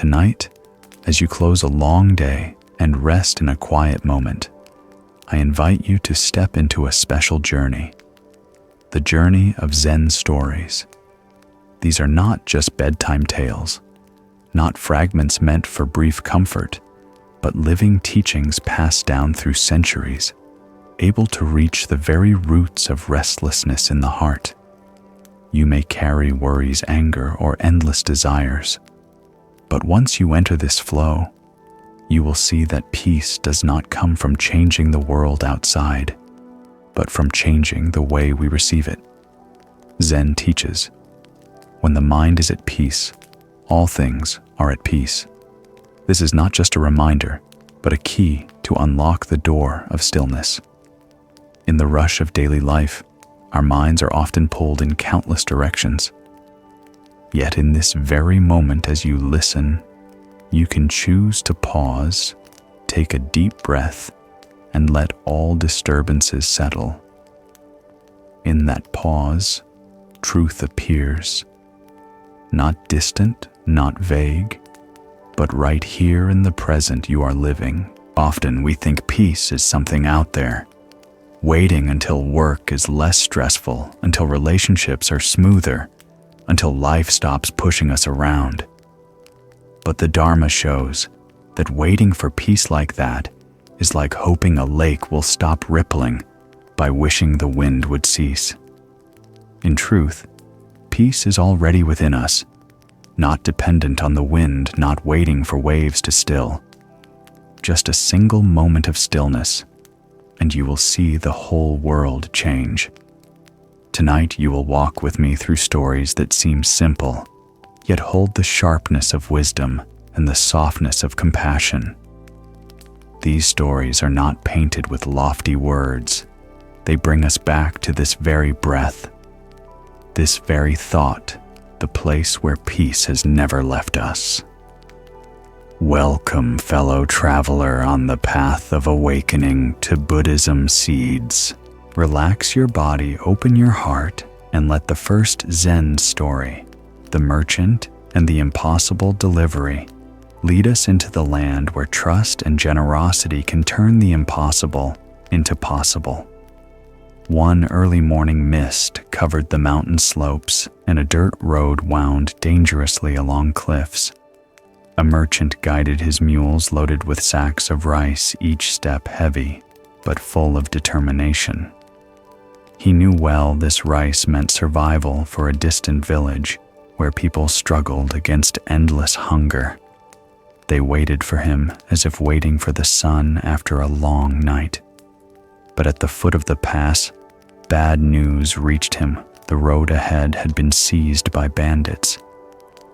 Tonight, as you close a long day and rest in a quiet moment, I invite you to step into a special journey, the journey of Zen stories. These are not just bedtime tales, not fragments meant for brief comfort, but living teachings passed down through centuries, able to reach the very roots of restlessness in the heart. You may carry worries, anger, or endless desires, but once you enter this flow, you will see that peace does not come from changing the world outside, but from changing the way we receive it. Zen teaches, when the mind is at peace, all things are at peace. This is not just a reminder, but a key to unlock the door of stillness. In the rush of daily life, our minds are often pulled in countless directions. Yet in this very moment as you listen, you can choose to pause, take a deep breath, and let all disturbances settle. In that pause, truth appears, not distant, not vague, but right here in the present you are living. Often we think peace is something out there, waiting until work is less stressful, until relationships are smoother, until life stops pushing us around. But the Dharma shows that waiting for peace like that is like hoping a lake will stop rippling by wishing the wind would cease. In truth, peace is already within us, not dependent on the wind, not waiting for waves to still. Just a single moment of stillness, and you will see the whole world change. Tonight you will walk with me through stories that seem simple, yet hold the sharpness of wisdom and the softness of compassion. These stories are not painted with lofty words. They bring us back to this very breath, this very thought, the place where peace has never left us. Welcome, fellow traveler on the path of awakening to Buddhism seeds. Relax your body, open your heart, and let the first Zen story, the merchant and the impossible delivery, lead us into the land where trust and generosity can turn the impossible into possible. One early morning mist covered the mountain slopes, and a dirt road wound dangerously along cliffs. A merchant guided his mules loaded with sacks of rice, each step heavy, but full of determination. He knew well this rice meant survival for a distant village where people struggled against endless hunger. They waited for him as if waiting for the sun after a long night. But at the foot of the pass, bad news reached him. The road ahead had been seized by bandits.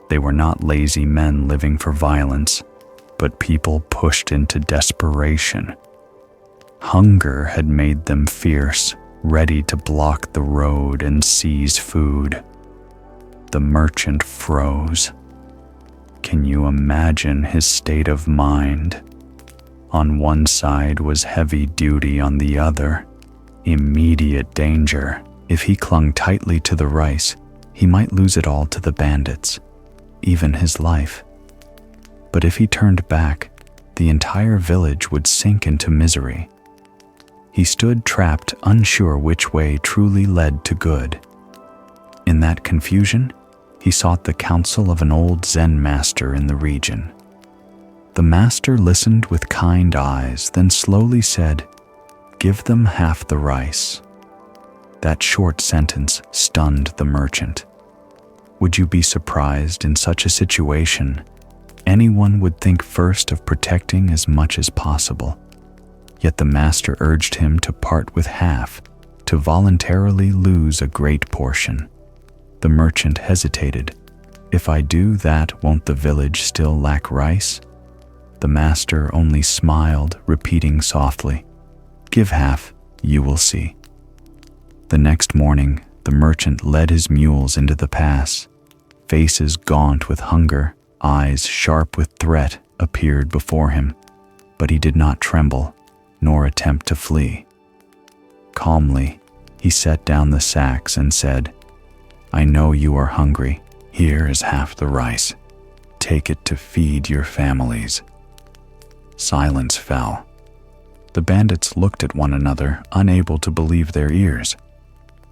They were not lazy men living for violence, but people pushed into desperation. Hunger had made them fierce, ready to block the road and seize food. The merchant froze. Can you imagine his state of mind? On one side was heavy duty, on the other, immediate danger. If he clung tightly to the rice, he might lose it all to the bandits, even his life. But if he turned back, the entire village would sink into misery. He stood trapped, unsure which way truly led to good. In that confusion, he sought the counsel of an old Zen master in the region. The master listened with kind eyes, then slowly said, "Give them half the rice." That short sentence stunned the merchant. Would you be surprised in such a situation? Anyone would think first of protecting as much as possible. Yet the master urged him to part with half, to voluntarily lose a great portion. The merchant hesitated. If I do that, won't the village still lack rice? The master only smiled, repeating softly, "Give half, you will see." The next morning, the merchant led his mules into the pass. Faces gaunt with hunger, eyes sharp with threat appeared before him, but he did not tremble, nor attempt to flee. Calmly, he set down the sacks and said, "I know you are hungry. Here is half the rice. take it to feed your families." Silence fell. The bandits looked at one another, unable to believe their ears.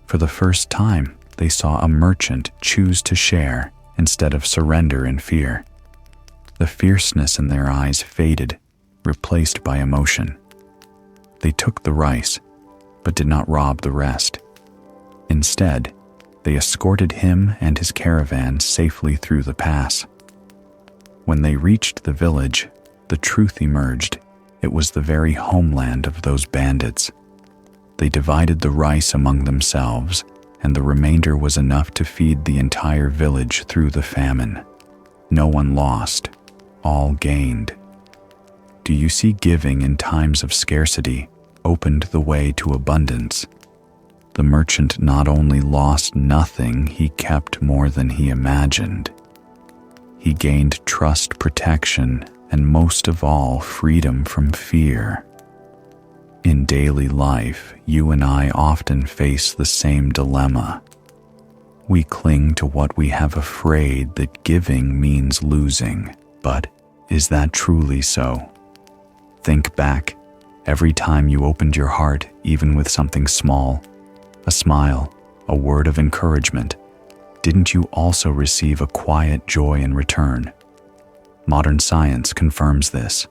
For the first time, they saw a merchant choose to share instead of surrender in fear. The fierceness in their eyes faded, replaced by emotion. They took the rice, but did not rob the rest. Instead, they escorted him and his caravan safely through the pass. When they reached the village, the truth emerged. It was the very homeland of those bandits. They divided the rice among themselves, and the remainder was enough to feed the entire village through the famine. No one lost, all gained. Do you see giving in times of scarcity opened the way to abundance? The merchant not only lost nothing, he kept more than he imagined. He gained trust, protection, and most of all, freedom from fear. In daily life, you and I often face the same dilemma. We cling to what we have, afraid that giving means losing. But is that truly so? Think back. Every time you opened your heart, even with something small, a smile, a word of encouragement, didn't you also receive a quiet joy in return? Modern science confirms this.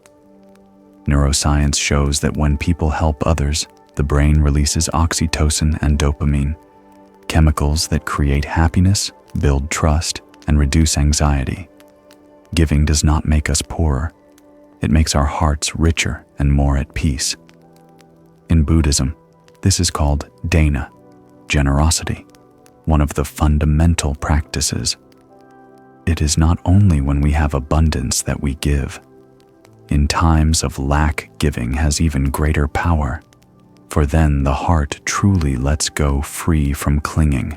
Neuroscience shows that when people help others, the brain releases oxytocin and dopamine, chemicals that create happiness, build trust, and reduce anxiety. Giving does not make us poorer. It makes our hearts richer and more at peace. In Buddhism, this is called dana, generosity, one of the fundamental practices. It is not only when we have abundance that we give. In times of lack, giving has even greater power, for then the heart truly lets go, free from clinging.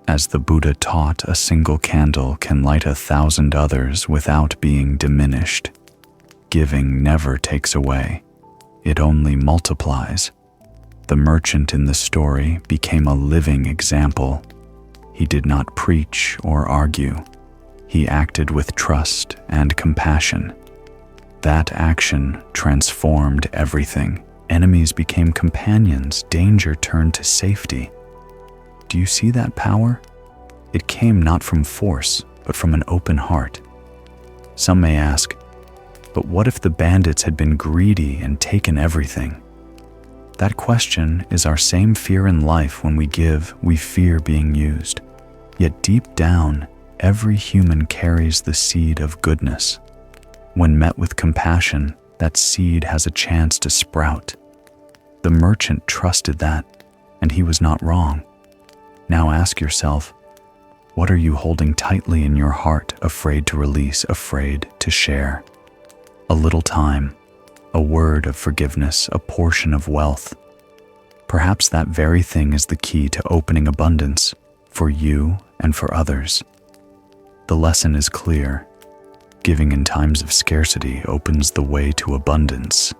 As the Buddha taught, a single candle can light 1,000 others without being diminished. Giving never takes away. It only multiplies. The merchant in the story became a living example. He did not preach or argue. He acted with trust and compassion. That action transformed everything. Enemies became companions. Danger turned to safety. Do you see that power? It came not from force, but from an open heart. Some may ask, but what if the bandits had been greedy and taken everything? That question is our same fear in life. When we give, we fear being used. Yet deep down, every human carries the seed of goodness. When met with compassion, that seed has a chance to sprout. The merchant trusted that, and he was not wrong. Now ask yourself, what are you holding tightly in your heart, afraid to release, afraid to share? A little time, a word of forgiveness, a portion of wealth. Perhaps that very thing is the key to opening abundance for you and for others. The lesson is clear. Giving in times of scarcity opens the way to abundance.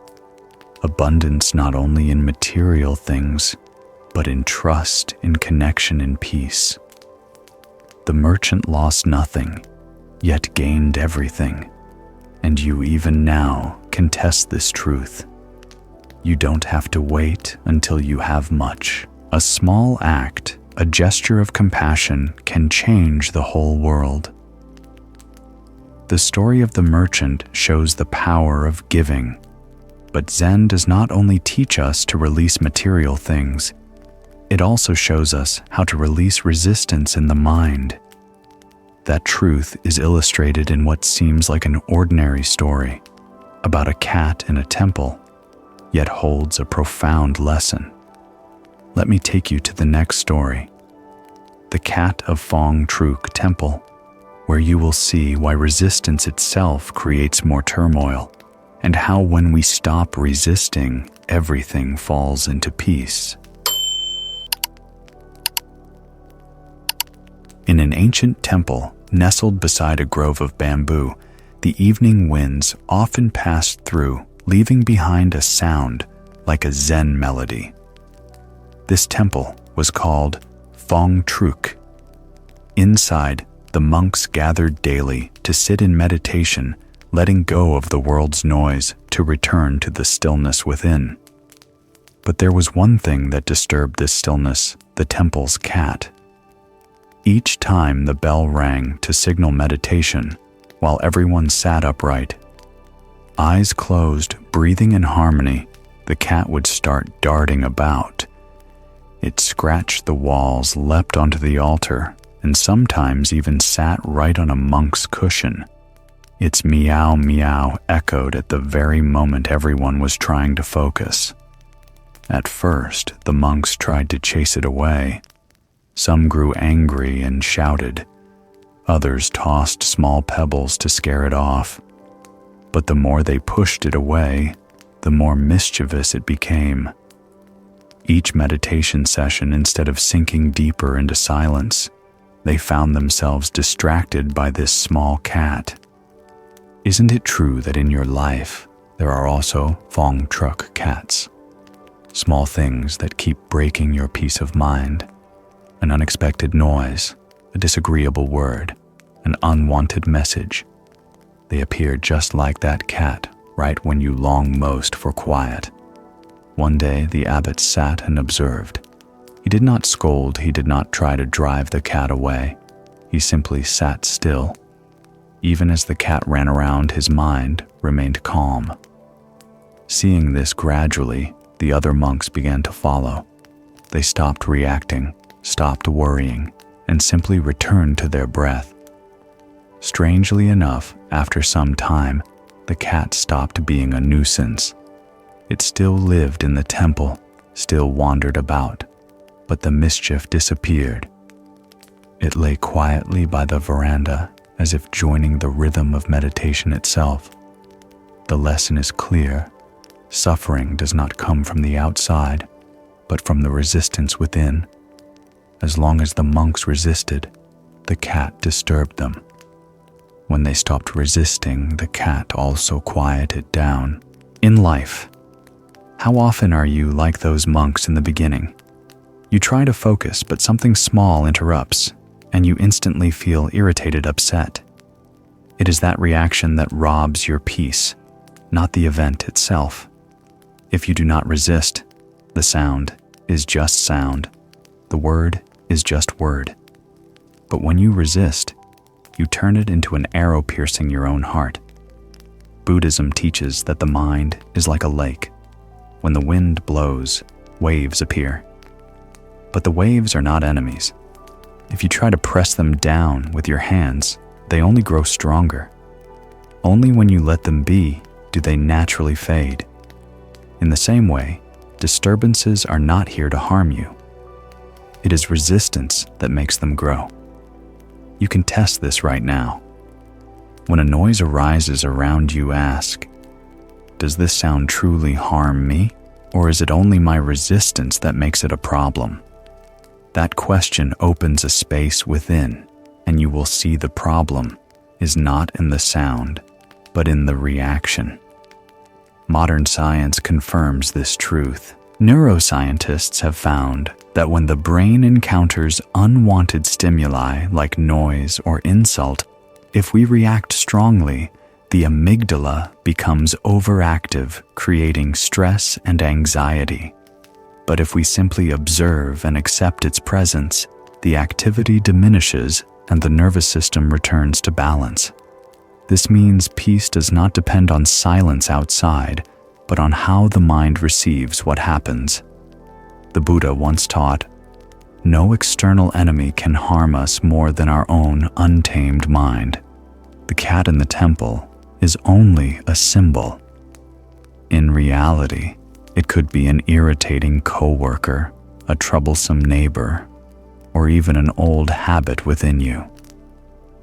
Abundance not only in material things, but in trust, in connection, in peace. The merchant lost nothing, yet gained everything. And you even now can test this truth. You don't have to wait until you have much. A small act, a gesture of compassion, can change the whole world. The story of the merchant shows the power of giving. But Zen does not only teach us to release material things, it also shows us how to release resistance in the mind. That truth is illustrated in what seems like an ordinary story about a cat in a temple, yet holds a profound lesson. Let me take you to the next story, the Cat of Fong Truk Temple, where you will see why resistance itself creates more turmoil, and how when we stop resisting, everything falls into peace. In an ancient temple, nestled beside a grove of bamboo, the evening winds often passed through, leaving behind a sound like a Zen melody. This temple was called Fong Truk. Inside, the monks gathered daily to sit in meditation, letting go of the world's noise to return to the stillness within. But there was one thing that disturbed this stillness: the temple's cat. Each time the bell rang to signal meditation, while everyone sat upright, eyes closed, breathing in harmony, the cat would start darting about. It scratched the walls, leapt onto the altar, and sometimes even sat right on a monk's cushion. Its meow meow echoed at the very moment everyone was trying to focus. At first, the monks tried to chase it away. Some grew angry and shouted. Others tossed small pebbles to scare it off. But the more they pushed it away, the more mischievous it became. Each meditation session, instead of sinking deeper into silence, they found themselves distracted by this small cat. Isn't it true that in your life there are also Fong truck cats? Small things that keep breaking your peace of mind. An unexpected noise, a disagreeable word, an unwanted message. They appear just like that cat right when you long most for quiet. One day the abbot sat and observed. He did not scold, he did not try to drive the cat away. He simply sat still. Even as the cat ran around, his mind remained calm. Seeing this gradually, the other monks began to follow. They stopped reacting, stopped worrying, and simply returned to their breath. Strangely enough, after some time, the cat stopped being a nuisance. It still lived in the temple, still wandered about, but the mischief disappeared. It lay quietly by the veranda, as if joining the rhythm of meditation itself. The lesson is clear. Suffering does not come from the outside, but from the resistance within. As long as the monks resisted, the cat disturbed them. When they stopped resisting, the cat also quieted down. In life, how often are you like those monks in the beginning? You try to focus, but something small interrupts, and you instantly feel irritated, upset. It is that reaction that robs your peace, not the event itself. If you do not resist, the sound is just sound. The word is just word. But when you resist, you turn it into an arrow piercing your own heart. Buddhism teaches that the mind is like a lake. When the wind blows, waves appear. But the waves are not enemies. If you try to press them down with your hands, they only grow stronger. Only when you let them be do they naturally fade. In the same way, disturbances are not here to harm you. It is resistance that makes them grow. You can test this right now. When a noise arises around you, ask, does this sound truly harm me, or is it only my resistance that makes it a problem? That question opens a space within, and you will see the problem is not in the sound, but in the reaction. Modern science confirms this truth. Neuroscientists have found that when the brain encounters unwanted stimuli like noise or insult, if we react strongly, the amygdala becomes overactive, creating stress and anxiety. But if we simply observe and accept its presence, the activity diminishes and the nervous system returns to balance. This means peace does not depend on silence outside, but on how the mind receives what happens. The Buddha once taught, no external enemy can harm us more than our own untamed mind. The cat in the temple is only a symbol. In reality, it could be an irritating coworker, a troublesome neighbor, or even an old habit within you.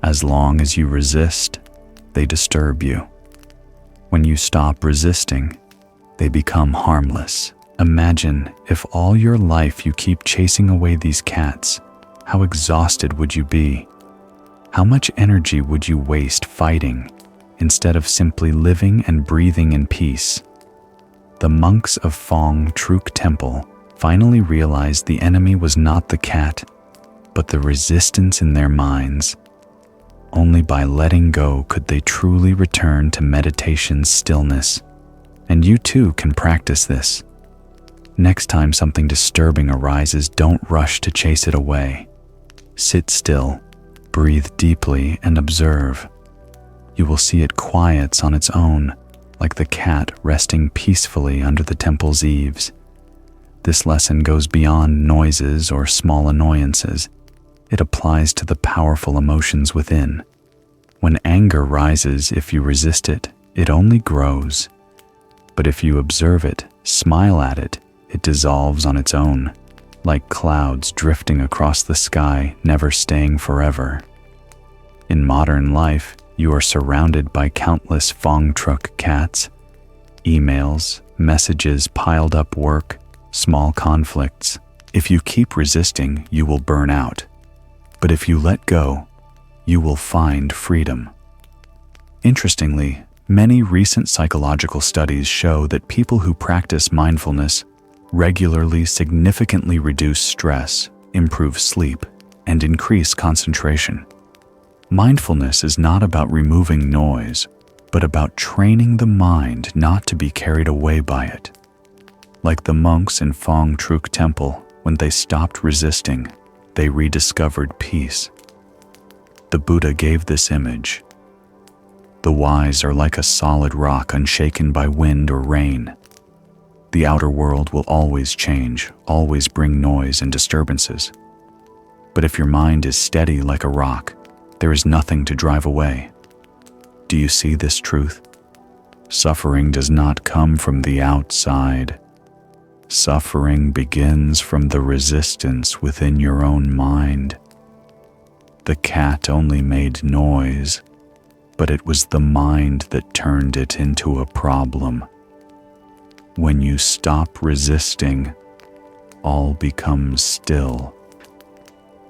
As long as you resist, they disturb you. When you stop resisting, they become harmless. Imagine if all your life you keep chasing away these cats, how exhausted would you be? How much energy would you waste fighting instead of simply living and breathing in peace? The monks of Fong Truk Temple finally realized the enemy was not the cat, but the resistance in their minds. Only by letting go could they truly return to meditation's stillness. And you too can practice this. Next time something disturbing arises, don't rush to chase it away. Sit still, breathe deeply, and observe. You will see it quiets on its own, like the cat resting peacefully under the temple's eaves. This lesson goes beyond noises or small annoyances. It applies to the powerful emotions within. When anger rises, if you resist it, it only grows. But if you observe it, smile at it, it dissolves on its own, like clouds drifting across the sky, never staying forever. In modern life, you are surrounded by countless Fong truck cats, emails, messages, piled up work, small conflicts. If you keep resisting, you will burn out. But if you let go, you will find freedom. Interestingly, many recent psychological studies show that people who practice mindfulness regularly significantly reduce stress, improve sleep, and increase concentration. Mindfulness is not about removing noise, but about training the mind not to be carried away by it. Like the monks in Fong Truk Temple, when they stopped resisting, they rediscovered peace. The Buddha gave this image. The wise are like a solid rock unshaken by wind or rain. The outer world will always change, always bring noise and disturbances. But if your mind is steady like a rock, there is nothing to drive away. Do you see this truth? Suffering does not come from the outside. Suffering begins from the resistance within your own mind. The cat only made noise, but it was the mind that turned it into a problem. When you stop resisting, all becomes still.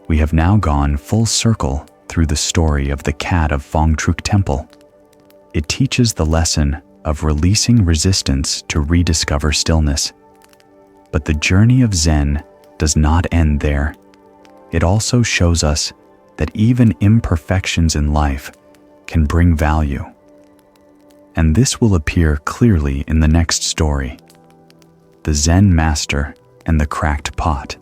We have now gone full circle through the story of the cat of Fong Truk Temple. It teaches the lesson of releasing resistance to rediscover stillness. But the journey of Zen does not end there. It also shows us that even imperfections in life can bring value. And this will appear clearly in the next story, The Zen Master and the Cracked Pot.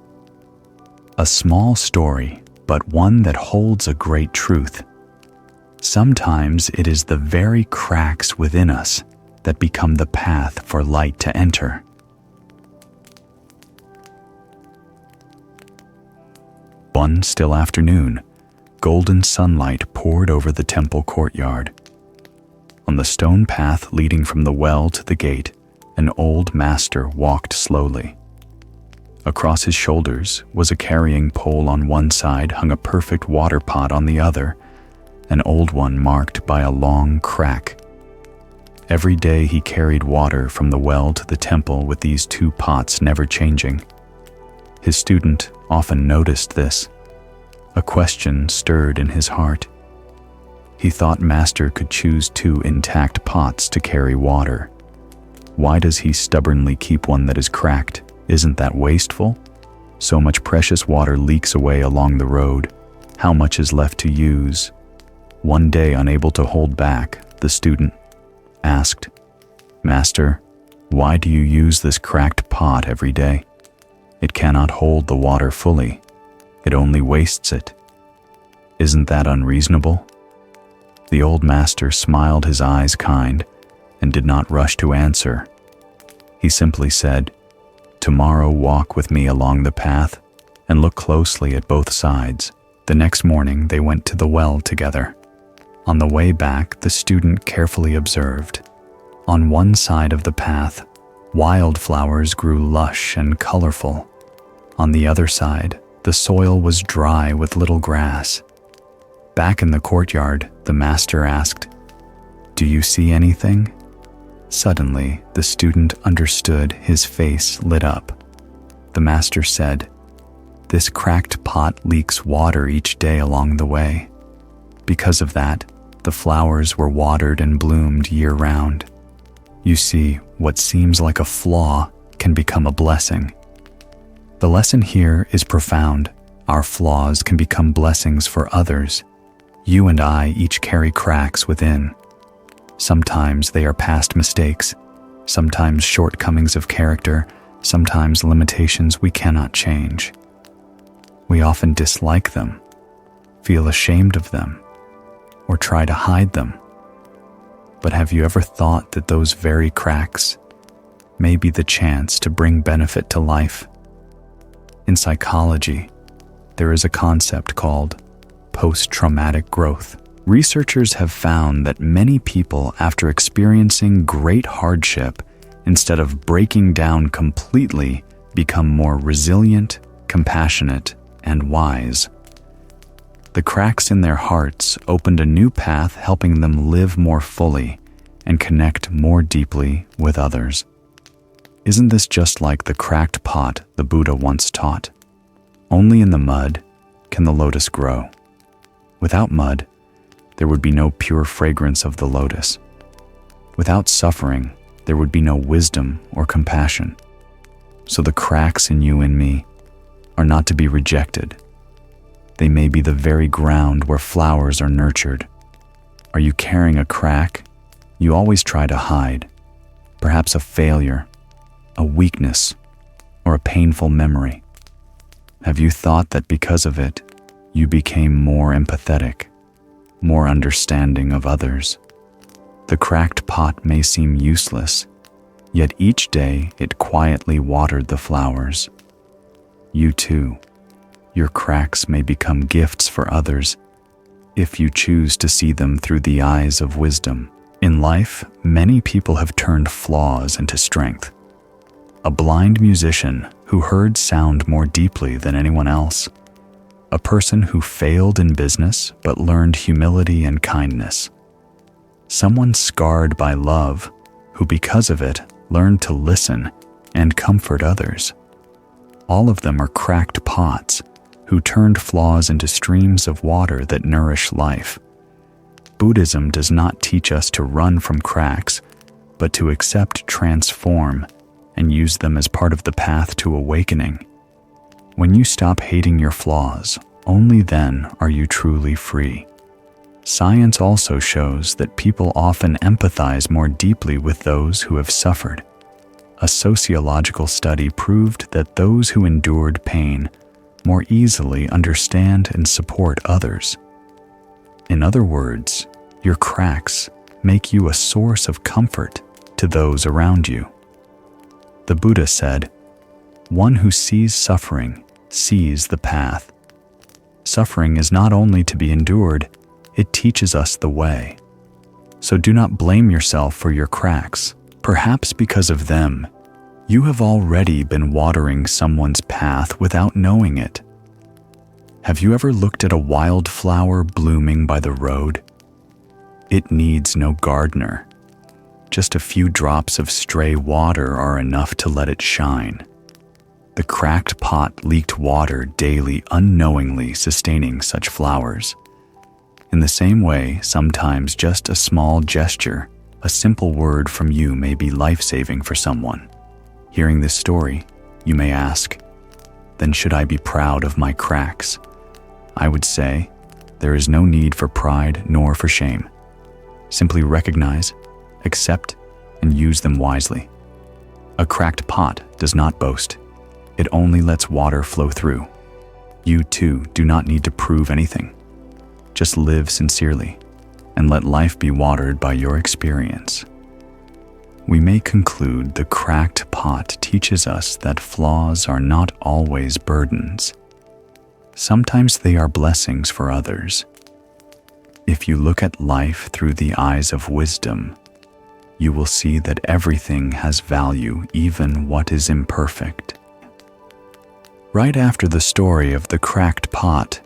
A small story, but one that holds a great truth. Sometimes it is the very cracks within us that become the path for light to enter. One still afternoon, golden sunlight poured over the temple courtyard. On the stone path leading from the well to the gate, an old master walked slowly. Across his shoulders was a carrying pole on one side, hung a perfect water pot on the other, an old one marked by a long crack. Every day he carried water from the well to the temple with these two pots never changing. His student often noticed this. A question stirred in his heart. He thought Master could choose two intact pots to carry water. Why does he stubbornly keep one that is cracked? Isn't that wasteful? So much precious water leaks away along the road. How much is left to use? One day, unable to hold back, the student asked, "Master, why do you use this cracked pot every day? It cannot hold the water fully. It only wastes it. Isn't that unreasonable?" The old master smiled, his eyes kind, and did not rush to answer. He simply said, "Tomorrow walk with me along the path and look closely at both sides." The next morning they went to the well together. On the way back, the student carefully observed. On one side of the path, wildflowers grew lush and colorful. On the other side, the soil was dry with little grass. Back in the courtyard, the master asked, "Do you see anything?" Suddenly, the student understood. His face lit up. The master said, "This cracked pot leaks water each day along the way. Because of that, the flowers were watered and bloomed year-round. You see, what seems like a flaw can become a blessing." The lesson here is profound. Our flaws can become blessings for others. You and I each carry cracks within. Sometimes they are past mistakes, sometimes shortcomings of character, sometimes limitations we cannot change. We often dislike them, feel ashamed of them, or try to hide them. But have you ever thought that those very cracks may be the chance to bring benefit to life? In psychology, there is a concept called post-traumatic growth. Researchers have found that many people, after experiencing great hardship, instead of breaking down completely, become more resilient, compassionate, and wise. The cracks in their hearts opened a new path, helping them live more fully and connect more deeply with others. Isn't this just like the cracked pot the Buddha once taught? Only in the mud can the lotus grow. Without mud, there would be no pure fragrance of the lotus. Without suffering, there would be no wisdom or compassion. So the cracks in you and me are not to be rejected. They may be the very ground where flowers are nurtured. Are you carrying a crack you always try to hide? Perhaps a failure, a weakness, or a painful memory. Have you thought that because of it, you became more empathetic, more understanding of others? The cracked pot may seem useless, yet each day it quietly watered the flowers. You too, your cracks may become gifts for others if you choose to see them through the eyes of wisdom. In life, many people have turned flaws into strength. A blind musician who heard sound more deeply than anyone else. A person who failed in business but learned humility and kindness. Someone scarred by love who, because of it, learned to listen and comfort others. All of them are cracked pots who turned flaws into streams of water that nourish life. Buddhism does not teach us to run from cracks, but to accept, transform, and use them as part of the path to awakening. When you stop hating your flaws, only then are you truly free. Science also shows that people often empathize more deeply with those who have suffered. A sociological study proved that those who endured pain more easily understand and support others. In other words, your cracks make you a source of comfort to those around you. The Buddha said, "One who sees suffering sees the path." Suffering is not only to be endured, it teaches us the way. So do not blame yourself for your cracks. Perhaps because of them, you have already been watering someone's path without knowing it. Have you ever looked at a wildflower blooming by the road? It needs no gardener. Just a few drops of stray water are enough to let it shine. The cracked pot leaked water daily, unknowingly sustaining such flowers. In the same way, sometimes just a small gesture, a simple word from you may be life-saving for someone. Hearing this story, you may ask, then should I be proud of my cracks? I would say, there is no need for pride nor for shame. Simply recognize, accept, and use them wisely. A cracked pot does not boast. It only lets water flow through. You too do not need to prove anything. Just live sincerely and let life be watered by your experience. We may conclude the cracked pot teaches us that flaws are not always burdens. Sometimes they are blessings for others. If you look at life through the eyes of wisdom, you will see that everything has value, even what is imperfect. Right after the story of the cracked pot,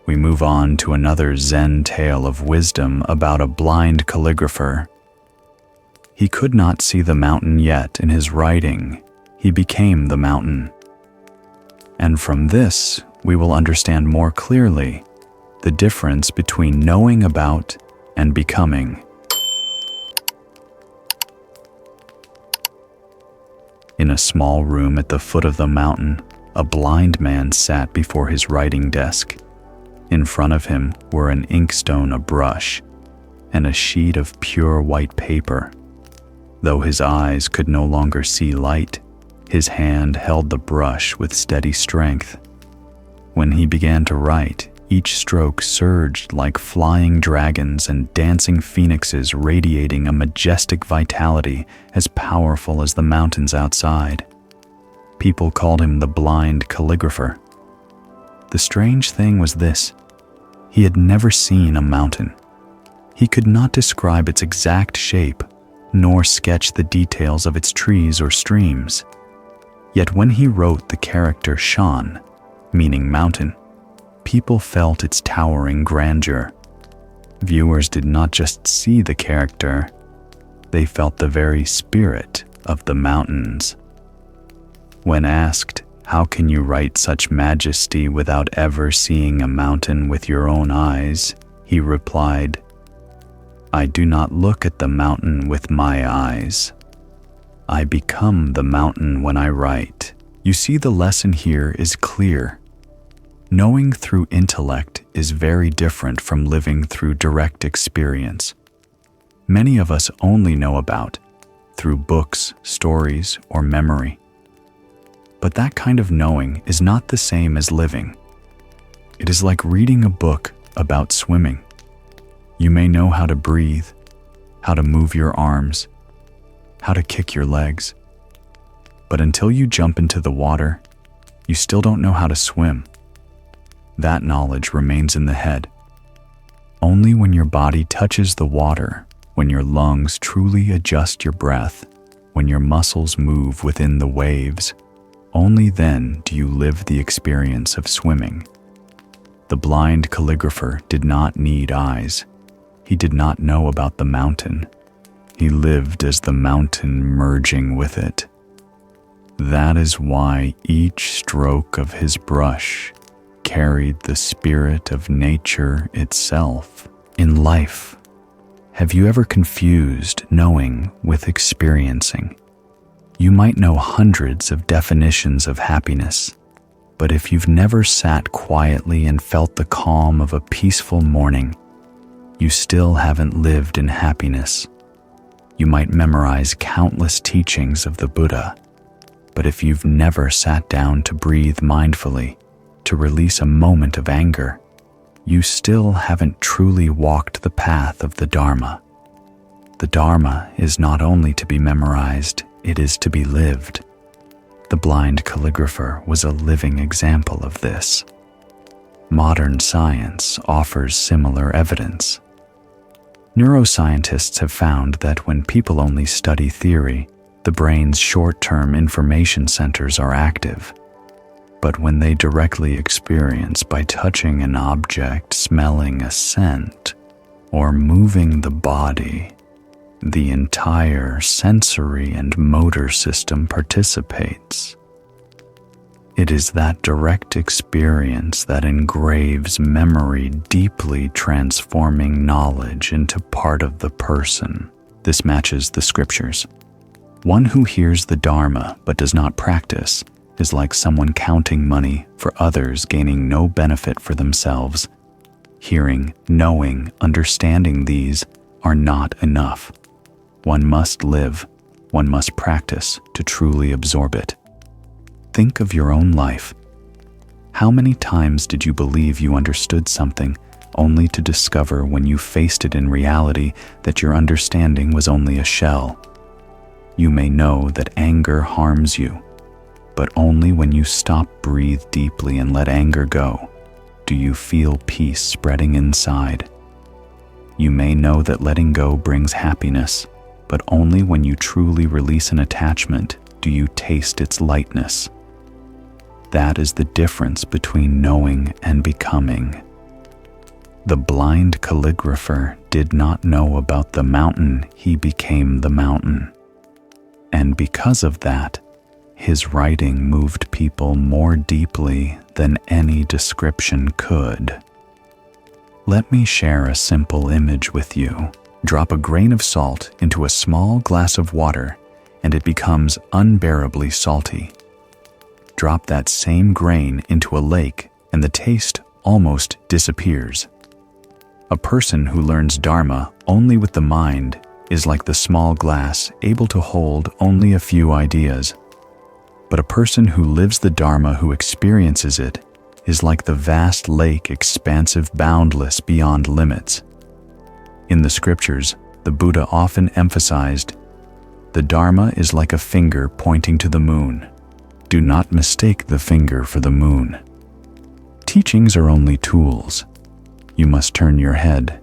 we move on to another Zen tale of wisdom about a blind calligrapher. He could not see the mountain yet in his writing. He became the mountain. And from this, we will understand more clearly the difference between knowing about and becoming. In a small room at the foot of the mountain, a blind man sat before his writing desk. In front of him were an inkstone, a brush, and a sheet of pure white paper. Though his eyes could no longer see light, his hand held the brush with steady strength. When he began to write, each stroke surged like flying dragons and dancing phoenixes, radiating a majestic vitality as powerful as the mountains outside. People called him the blind calligrapher. The strange thing was this: he had never seen a mountain. He could not describe its exact shape, nor sketch the details of its trees or streams. Yet when he wrote the character Shan, meaning mountain, people felt its towering grandeur. Viewers did not just see the character, they felt the very spirit of the mountains. When asked, "How can you write such majesty without ever seeing a mountain with your own eyes?" he replied, "I do not look at the mountain with my eyes. I become the mountain when I write." You see, the lesson here is clear. Knowing through intellect is very different from living through direct experience. Many of us only know about through books, stories, or memory. But that kind of knowing is not the same as living. It is like reading a book about swimming. You may know how to breathe, how to move your arms, how to kick your legs. But until you jump into the water, you still don't know how to swim. That knowledge remains in the head. Only when your body touches the water, when your lungs truly adjust your breath, when your muscles move within the waves, only then do you live the experience of swimming. The blind calligrapher did not need eyes. He did not know about the mountain. He lived as the mountain, merging with it. That is why each stroke of his brush carried the spirit of nature itself. In life, have you ever confused knowing with experiencing? You might know hundreds of definitions of happiness, but if you've never sat quietly and felt the calm of a peaceful morning, you still haven't lived in happiness. You might memorize countless teachings of the Buddha, but if you've never sat down to breathe mindfully, to release a moment of anger, you still haven't truly walked the path of the Dharma. The Dharma is not only to be memorized, it is to be lived. The blind calligrapher was a living example of this. Modern science offers similar evidence. Neuroscientists have found that when people only study theory, the brain's short-term information centers are active. But when they directly experience by touching an object, smelling a scent, or moving the body, the entire sensory and motor system participates. It is that direct experience that engraves memory, deeply transforming knowledge into part of the person. This matches the scriptures. One who hears the Dharma but does not practice is like someone counting money for others, gaining no benefit for themselves. Hearing, knowing, understanding these are not enough. One must live, one must practice to truly absorb it. Think of your own life. How many times did you believe you understood something, only to discover when you faced it in reality that your understanding was only a shell? You may know that anger harms you, but only when you stop, breathe deeply, and let anger go, do you feel peace spreading inside. You may know that letting go brings happiness, but only when you truly release an attachment do you taste its lightness. That is the difference between knowing and becoming. The blind calligrapher did not know about the mountain, he became the mountain. And because of that, his writing moved people more deeply than any description could. Let me share a simple image with you. Drop a grain of salt into a small glass of water, and it becomes unbearably salty. Drop that same grain into a lake, and the taste almost disappears. A person who learns Dharma only with the mind is like the small glass able to hold only a few ideas. But a person who lives the Dharma, who experiences it, is like the vast lake, expansive, boundless, beyond limits. In the scriptures, the Buddha often emphasized, "The Dharma is like a finger pointing to the moon. Do not mistake the finger for the moon." Teachings are only tools. You must turn your head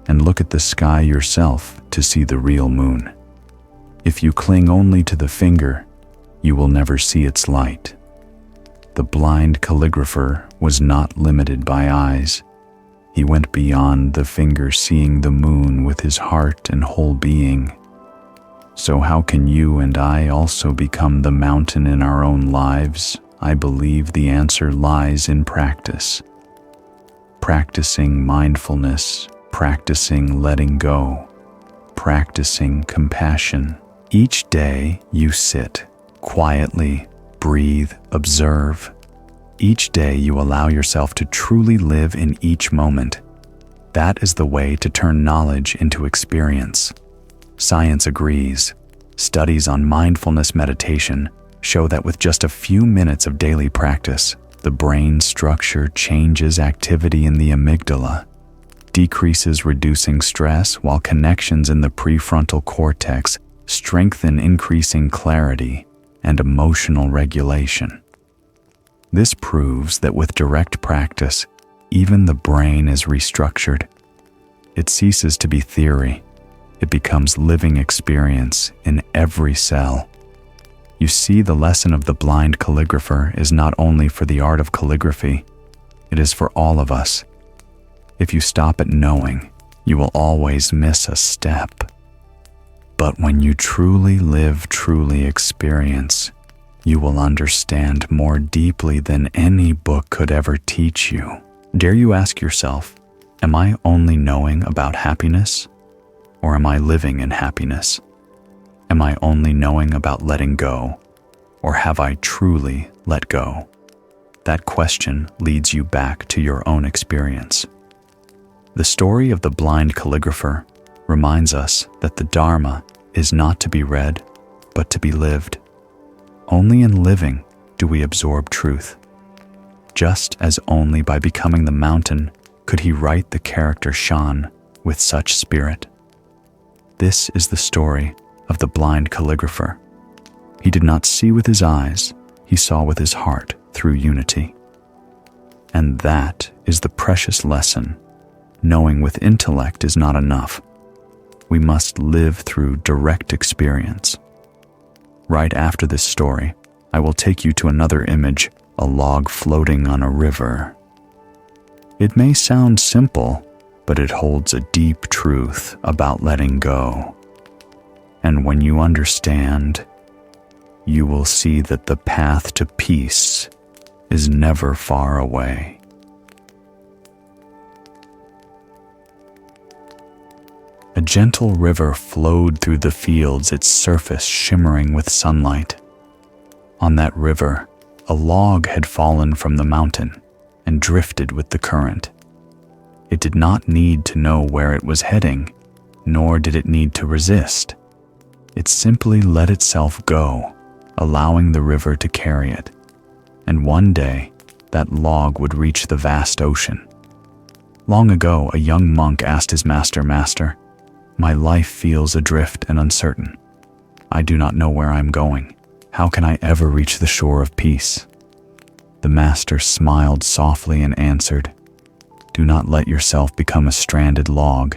and look at the sky yourself to see the real moon. If you cling only to the finger, you will never see its light. The blind calligrapher was not limited by eyes. He went beyond the finger, seeing the moon with his heart and whole being. So how can you and I also become the mountain in our own lives? I believe the answer lies in practice. Practicing mindfulness, practicing letting go, practicing compassion. Each day you sit quietly, breathe, observe. Each day you allow yourself to truly live in each moment. That is the way to turn knowledge into experience. Science agrees. Studies on mindfulness meditation show that with just a few minutes of daily practice, the brain structure changes, activity in the amygdala decreases, reducing stress, while connections in the prefrontal cortex strengthen, increasing clarity and emotional regulation. This proves that with direct practice, even the brain is restructured. It ceases to be theory. It becomes living experience in every cell. You see, the lesson of the blind calligrapher is not only for the art of calligraphy, it is for all of us. If you stop at knowing, you will always miss a step. But when you truly live, truly experience, you will understand more deeply than any book could ever teach you. Dare you ask yourself, am I only knowing about happiness? Or am I living in happiness? Am I only knowing about letting go? Or have I truly let go? That question leads you back to your own experience. The story of the blind calligrapher reminds us that the Dharma is not to be read, but to be lived. Only in living do we absorb truth. Just as only by becoming the mountain could he write the character Shan with such spirit. This is the story of the blind calligrapher. He did not see with his eyes, he saw with his heart through unity. And that is the precious lesson. Knowing with intellect is not enough. We must live through direct experience. Right after this story, I will take you to another image, a log floating on a river. It may sound simple, but it holds a deep truth about letting go. And when you understand, you will see that the path to peace is never far away. A gentle river flowed through the fields, its surface shimmering with sunlight. On that river, a log had fallen from the mountain and drifted with the current. It did not need to know where it was heading, nor did it need to resist. It simply let itself go, allowing the river to carry it. And one day, that log would reach the vast ocean. Long ago, a young monk asked his master, "Master, my life feels adrift and uncertain. I do not know where I am going. How can I ever reach the shore of peace?" The master smiled softly and answered, "Do not let yourself become a stranded log.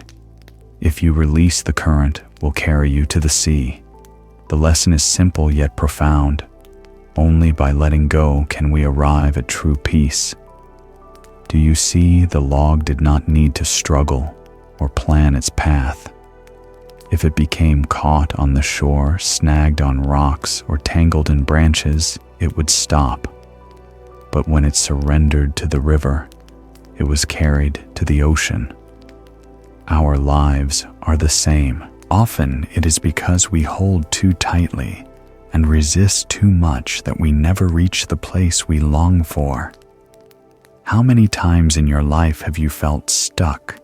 If you release, the current will carry you to the sea." The lesson is simple yet profound. Only by letting go can we arrive at true peace. Do you see, the log did not need to struggle or plan its path. If it became caught on the shore, snagged on rocks, or tangled in branches, it would stop. But when it surrendered to the river, it was carried to the ocean. Our lives are the same. Often it is because we hold too tightly and resist too much that we never reach the place we long for. How many times in your life have you felt stuck?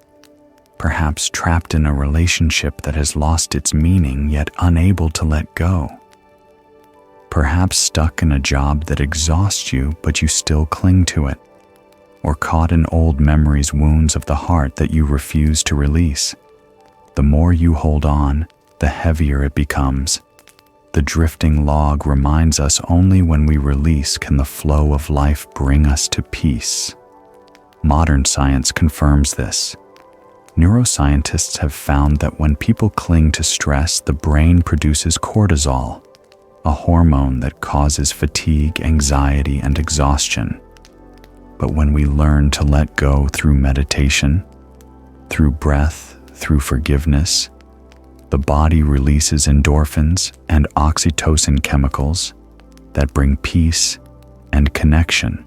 Perhaps trapped in a relationship that has lost its meaning yet unable to let go. Perhaps stuck in a job that exhausts you but you still cling to it. Or caught in old memories' wounds of the heart that you refuse to release. The more you hold on, the heavier it becomes. The drifting log reminds us only when we release can the flow of life bring us to peace. Modern science confirms this. Neuroscientists have found that when people cling to stress, the brain produces cortisol, a hormone that causes fatigue, anxiety, and exhaustion. But when we learn to let go through meditation, through breath, through forgiveness, the body releases endorphins and oxytocin chemicals that bring peace and connection.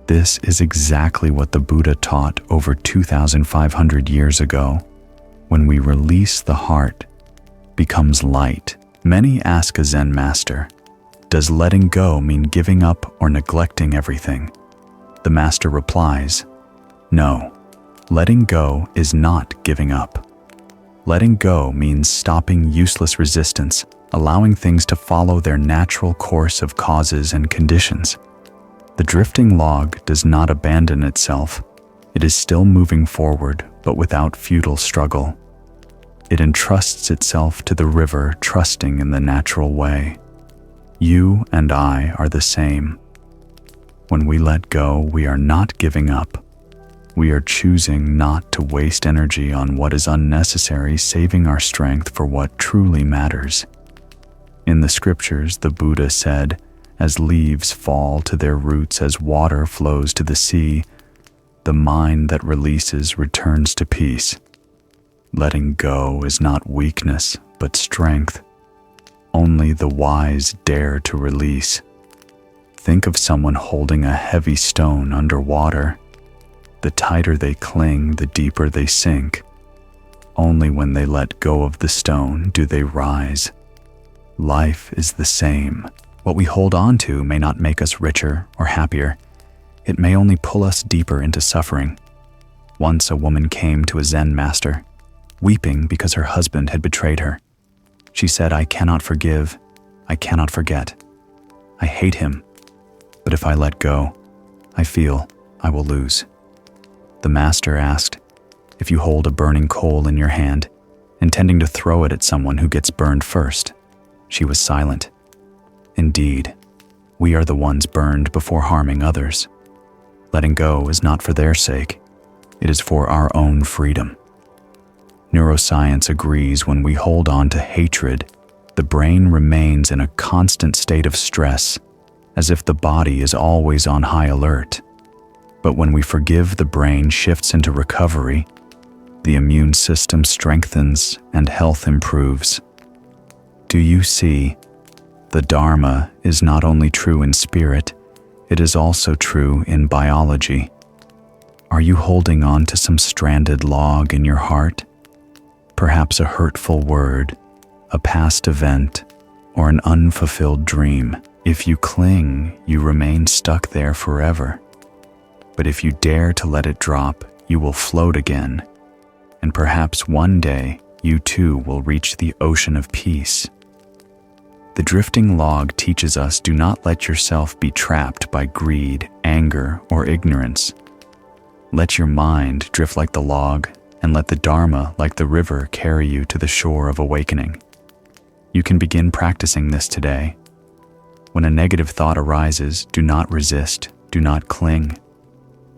This is exactly what the Buddha taught over 2,500 years ago. When we release, the heart becomes light. Many ask a Zen master, does letting go mean giving up or neglecting everything? The master replies, no, letting go is not giving up. Letting go means stopping useless resistance, allowing things to follow their natural course of causes and conditions. The drifting log does not abandon itself. It is still moving forward, but without futile struggle. It entrusts itself to the river, trusting in the natural way. You and I are the same. When we let go, we are not giving up. We are choosing not to waste energy on what is unnecessary, saving our strength for what truly matters. In the scriptures, the Buddha said, as leaves fall to their roots, as water flows to the sea, the mind that releases returns to peace. Letting go is not weakness, but strength. Only the wise dare to release. Think of someone holding a heavy stone underwater. The tighter they cling, the deeper they sink. Only when they let go of the stone do they rise. Life is the same. What we hold on to may not make us richer or happier. It may only pull us deeper into suffering. Once a woman came to a Zen master, weeping because her husband had betrayed her. She said, I cannot forgive. I cannot forget. I hate him. But if I let go, I feel I will lose. The master asked, if you hold a burning coal in your hand, intending to throw it at someone who gets burned first. She was silent. Indeed, we are the ones burned before harming others. Letting go is not for their sake. It is for our own freedom. Neuroscience agrees when we hold on to hatred, the brain remains in a constant state of stress, as if the body is always on high alert. But when we forgive, the brain shifts into recovery, the immune system strengthens, and health improves. Do you see? The Dharma is not only true in spirit, it is also true in biology. Are you holding on to some stranded log in your heart? Perhaps a hurtful word, a past event, or an unfulfilled dream. If you cling, you remain stuck there forever. But if you dare to let it drop, you will float again. And perhaps one day, you too will reach the ocean of peace. The drifting log teaches us, do not let yourself be trapped by greed, anger, or ignorance. Let your mind drift like the log, and let the Dharma, like the river, carry you to the shore of awakening. You can begin practicing this today. When a negative thought arises, do not resist, do not cling.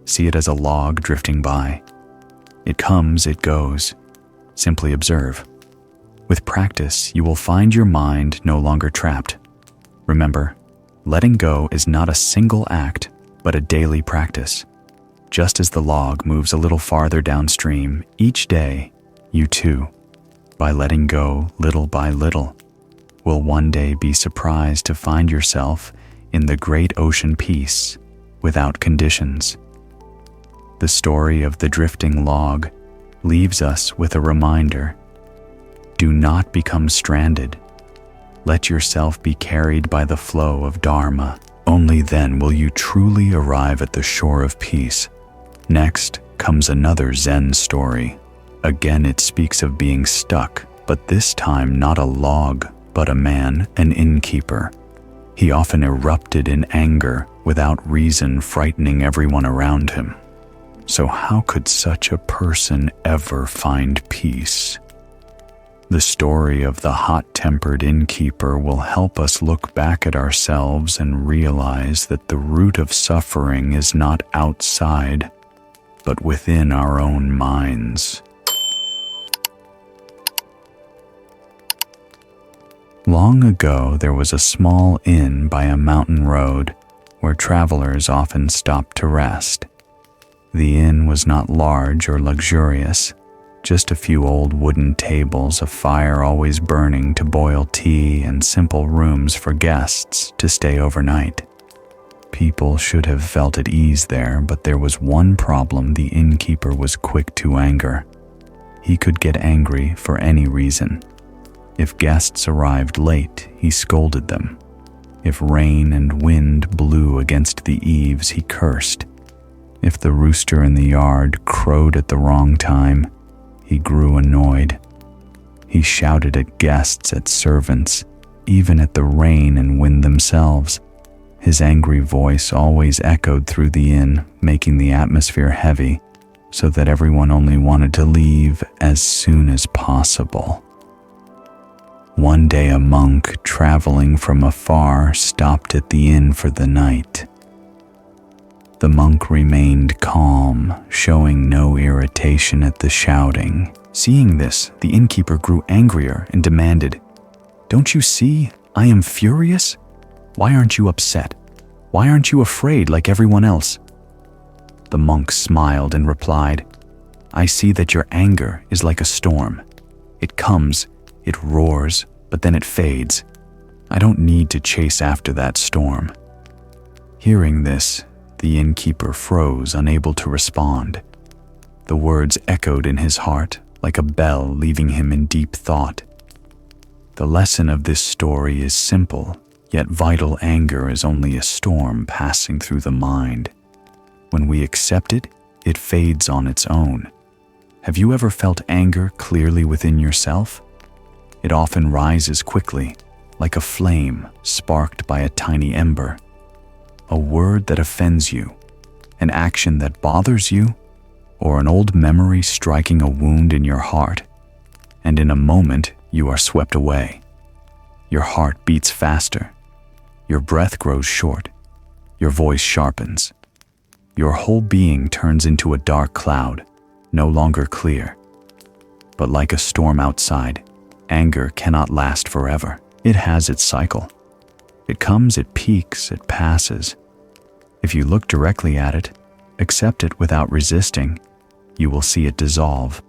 See it as a log drifting by. It comes, it goes. Simply observe. With practice, you will find your mind no longer trapped. Remember, letting go is not a single act, but a daily practice. Just as the log moves a little farther downstream, each day, you too, by letting go little by little, will one day be surprised to find yourself in the great ocean peace without conditions. The story of the drifting log leaves us with a reminder. Do not become stranded. Let yourself be carried by the flow of Dharma. Only then will you truly arrive at the shore of peace. Next comes another Zen story. Again, it speaks of being stuck, but this time not a log, but a man, an innkeeper. He often erupted in anger without reason, frightening everyone around him. So how could such a person ever find peace? The story of the hot-tempered innkeeper will help us look back at ourselves and realize that the root of suffering is not outside, but within our own minds. Long ago, there was a small inn by a mountain road where travelers often stopped to rest. The inn was not large or luxurious, just a few old wooden tables, a fire always burning to boil tea, and simple rooms for guests to stay overnight. People should have felt at ease there, but there was one problem the innkeeper was quick to anger. He could get angry for any reason. If guests arrived late, he scolded them. If rain and wind blew against the eaves, he cursed. If the rooster in the yard crowed at the wrong time, he grew annoyed. He shouted at guests, at servants, even at the rain and wind themselves. His angry voice always echoed through the inn, making the atmosphere heavy, so that everyone only wanted to leave as soon as possible. One day a monk traveling from afar stopped at the inn for the night. The monk remained calm, showing no irritation at the shouting. Seeing this, the innkeeper grew angrier and demanded, "Don't you see? I am furious? Why aren't you upset? Why aren't you afraid like everyone else?" The monk smiled and replied, "I see that your anger is like a storm. It comes, it roars, but then it fades. I don't need to chase after that storm." Hearing this, the innkeeper froze, unable to respond. The words echoed in his heart like a bell, leaving him in deep thought. The lesson of this story is simple, yet vital. Anger is only a storm passing through the mind. When we accept it, it fades on its own. Have you ever felt anger clearly within yourself? It often rises quickly, like a flame sparked by a tiny ember. A word that offends you, an action that bothers you, or an old memory striking a wound in your heart, and in a moment you are swept away. Your heart beats faster, your breath grows short, your voice sharpens. Your whole being turns into a dark cloud, no longer clear. But like a storm outside, anger cannot last forever. It has its cycle. It comes, it peaks, it passes. If you look directly at it, accept it without resisting, you will see it dissolve.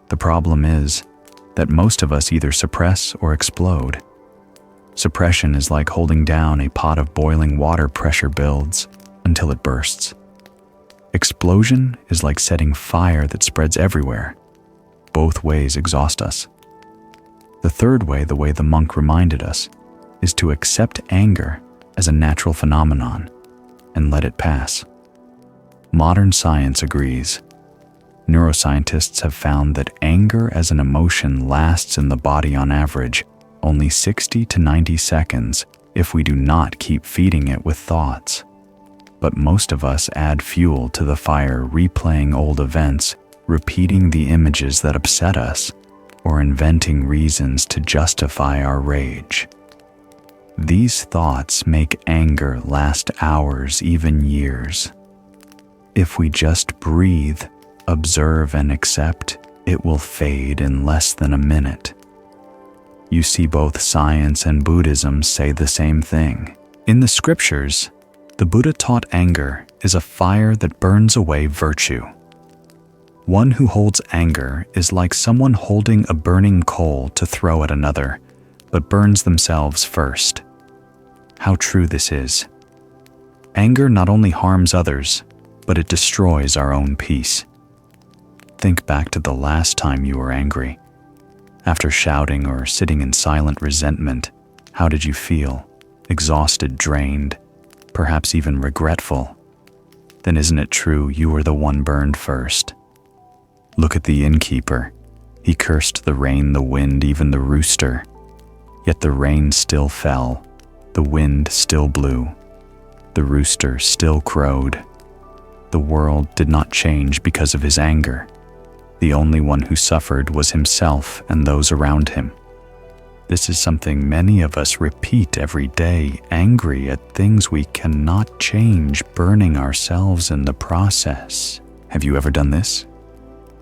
The problem is that most of us either suppress or explode. Suppression is like holding down a pot of boiling water. Pressure builds until it bursts. Explosion is like setting fire that spreads everywhere. Both ways exhaust us. The third way, the way the monk reminded us, is to accept anger as a natural phenomenon and let it pass. Modern science agrees. Neuroscientists have found that anger as an emotion lasts in the body on average only 60 to 90 seconds if we do not keep feeding it with thoughts. But most of us add fuel to the fire, replaying old events, repeating the images that upset us, or inventing reasons to justify our rage. These thoughts make anger last hours, even years. If we just breathe, observe, and accept, it will fade in less than a minute. You see, both science and Buddhism say the same thing. In the scriptures, the Buddha taught anger is a fire that burns away virtue. One who holds anger is like someone holding a burning coal to throw at another, but burns themselves first. How true this is. Anger not only harms others, but it destroys our own peace. Think back to the last time you were angry. After shouting or sitting in silent resentment, how did you feel? Exhausted, drained, perhaps even regretful, then isn't it true you were the one burned first? Look at the innkeeper. He cursed the rain, the wind, even the rooster. Yet the rain still fell, the wind still blew, the rooster still crowed. The world did not change because of his anger. The only one who suffered was himself and those around him. This is something many of us repeat every day, angry at things we cannot change, burning ourselves in the process. Have you ever done this?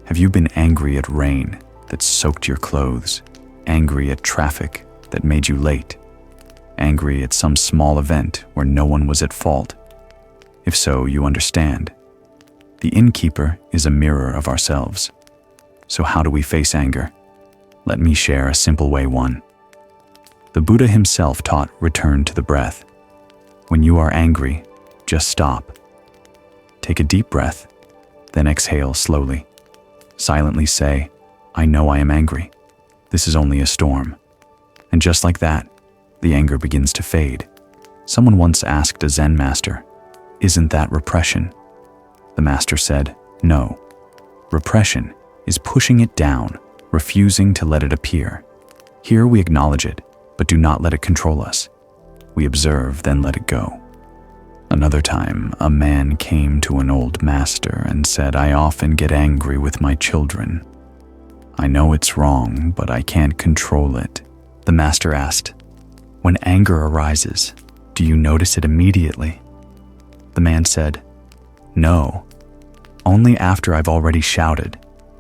Have you been angry at rain that soaked your clothes? Angry at traffic that made you late? Angry at some small event where no one was at fault? If so, you understand. The innkeeper is a mirror of ourselves. So how do we face anger? Let me share a simple way. 1. The Buddha himself taught return to the breath. When you are angry, just stop. Take a deep breath, then exhale slowly. Silently say, I know I am angry. This is only a storm. And just like that, the anger begins to fade. Someone once asked a Zen master, isn't that repression? The master said, no. Repression is pushing it down, refusing to let it appear. Here we acknowledge it, but do not let it control us. We observe, then let it go. Another time, a man came to an old master and said, I often get angry with my children. I know it's wrong, but I can't control it. The master asked, when anger arises, do you notice it immediately? The man said, no, only after I've already shouted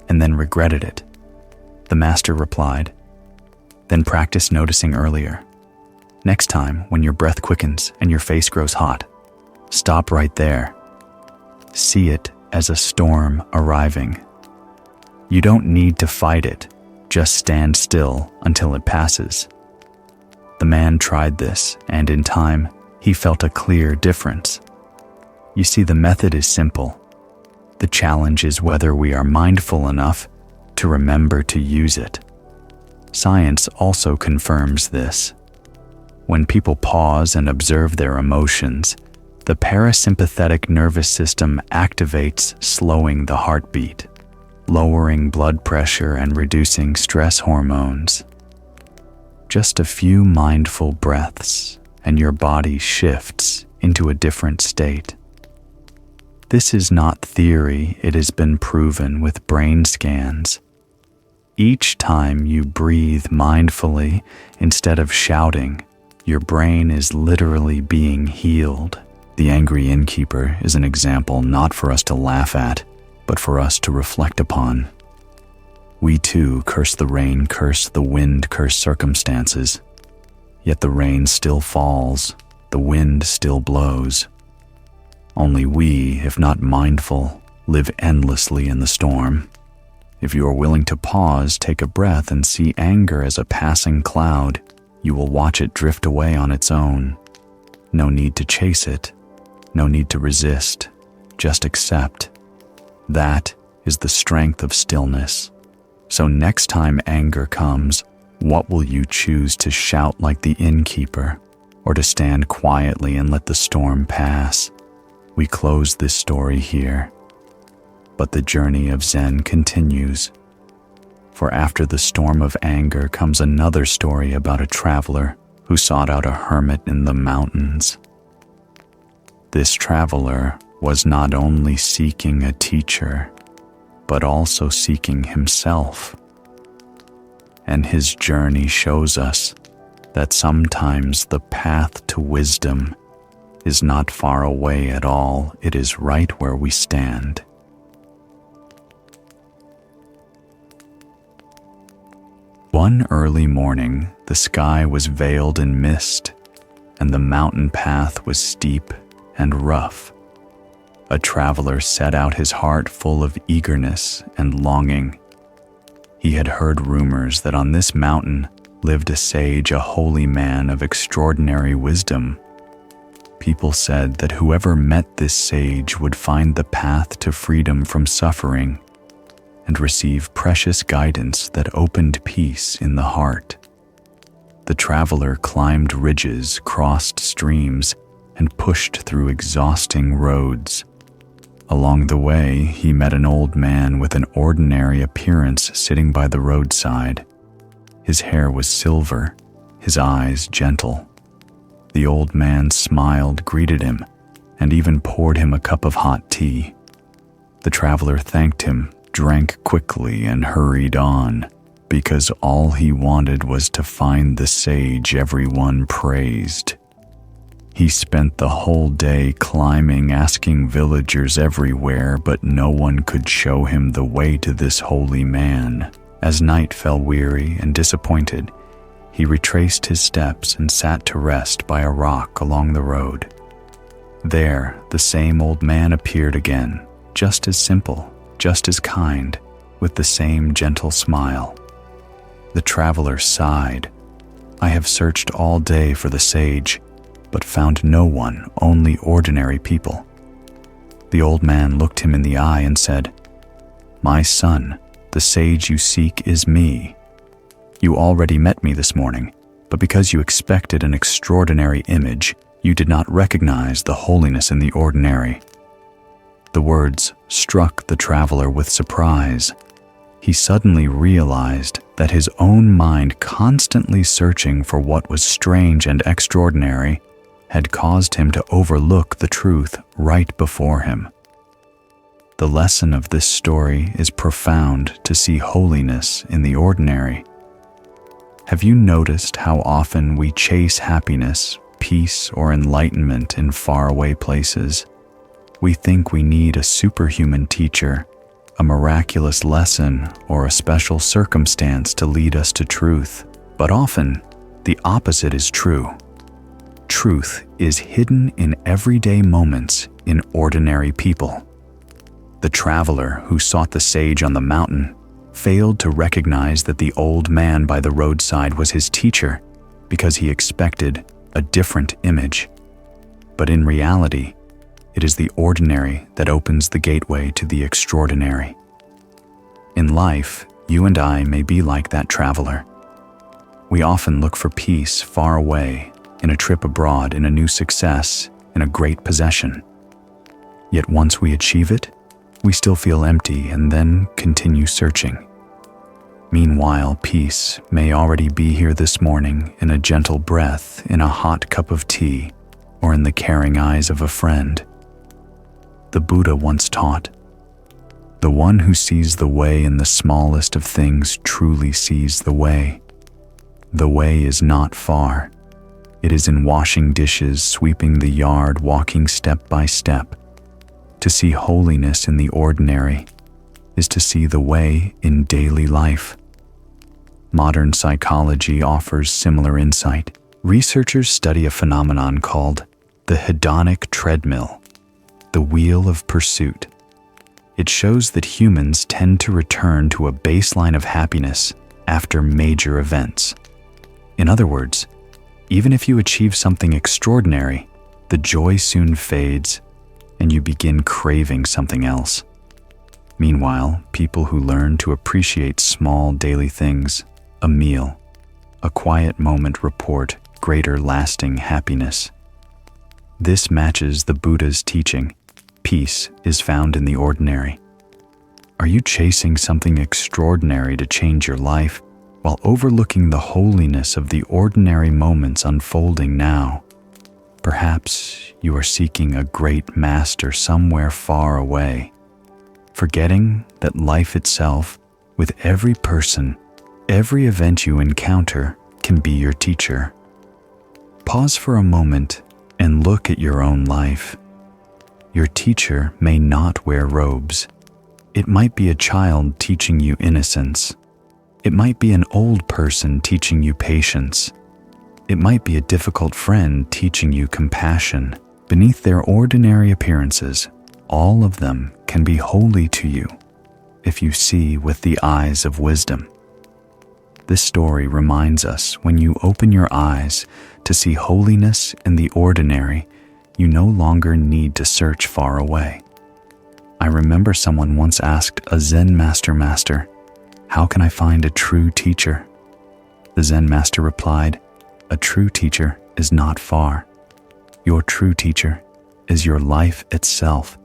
and then regretted it. The master replied, then practice noticing earlier. Next time, when your breath quickens and your face grows hot, stop right there. See it as a storm arriving. You don't need to fight it, just stand still until it passes. The man tried this, and in time, he felt a clear difference. You see, the method is simple. The challenge is whether we are mindful enough to remember to use it. Science also confirms this. When people pause and observe their emotions, the parasympathetic nervous system activates, slowing the heartbeat, lowering blood pressure and reducing stress hormones. Just a few mindful breaths, and your body shifts into a different state. This is not theory, it has been proven with brain scans. Each time you breathe mindfully instead of shouting, your brain is literally being healed. The angry innkeeper is an example not for us to laugh at, but for us to reflect upon. We too curse the rain, curse the wind, curse circumstances. Yet the rain still falls, the wind still blows. Only we, if not mindful, live endlessly in the storm. If you are willing to pause, take a breath, and see anger as a passing cloud, you will watch it drift away on its own. No need to chase it, no need to resist, just accept. That is the strength of stillness. So next time anger comes, what will you choose, to shout like the innkeeper, or to stand quietly and let the storm pass? We close this story here, but the journey of Zen continues. For after the storm of anger comes another story about a traveler who sought out a hermit in the mountains. This traveler was not only seeking a teacher, but also seeking himself. And his journey shows us that sometimes the path to wisdom is not far away at all, it is right where we stand. One early morning, the sky was veiled in mist, and the mountain path was steep and rough. A traveler set out, his heart full of eagerness and longing. He had heard rumors that on this mountain lived a sage, a holy man of extraordinary wisdom. People said that whoever met this sage would find the path to freedom from suffering and receive precious guidance that opened peace in the heart. The traveler climbed ridges, crossed streams, and pushed through exhausting roads. Along the way, he met an old man with an ordinary appearance sitting by the roadside. His hair was silver, his eyes gentle. The old man smiled, greeted him, and even poured him a cup of hot tea. The traveler thanked him, drank quickly, and hurried on, because all he wanted was to find the sage everyone praised. He spent the whole day climbing, asking villagers everywhere, but no one could show him the way to this holy man. As night fell, weary and disappointed, he retraced his steps and sat to rest by a rock along the road. There, the same old man appeared again, just as simple, just as kind, with the same gentle smile. The traveler sighed. "I have searched all day for the sage, but found no one, only ordinary people." The old man looked him in the eye and said, "My son, the sage you seek is me. You already met me this morning, but because you expected an extraordinary image, you did not recognize the holiness in the ordinary." The words struck the traveler with surprise. He suddenly realized that his own mind, constantly searching for what was strange and extraordinary, had caused him to overlook the truth right before him. The lesson of this story is profound: to see holiness in the ordinary. Have you noticed how often we chase happiness, peace, or enlightenment in faraway places? We think we need a superhuman teacher, a miraculous lesson, or a special circumstance to lead us to truth. But often, the opposite is true. Truth is hidden in everyday moments, in ordinary people. The traveler who sought the sage on the mountain failed to recognize that the old man by the roadside was his teacher because he expected a different image. But in reality, it is the ordinary that opens the gateway to the extraordinary. In life, you and I may be like that traveler. We often look for peace far away, in a trip abroad, in a new success, in a great possession. Yet once we achieve it, we still feel empty and then continue searching. Meanwhile, peace may already be here this morning, in a gentle breath, in a hot cup of tea, or in the caring eyes of a friend. The Buddha once taught, "The one who sees the way in the smallest of things truly sees the way. The way is not far. It is in washing dishes, sweeping the yard, walking step by step. To see holiness in the ordinary is to see the way in daily life." Modern psychology offers similar insight. Researchers study a phenomenon called the hedonic treadmill, the wheel of pursuit. It shows that humans tend to return to a baseline of happiness after major events. In other words, even if you achieve something extraordinary, the joy soon fades and you begin craving something else. Meanwhile, people who learn to appreciate small daily things, a meal, a quiet moment, report greater lasting happiness. This matches the Buddha's teaching. Peace is found in the ordinary. Are you chasing something extraordinary to change your life while overlooking the holiness of the ordinary moments unfolding now? Perhaps you are seeking a great master somewhere far away, forgetting that life itself, with every person, every event you encounter, can be your teacher. Pause for a moment and look at your own life. Your teacher may not wear robes. It might be a child teaching you innocence. It might be an old person teaching you patience. It might be a difficult friend teaching you compassion. Beneath their ordinary appearances, all of them can be holy to you if you see with the eyes of wisdom. This story reminds us, when you open your eyes to see holiness in the ordinary, you no longer need to search far away. I remember someone once asked a Zen master, "How can I find a true teacher?" The Zen master replied, "A true teacher is not far. Your true teacher is your life itself.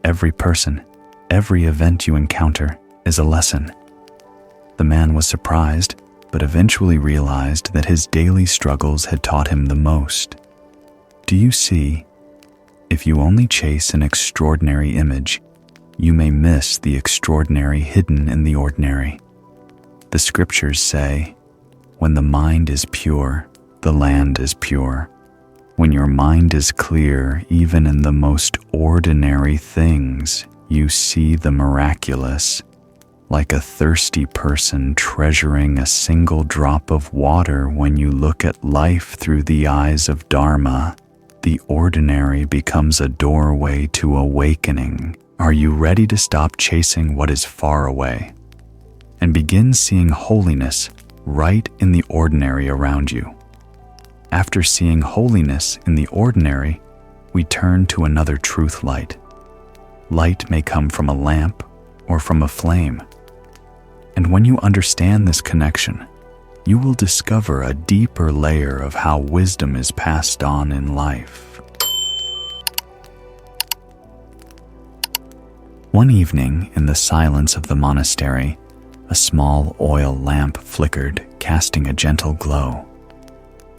Every person, every event you encounter is a lesson. The man was surprised, but eventually realized that his daily struggles had taught him the most. Do you see? If you only chase an extraordinary image, you may miss the extraordinary hidden in the ordinary. The scriptures say, when the mind is pure, the land is pure. When your mind is clear, even in the most ordinary things, you see the miraculous. Like a thirsty person treasuring a single drop of water, when you look at life through the eyes of Dharma, the ordinary becomes a doorway to awakening. Are you ready to stop chasing what is far away and begin seeing holiness right in the ordinary around you? After seeing holiness in the ordinary, we turn to another truth light. Light may come from a lamp or from a flame. And when you understand this connection, you will discover a deeper layer of how wisdom is passed on in life. One evening, in the silence of the monastery, a small oil lamp flickered, casting a gentle glow.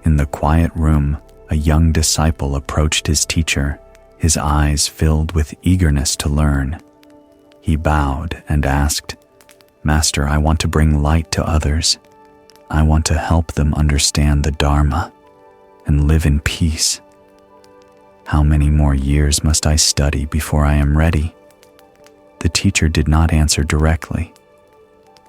In the quiet room, a young disciple approached his teacher, his eyes filled with eagerness to learn. He bowed and asked, "Master, I want to bring light to others. I want to help them understand the Dharma and live in peace. How many more years must I study before I am ready?" The teacher did not answer directly.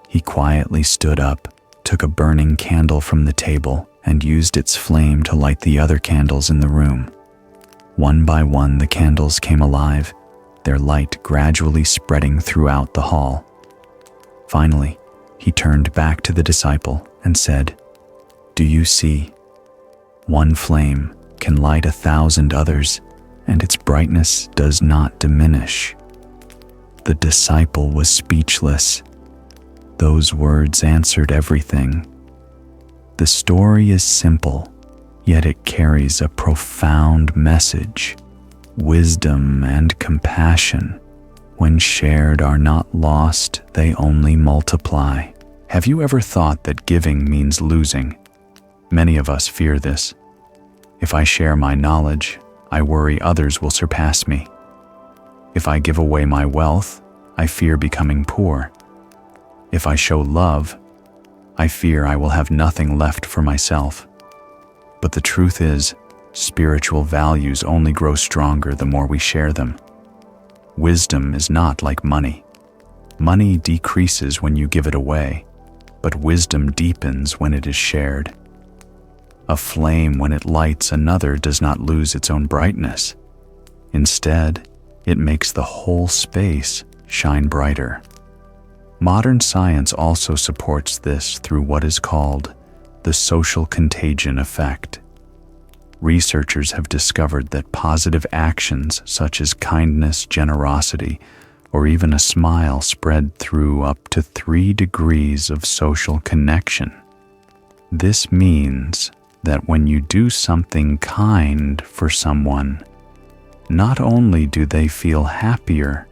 He quietly stood up, took a burning candle from the table, and used its flame to light the other candles in the room. One by one, the candles came alive, their light gradually spreading throughout the hall. Finally, he turned back to the disciple and said, "Do you see? One flame can light 1,000 others, and its brightness does not diminish." The disciple was speechless. Those words answered everything. The story is simple, yet it carries a profound message. Wisdom and compassion, when shared, are not lost, they only multiply. Have you ever thought that giving means losing? Many of us fear this. If I share my knowledge, I worry others will surpass me. If I give away my wealth, I fear becoming poor. If I show love, I fear I will have nothing left for myself. But the truth is, spiritual values only grow stronger the more we share them. Wisdom is not like money. Money decreases when you give it away, but wisdom deepens when it is shared. A flame, when it lights another, does not lose its own brightness. Instead, it makes the whole space shine brighter. Modern science also supports this through what is called the social contagion effect. Researchers have discovered that positive actions such as kindness, generosity, or even a smile spread through up to 3 degrees of social connection. This means that when you do something kind for someone, not only do they feel happier,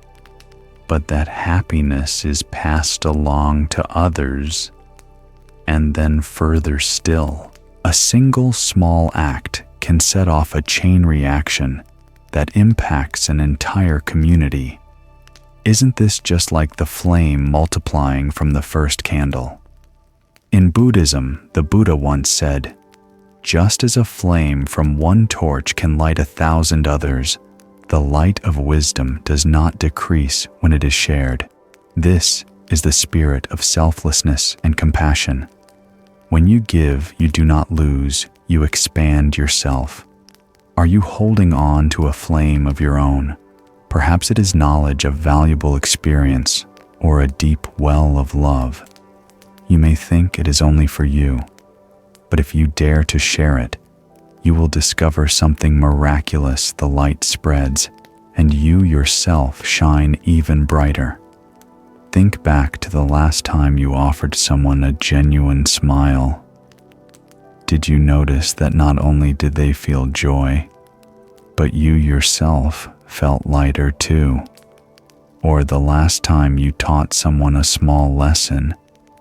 but that happiness is passed along to others, and then further still. A single small act can set off a chain reaction that impacts an entire community. Isn't this just like the flame multiplying from the first candle? In Buddhism, the Buddha once said, "Just as a flame from one torch can light 1,000 others, the light of wisdom does not decrease when it is shared." This is the spirit of selflessness and compassion. When you give, you do not lose, you expand yourself. Are you holding on to a flame of your own? Perhaps it is knowledge of valuable experience or a deep well of love. You may think it is only for you, but if you dare to share it, you will discover something miraculous. The light spreads, and you yourself shine even brighter. Think back to the last time you offered someone a genuine smile. Did you notice that not only did they feel joy, but you yourself felt lighter too? Or the last time you taught someone a small lesson,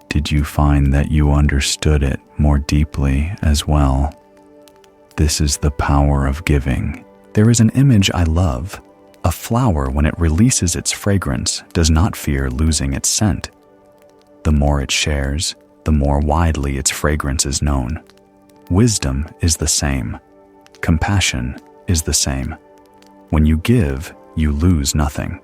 did you find that you understood it more deeply as well? This is the power of giving. There is an image I love. A flower, when it releases its fragrance, does not fear losing its scent. The more it shares, the more widely its fragrance is known. Wisdom is the same. Compassion is the same. When you give, you lose nothing.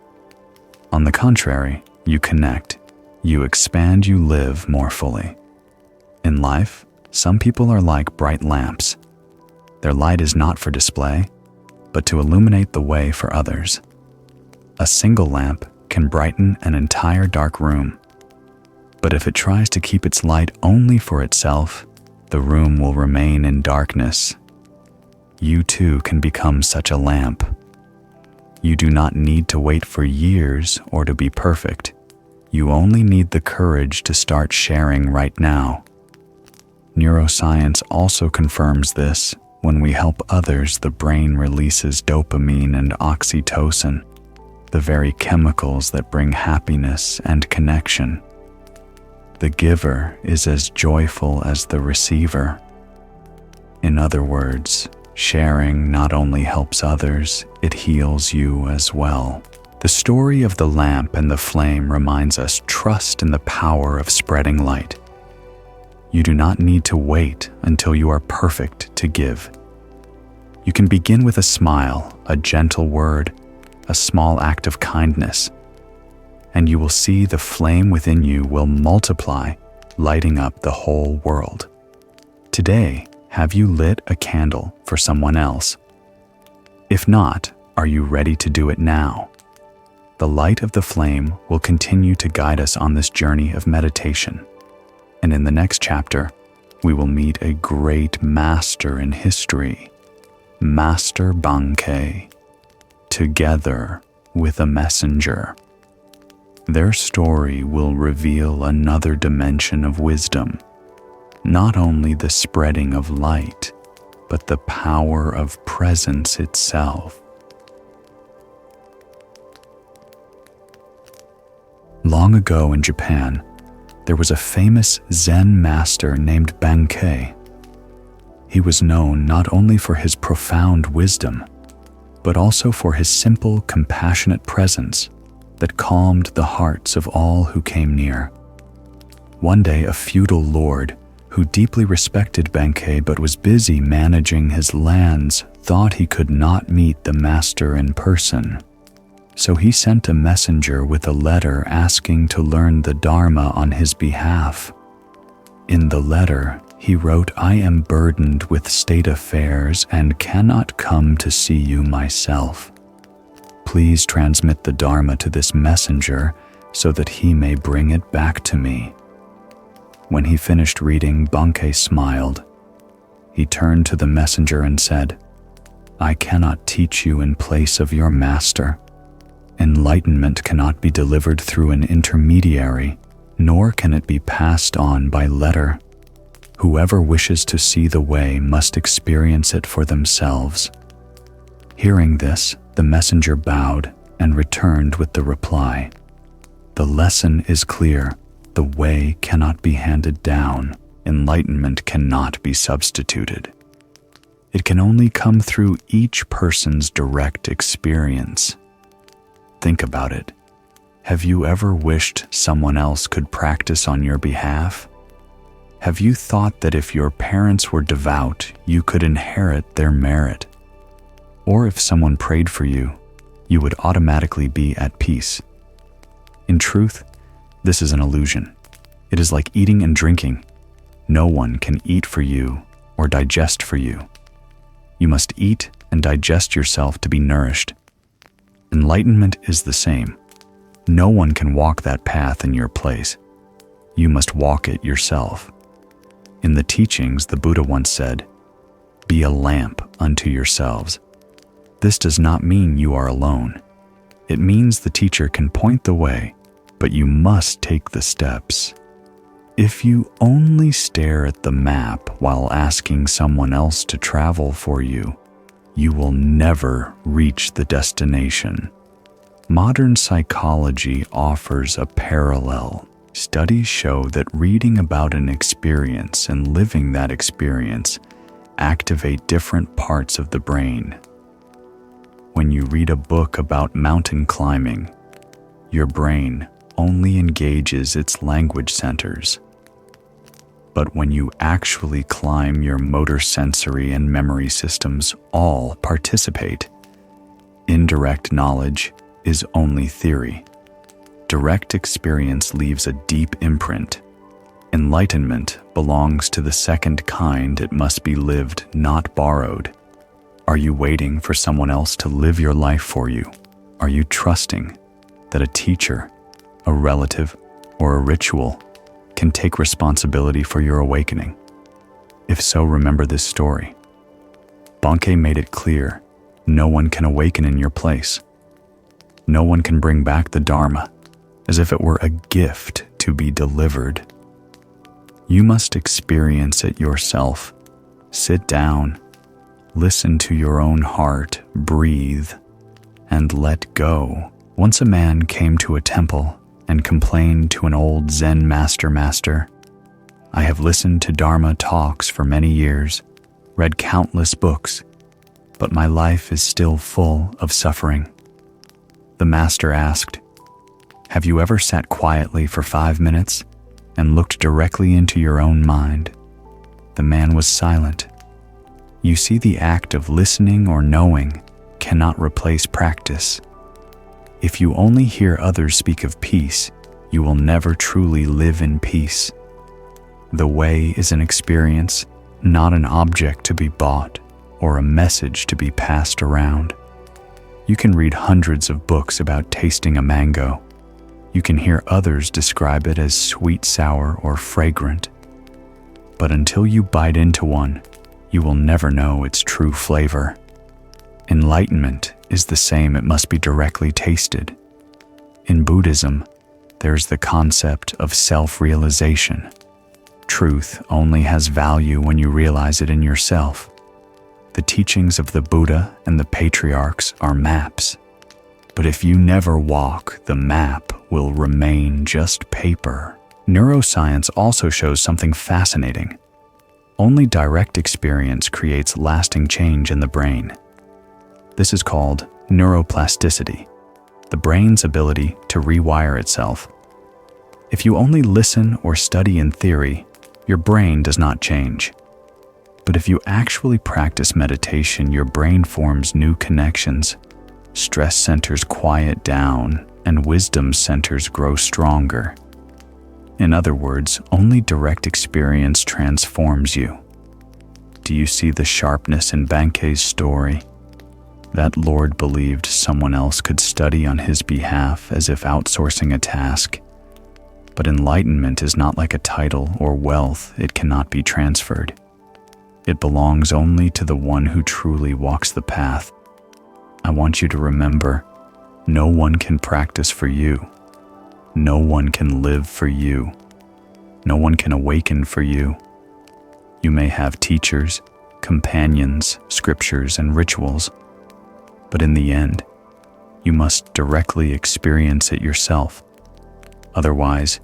On the contrary, you connect, you expand, you live more fully. In life, some people are like bright lamps. Their light is not for display, but to illuminate the way for others. A single lamp can brighten an entire dark room, but if it tries to keep its light only for itself, the room will remain in darkness. You too can become such a lamp. You do not need to wait for years or to be perfect. You only need the courage to start sharing right now. Neuroscience also confirms this. When we help others, the brain releases dopamine and oxytocin, the very chemicals that bring happiness and connection. The giver is as joyful as the receiver. In other words, sharing not only helps others, it heals you as well. The story of the lamp and the flame reminds us trust in the power of spreading light. You do not need to wait until you are perfect to give. You can begin with a smile, a gentle word, a small act of kindness, and you will see the flame within you will multiply, lighting up the whole world. Today, have you lit a candle for someone else? If not, are you ready to do it now? The light of the flame will continue to guide us on this journey of meditation. And in the next chapter, we will meet a great master in history, Master Bankei, together with a messenger. Their story will reveal another dimension of wisdom, not only the spreading of light, but the power of presence itself. Long ago in Japan, there was a famous Zen master named Bankei. He was known not only for his profound wisdom, but also for his simple, compassionate presence that calmed the hearts of all who came near. One day, a feudal lord, who deeply respected Bankei but was busy managing his lands, thought he could not meet the master in person. So he sent a messenger with a letter asking to learn the Dharma on his behalf. In the letter, he wrote, "I am burdened with state affairs and cannot come to see you myself. Please transmit the Dharma to this messenger so that he may bring it back to me." When he finished reading, Bankei smiled. He turned to the messenger and said, "I cannot teach you in place of your master. Enlightenment cannot be delivered through an intermediary, nor can it be passed on by letter. Whoever wishes to see the way must experience it for themselves." Hearing this, the messenger bowed and returned with the reply, "The lesson is clear. The way cannot be handed down. Enlightenment cannot be substituted. It can only come through each person's direct experience." Think about it. Have you ever wished someone else could practice on your behalf? Have you thought that if your parents were devout, you could inherit their merit? Or if someone prayed for you, you would automatically be at peace? In truth, this is an illusion. It is like eating and drinking. No one can eat for you or digest for you. You must eat and digest yourself to be nourished. Enlightenment is the same. No one can walk that path in your place. You must walk it yourself. In the teachings, the Buddha once said, "Be a lamp unto yourselves." This does not mean you are alone. It means the teacher can point the way, but you must take the steps. If you only stare at the map while asking someone else to travel for you, you will never reach the destination. Modern psychology offers a parallel. Studies show that reading about an experience and living that experience activate different parts of the brain. When you read a book about mountain climbing, your brain only engages its language centers. But when you actually climb, your motor, sensory, and memory systems all participate. Indirect knowledge is only theory. Direct experience leaves a deep imprint. Enlightenment belongs to the second kind. It must be lived, not borrowed. Are you waiting for someone else to live your life for you? Are you trusting that a teacher, a relative, or a ritual can take responsibility for your awakening? If so, remember this story. Bankei made it clear, no one can awaken in your place. No one can bring back the Dharma as if it were a gift to be delivered. You must experience it yourself. Sit down, listen to your own heart, breathe, and let go. Once a man came to a temple and complained to an old Zen master, "I have listened to Dharma talks for many years, read countless books, but my life is still full of suffering." The master asked, "Have you ever sat quietly for 5 minutes and looked directly into your own mind?" The man was silent. You see, the act of listening or knowing cannot replace practice. If you only hear others speak of peace, you will never truly live in peace. The way is an experience, not an object to be bought or a message to be passed around. You can read hundreds of books about tasting a mango. You can hear others describe it as sweet, sour, or fragrant. But until you bite into one, you will never know its true flavor. Enlightenment is the same. It must be directly tasted. In Buddhism, there's the concept of self-realization. Truth only has value when you realize it in yourself. The teachings of the Buddha and the patriarchs are maps. But if you never walk, the map will remain just paper. Neuroscience also shows something fascinating. Only direct experience creates lasting change in the brain. This is called neuroplasticity, the brain's ability to rewire itself. If you only listen or study in theory, your brain does not change. But if you actually practice meditation, your brain forms new connections. Stress centers quiet down, and wisdom centers grow stronger. In other words, only direct experience transforms you. Do you see the sharpness in Bankei's story? That Lord believed someone else could study on his behalf as if outsourcing a task. But enlightenment is not like a title or wealth. It cannot be transferred. It belongs only to the one who truly walks the path. I want you to remember, no one can practice for you. No one can live for you. No one can awaken for you. You may have teachers, companions, scriptures, and rituals, but in the end, you must directly experience it yourself. Otherwise,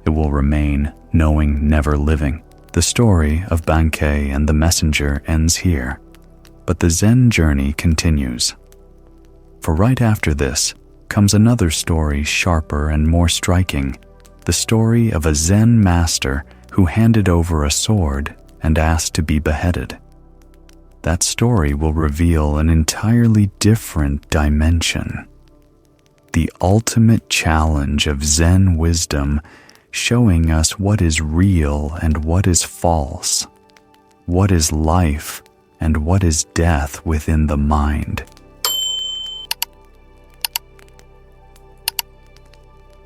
it will remain knowing, never living. The story of Bankei and the messenger ends here, but the Zen journey continues. For right after this comes another story, sharper and more striking, the story of a Zen master who handed over a sword and asked to be beheaded. That story will reveal an entirely different dimension. The ultimate challenge of Zen wisdom, showing us what is real and what is false, what is life and what is death within the mind.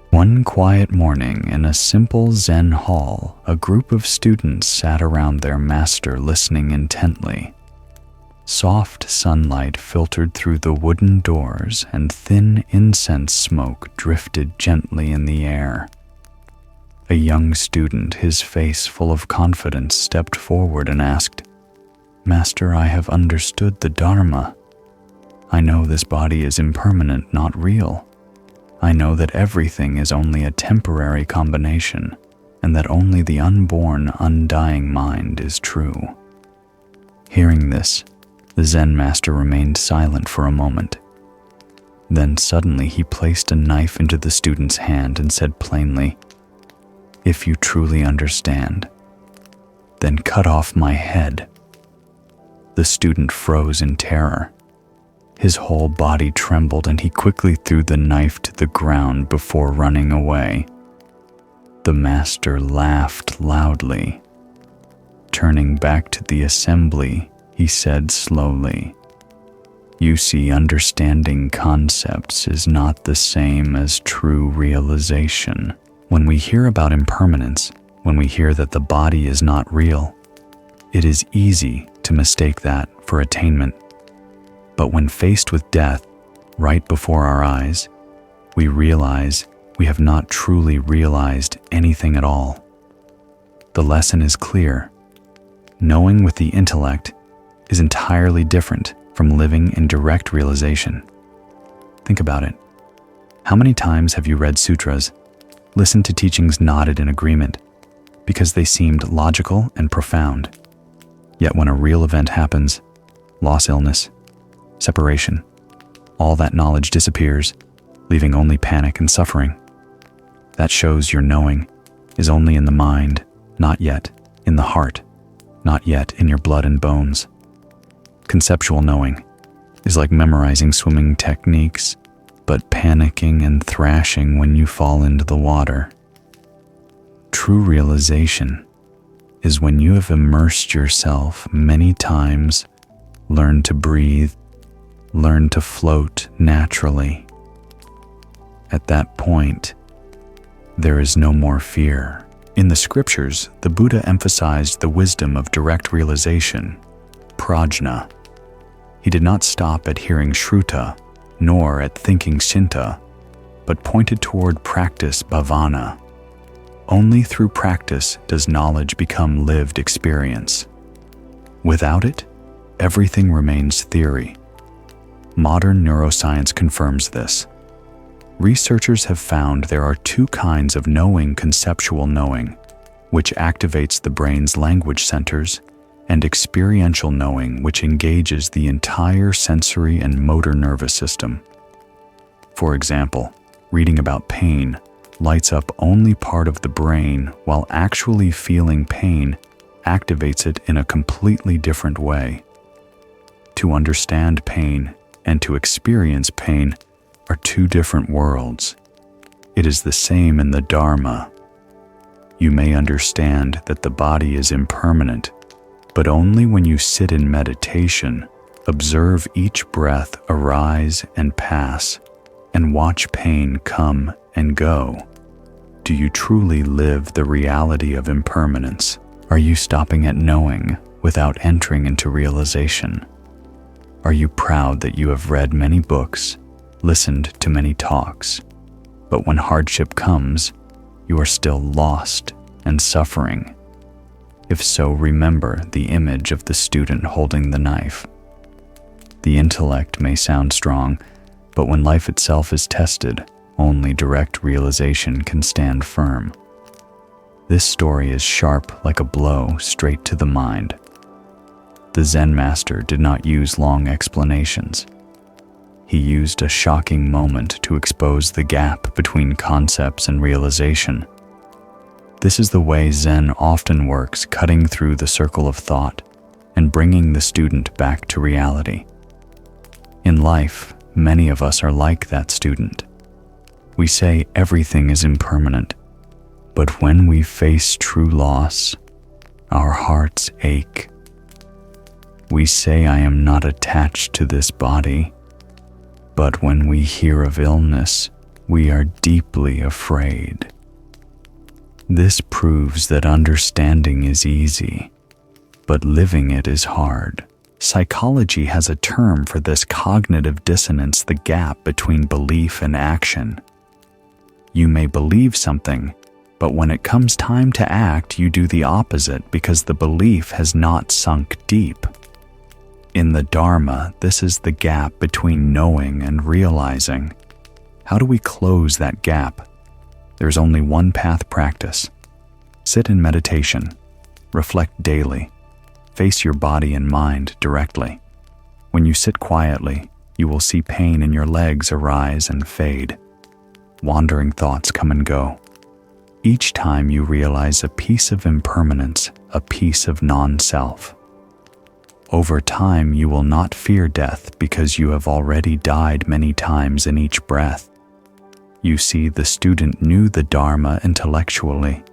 One quiet morning in a simple Zen hall, a group of students sat around their master listening intently. Soft sunlight filtered through the wooden doors and thin incense smoke drifted gently in the air. A young student, his face full of confidence, stepped forward and asked, Master, I have understood the Dharma. I know this body is impermanent, not real. I know that everything is only a temporary combination, and that only the unborn, undying mind is true. Hearing this, the Zen master remained silent for a moment. Then suddenly he placed a knife into the student's hand and said plainly, "If you truly understand, then cut off my head." The student froze in terror. His whole body trembled and he quickly threw the knife to the ground before running away. The master laughed loudly. Turning back to the assembly, he said slowly, "You see, understanding concepts is not the same as true realization. When we hear about impermanence, when we hear that the body is not real, it is easy to mistake that for attainment. But when faced with death right before our eyes, we realize we have not truly realized anything at all. The lesson is clear. Knowing with the intellect is entirely different from living in direct realization. Think about it. How many times have you read sutras, listened to teachings nodded in agreement, because they seemed logical and profound? Yet when a real event happens, loss, illness, separation, all that knowledge disappears, leaving only panic and suffering. That shows your knowing is only in the mind, not yet in the heart, not yet in your blood and bones. Conceptual knowing is like memorizing swimming techniques, but panicking and thrashing when you fall into the water. True realization is when you have immersed yourself many times, learned to breathe, learn to float naturally. At that point, there is no more fear. In the scriptures, the Buddha emphasized the wisdom of direct realization, prajna. He did not stop at hearing shruta, nor at thinking shinta, but pointed toward practice bhavana. Only through practice does knowledge become lived experience. Without it, everything remains theory. Modern neuroscience confirms this. Researchers have found there are two kinds of knowing: conceptual knowing, which activates the brain's language centers, and experiential knowing, which engages the entire sensory and motor nervous system. For example, reading about pain lights up only part of the brain, while actually feeling pain activates it in a completely different way. To understand pain and to experience pain are two different worlds. It is the same in the Dharma. You may understand that the body is impermanent, but only when you sit in meditation, observe each breath arise and pass, and watch pain come and go, do you truly live the reality of impermanence. Are you stopping at knowing without entering into realization? Are you proud that you have read many books, listened to many talks, but when hardship comes, you are still lost and suffering? If so, remember the image of the student holding the knife. The intellect may sound strong, but when life itself is tested, only direct realization can stand firm. This story is sharp like a blow straight to the mind. The Zen master did not use long explanations. He used a shocking moment to expose the gap between concepts and realization. This is the way Zen often works, cutting through the circle of thought and bringing the student back to reality. In life, many of us are like that student. We say everything is impermanent, but when we face true loss, our hearts ache. We say, "I am not attached to this body," but when we hear of illness, we are deeply afraid. This proves that understanding is easy, but living it is hard. Psychology has a term for this cognitive dissonance, the gap between belief and action. You may believe something, but when it comes time to act, you do the opposite because the belief has not sunk deep. In the Dharma, this is the gap between knowing and realizing. How do we close that gap? There's only one path: practice. Sit in meditation. Reflect daily. Face your body and mind directly. When you sit quietly, you will see pain in your legs arise and fade. Wandering thoughts come and go. Each time you realize a piece of impermanence, a piece of non-self. Over time, you will not fear death because you have already died many times in each breath. You see, the student knew the Dharma intellectually,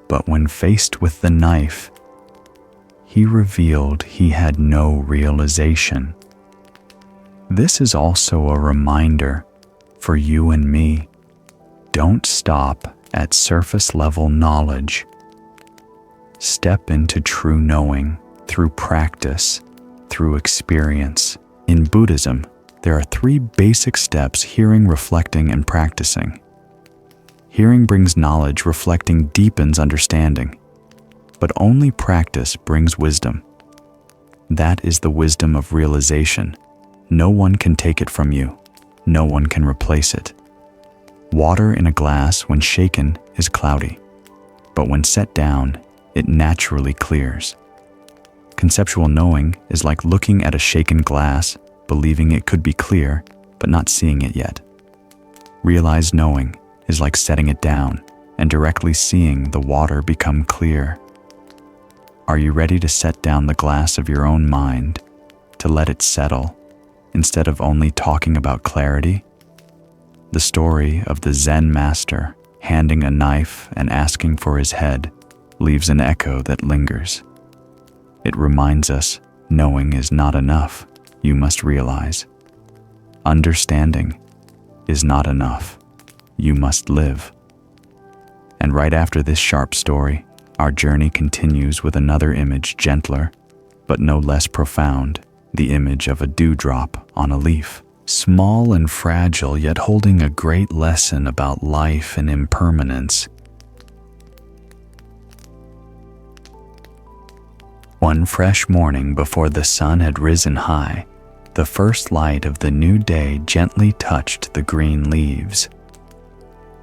but when faced with the knife, he revealed he had no realization. This is also a reminder for you and me. Don't stop at surface-level knowledge. Step into true knowing through practice, through experience. In Buddhism, there are 3 basic steps: hearing, reflecting, and practicing. Hearing brings knowledge, reflecting deepens understanding. But only practice brings wisdom. That is the wisdom of realization. No one can take it from you. No one can replace it. Water in a glass, when shaken, is cloudy, but when set down, it naturally clears. Conceptual knowing is like looking at a shaken glass, believing it could be clear, but not seeing it yet. Realized knowing is like setting it down and directly seeing the water become clear. Are you ready to set down the glass of your own mind, to let it settle, instead of only talking about clarity? The story of the Zen master handing a knife and asking for his head leaves an echo that lingers. It reminds us knowing is not enough, you must realize. Understanding is not enough, you must live. And right after this sharp story, our journey continues with another image, gentler, but no less profound, the image of a dewdrop on a leaf. Small and fragile, yet holding a great lesson about life and impermanence. One fresh morning before the sun had risen high, the first light of the new day gently touched the green leaves.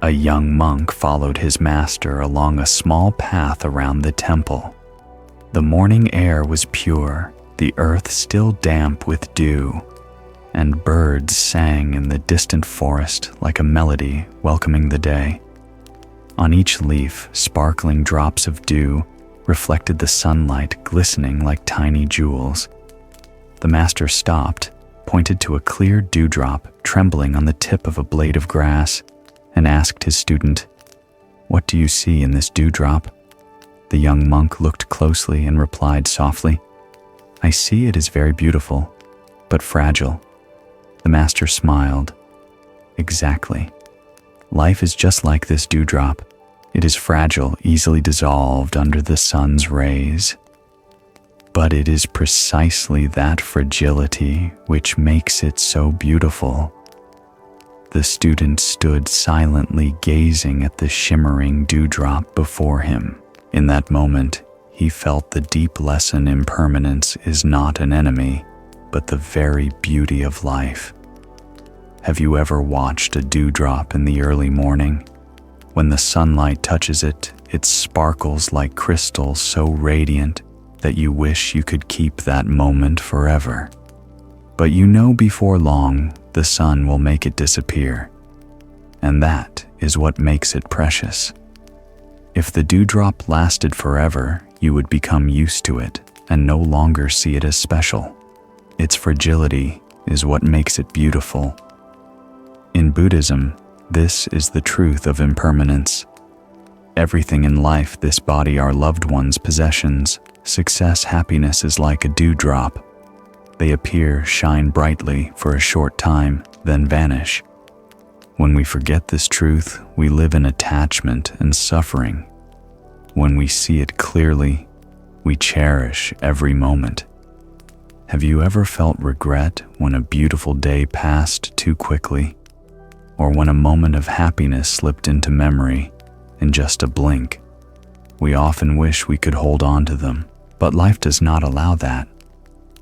A young monk followed his master along a small path around the temple. The morning air was pure, the earth still damp with dew, and birds sang in the distant forest like a melody welcoming the day. On each leaf, sparkling drops of dew reflected the sunlight, glistening like tiny jewels. The master stopped, pointed to a clear dewdrop trembling on the tip of a blade of grass, and asked his student, "What do you see in this dewdrop?" The young monk looked closely and replied softly, "I see it is very beautiful, but fragile." The master smiled. "Exactly. Life is just like this dewdrop. It is fragile, easily dissolved under the sun's rays. But it is precisely that fragility which makes it so beautiful." The student stood silently gazing at the shimmering dewdrop before him. In that moment, he felt the deep lesson: impermanence is not an enemy, but the very beauty of life. Have you ever watched a dewdrop in the early morning? When the sunlight touches it, it sparkles like crystal, so radiant that you wish you could keep that moment forever. But you know before long, the sun will make it disappear. And that is what makes it precious. If the dewdrop lasted forever, you would become used to it and no longer see it as special. Its fragility is what makes it beautiful. In Buddhism, this is the truth of impermanence. Everything in life, this body, our loved ones, possessions, success, happiness, is like a dewdrop. They appear, shine brightly for a short time, then vanish. When we forget this truth, we live in attachment and suffering. When we see it clearly, we cherish every moment. Have you ever felt regret when a beautiful day passed too quickly? Or when a moment of happiness slipped into memory in just a blink? We often wish we could hold on to them, but life does not allow that.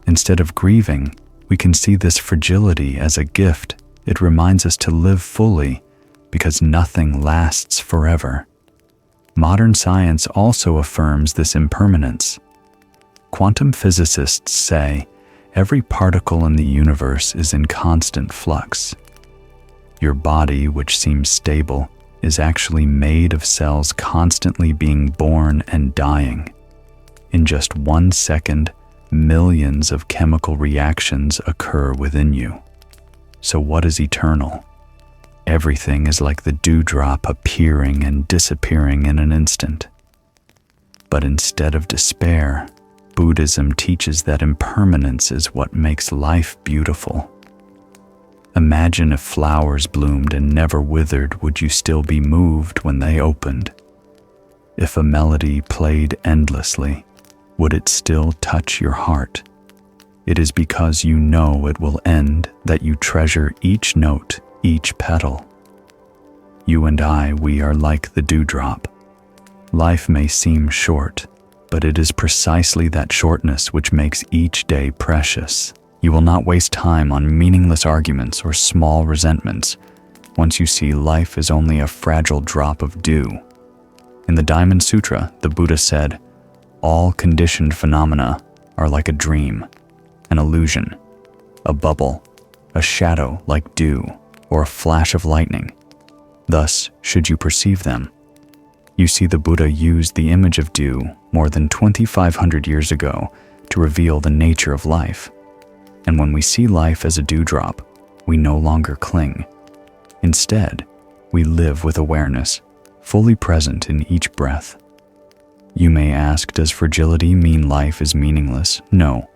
Instead of grieving, we can see this fragility as a gift. It reminds us to live fully because nothing lasts forever. Modern science also affirms this impermanence. Quantum physicists say every particle in the universe is in constant flux. Your body, which seems stable, is actually made of cells constantly being born and dying. In just 1 second, millions of chemical reactions occur within you. So what is eternal? Everything is like the dewdrop appearing and disappearing in an instant. But instead of despair, Buddhism teaches that impermanence is what makes life beautiful. Imagine if flowers bloomed and never withered, would you still be moved when they opened? If a melody played endlessly, would it still touch your heart? It is because you know it will end that you treasure each note, each petal. You and I, we are like the dewdrop. Life may seem short, but it is precisely that shortness which makes each day precious. You will not waste time on meaningless arguments or small resentments once you see life is only a fragile drop of dew. In the Diamond Sutra, the Buddha said, "All conditioned phenomena are like a dream, an illusion, a bubble, a shadow like dew, or a flash of lightning. Thus should you perceive them." You see, the Buddha used the image of dew more than 2,500 years ago to reveal the nature of life. And when we see life as a dewdrop, we no longer cling. Instead, we live with awareness, fully present in each breath. You may ask, does fragility mean life is meaningless? No.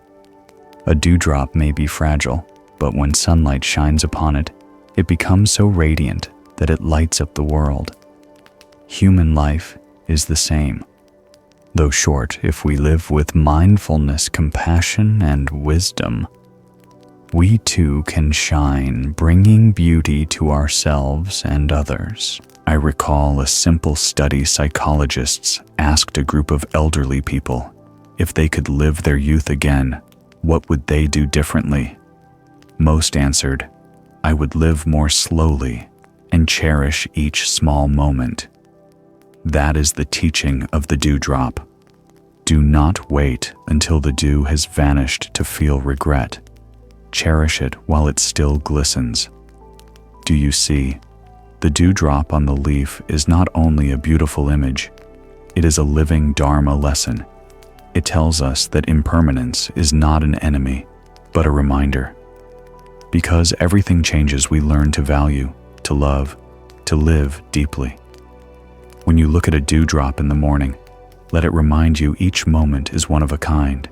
A dewdrop may be fragile, but when sunlight shines upon it, it becomes so radiant that it lights up the world. Human life is the same. Though short, if we live with mindfulness, compassion, and wisdom, we too can shine, bringing beauty to ourselves and others. I recall a simple study psychologists asked a group of elderly people if they could live their youth again, what would they do differently? Most answered, "I would live more slowly and cherish each small moment." That is the teaching of the dewdrop. Do not wait until the dew has vanished to feel regret. Cherish it while it still glistens. Do you see? The dewdrop on the leaf is not only a beautiful image, it is a living Dharma lesson. It tells us that impermanence is not an enemy, but a reminder. Because everything changes, we learn to value, to love, to live deeply. When you look at a dewdrop in the morning, let it remind you each moment is one of a kind.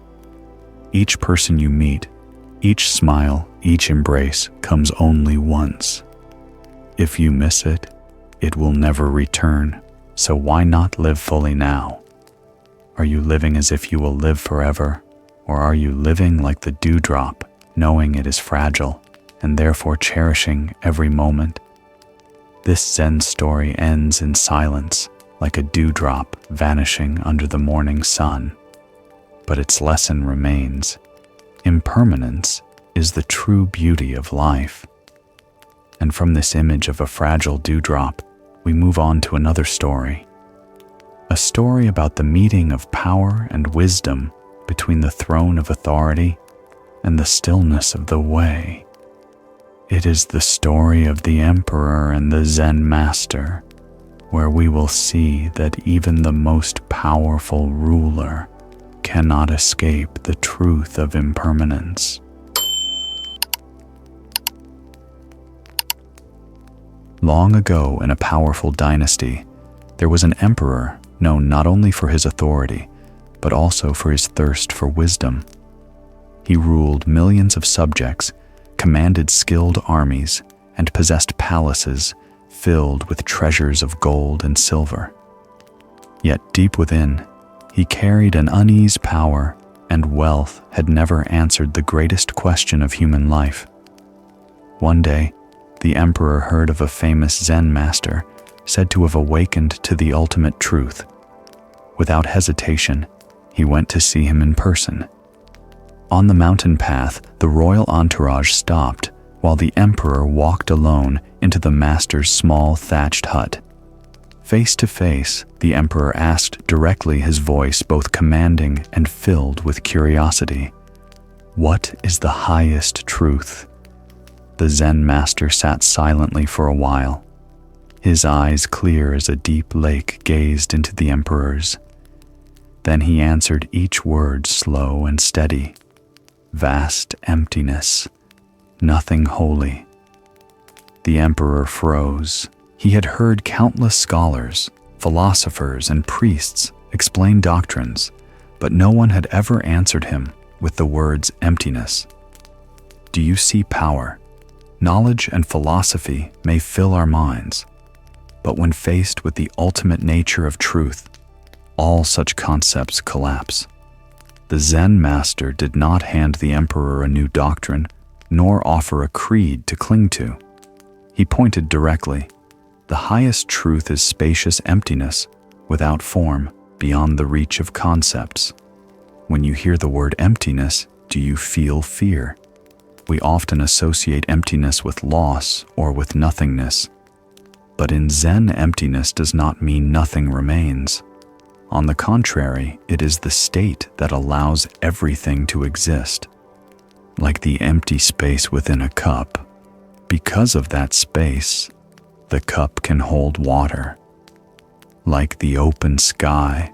Each person you meet, each smile, each embrace comes only once. If you miss it, it will never return, so why not live fully now? Are you living as if you will live forever, or are you living like the dewdrop, knowing it is fragile, and therefore cherishing every moment? This Zen story ends in silence, like a dewdrop vanishing under the morning sun. But its lesson remains. Impermanence is the true beauty of life. And from this image of a fragile dewdrop, we move on to another story. A story about the meeting of power and wisdom between the throne of authority and the stillness of the way. It is the story of the emperor and the Zen master, where we will see that even the most powerful ruler cannot escape the truth of impermanence. Long ago, in a powerful dynasty, there was an emperor known not only for his authority, but also for his thirst for wisdom. He ruled millions of subjects, commanded skilled armies, and possessed palaces filled with treasures of gold and silver. Yet deep within, he carried an uneasy power, and wealth had never answered the greatest question of human life. One day, the emperor heard of a famous Zen master said to have awakened to the ultimate truth. Without hesitation, he went to see him in person. On the mountain path, the royal entourage stopped while the emperor walked alone into the master's small thatched hut. Face to face, the emperor asked directly, his voice both commanding and filled with curiosity, "What is the highest truth?" The Zen master sat silently for a while. His eyes, clear as a deep lake, gazed into the emperor's. Then he answered each word slow and steady. "Vast emptiness, nothing holy." The emperor froze. He had heard countless scholars, philosophers, and priests explain doctrines, but no one had ever answered him with the words emptiness. Do you see power? Knowledge and philosophy may fill our minds, but when faced with the ultimate nature of truth, all such concepts collapse. The Zen master did not hand the emperor a new doctrine, nor offer a creed to cling to. He pointed directly. The highest truth is spacious emptiness, without form, beyond the reach of concepts. When you hear the word emptiness, do you feel fear? We often associate emptiness with loss or with nothingness. But in Zen, emptiness does not mean nothing remains. On the contrary, it is the state that allows everything to exist. Like the empty space within a cup, because of that space, the cup can hold water. Like the open sky,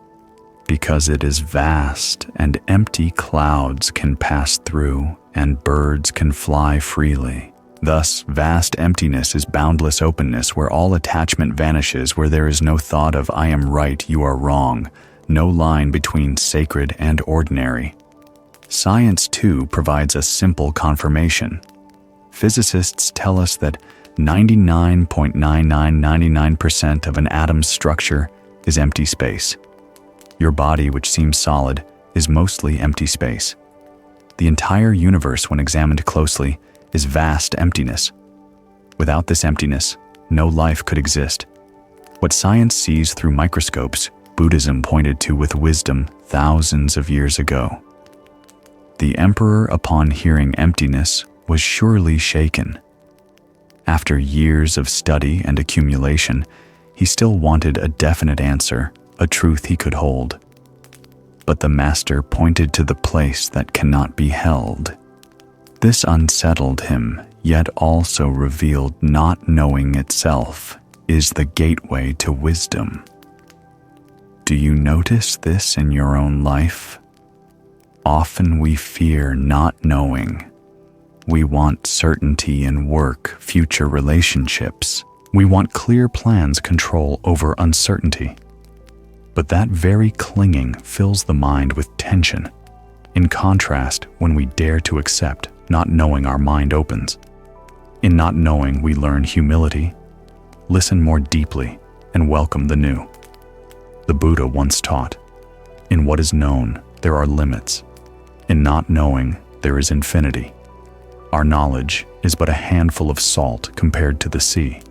because it is vast and empty, clouds can pass through and birds can fly freely. Thus, vast emptiness is boundless openness, where all attachment vanishes, where there is no thought of "I am right, you are wrong," no line between sacred and ordinary. Science, too, provides a simple confirmation. Physicists tell us that 99.9999% of an atom's structure is empty space. Your body, which seems solid, is mostly empty space. The entire universe, when examined closely, is vast emptiness. Without this emptiness, no life could exist. What science sees through microscopes, Buddhism pointed to with wisdom thousands of years ago. The emperor, upon hearing emptiness, was surely shaken. After years of study and accumulation, he still wanted a definite answer, a truth he could hold. But the master pointed to the place that cannot be held. This unsettled him, yet also revealed not knowing itself is the gateway to wisdom. Do you notice this in your own life? Often we fear not knowing. We want certainty in work, future relationships. We want clear plans, control over uncertainty. But that very clinging fills the mind with tension. In contrast, when we dare to accept not knowing, our mind opens. In not knowing, we learn humility, listen more deeply, and welcome the new. The Buddha once taught, "In what is known, there are limits. In not knowing, there is infinity." Our knowledge is but a handful of salt compared to the sea.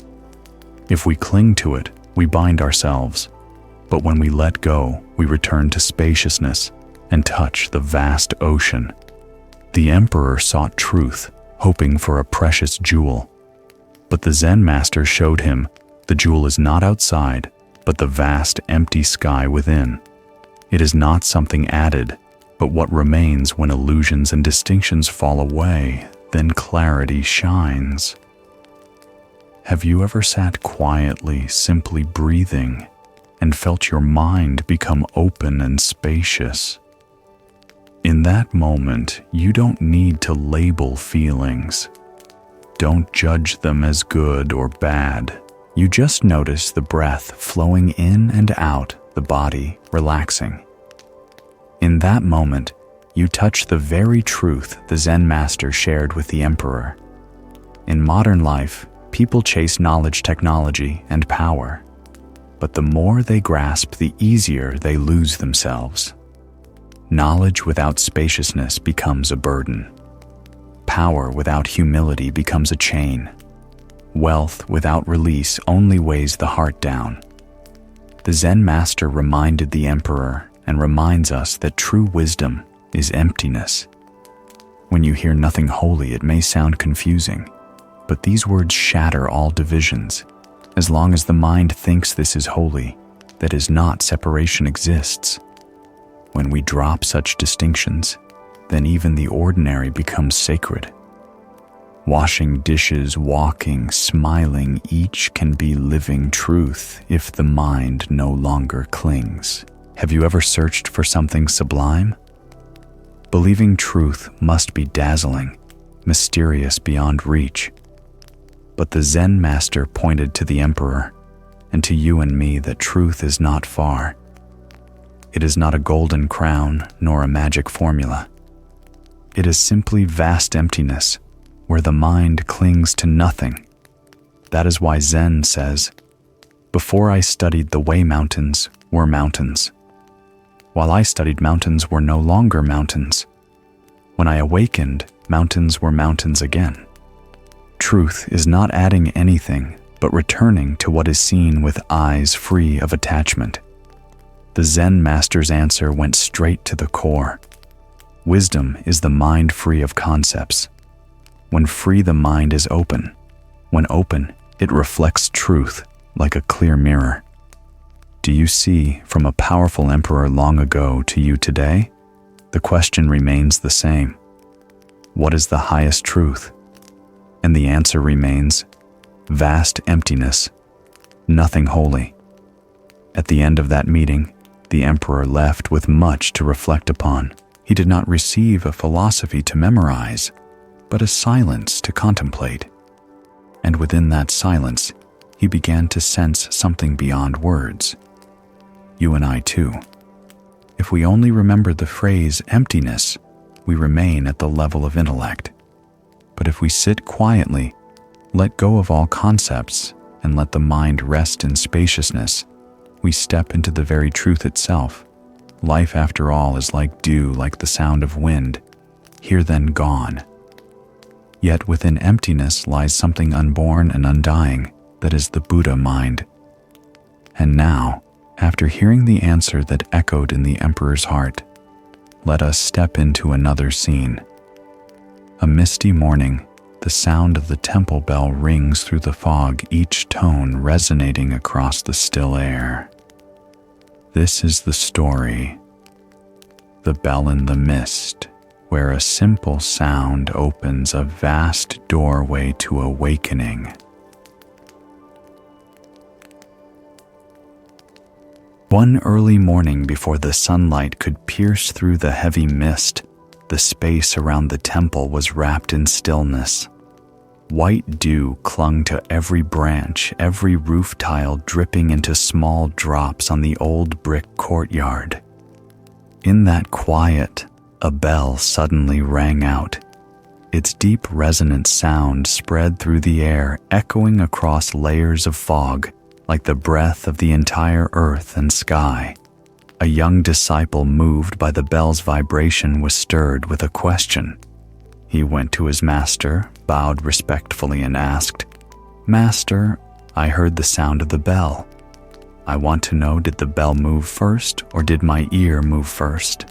If we cling to it, we bind ourselves. But when we let go, we return to spaciousness and touch the vast ocean. The emperor sought truth, hoping for a precious jewel. But the Zen master showed him the jewel is not outside, but the vast empty sky within. It is not something added, but what remains when illusions and distinctions fall away, then clarity shines. Have you ever sat quietly, simply breathing, and felt your mind become open and spacious? In that moment, you don't need to label feelings. Don't judge them as good or bad. You just notice the breath flowing in and out, the body relaxing. In that moment, you touch the very truth the Zen master shared with the emperor. In modern life, people chase knowledge, technology, and power. But the more they grasp, the easier they lose themselves. Knowledge without spaciousness becomes a burden. Power without humility becomes a chain. Wealth without release only weighs the heart down. The Zen master reminded the emperor and reminds us that true wisdom is emptiness. When you hear nothing holy, it may sound confusing, but these words shatter all divisions. As long as the mind thinks this is holy, that is not, separation exists. When we drop such distinctions, then even the ordinary becomes sacred. Washing dishes, walking, smiling, each can be living truth if the mind no longer clings. Have you ever searched for something sublime? Believing truth must be dazzling, mysterious beyond reach. But the Zen master pointed to the emperor and to you and me that truth is not far. It is not a golden crown nor a magic formula. It is simply vast emptiness where the mind clings to nothing. That is why Zen says, "Before I studied the way, mountains were mountains. While I studied, mountains were no longer mountains. When I awakened, mountains were mountains again." Truth is not adding anything, but returning to what is seen with eyes free of attachment. The Zen master's answer went straight to the core. Wisdom is the mind free of concepts. When free, the mind is open. When open, it reflects truth like a clear mirror. Do you see from a powerful emperor long ago to you today? The question remains the same. What is the highest truth? And the answer remains vast emptiness, nothing holy. At the end of that meeting, the emperor left with much to reflect upon. He did not receive a philosophy to memorize, but a silence to contemplate. And within that silence, he began to sense something beyond words. You and I too. If we only remember the phrase emptiness, we remain at the level of intellect. But if we sit quietly, let go of all concepts, and let the mind rest in spaciousness, we step into the very truth itself. Life, after all, is like dew, like the sound of wind, here then gone. Yet within emptiness lies something unborn and undying, that is the Buddha mind. And now, after hearing the answer that echoed in the emperor's heart, let us step into another scene. A misty morning, the sound of the temple bell rings through the fog, each tone resonating across the still air. This is the story. The bell in the mist, where a simple sound opens a vast doorway to awakening. One early morning, before the sunlight could pierce through the heavy mist, the space around the temple was wrapped in stillness. White dew clung to every branch, every roof tile dripping into small drops on the old brick courtyard. In that quiet, a bell suddenly rang out. Its deep resonant sound spread through the air, echoing across layers of fog, like the breath of the entire earth and sky. A young disciple, moved by the bell's vibration, was stirred with a question. He went to his master, bowed respectfully, and asked, "Master, I heard the sound of the bell. I want to know, did the bell move first, or did my ear move first?"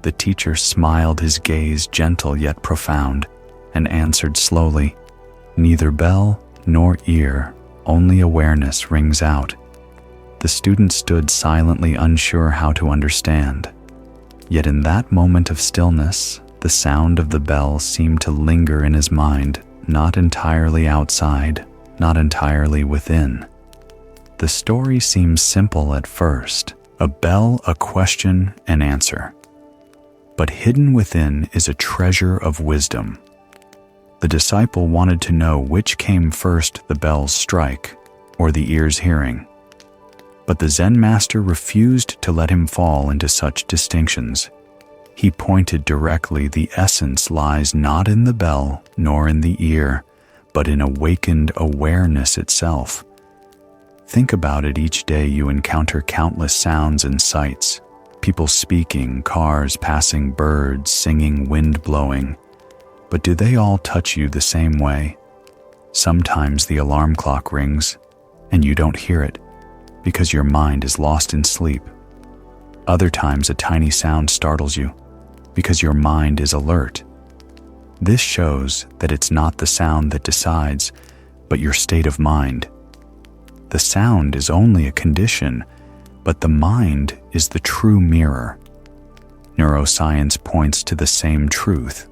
The teacher smiled, his gaze gentle yet profound, and answered slowly, "Neither bell nor ear, only awareness rings out." The student stood silently, unsure how to understand. Yet in that moment of stillness, the sound of the bell seemed to linger in his mind, not entirely outside, not entirely within. The story seems simple at first: a bell, a question, an answer. But hidden within is a treasure of wisdom. The disciple wanted to know which came first, the bell's strike or the ear's hearing. But the Zen master refused to let him fall into such distinctions. He pointed directly: the essence lies not in the bell nor in the ear, but in awakened awareness itself. Think about it. Each day you encounter countless sounds and sights. People speaking, cars passing, birds singing, wind blowing. But do they all touch you the same way? Sometimes the alarm clock rings, and you don't hear it, because your mind is lost in sleep. Other times a tiny sound startles you, because your mind is alert. This shows that it's not the sound that decides, but your state of mind. The sound is only a condition, but the mind is the true mirror. Neuroscience points to the same truth.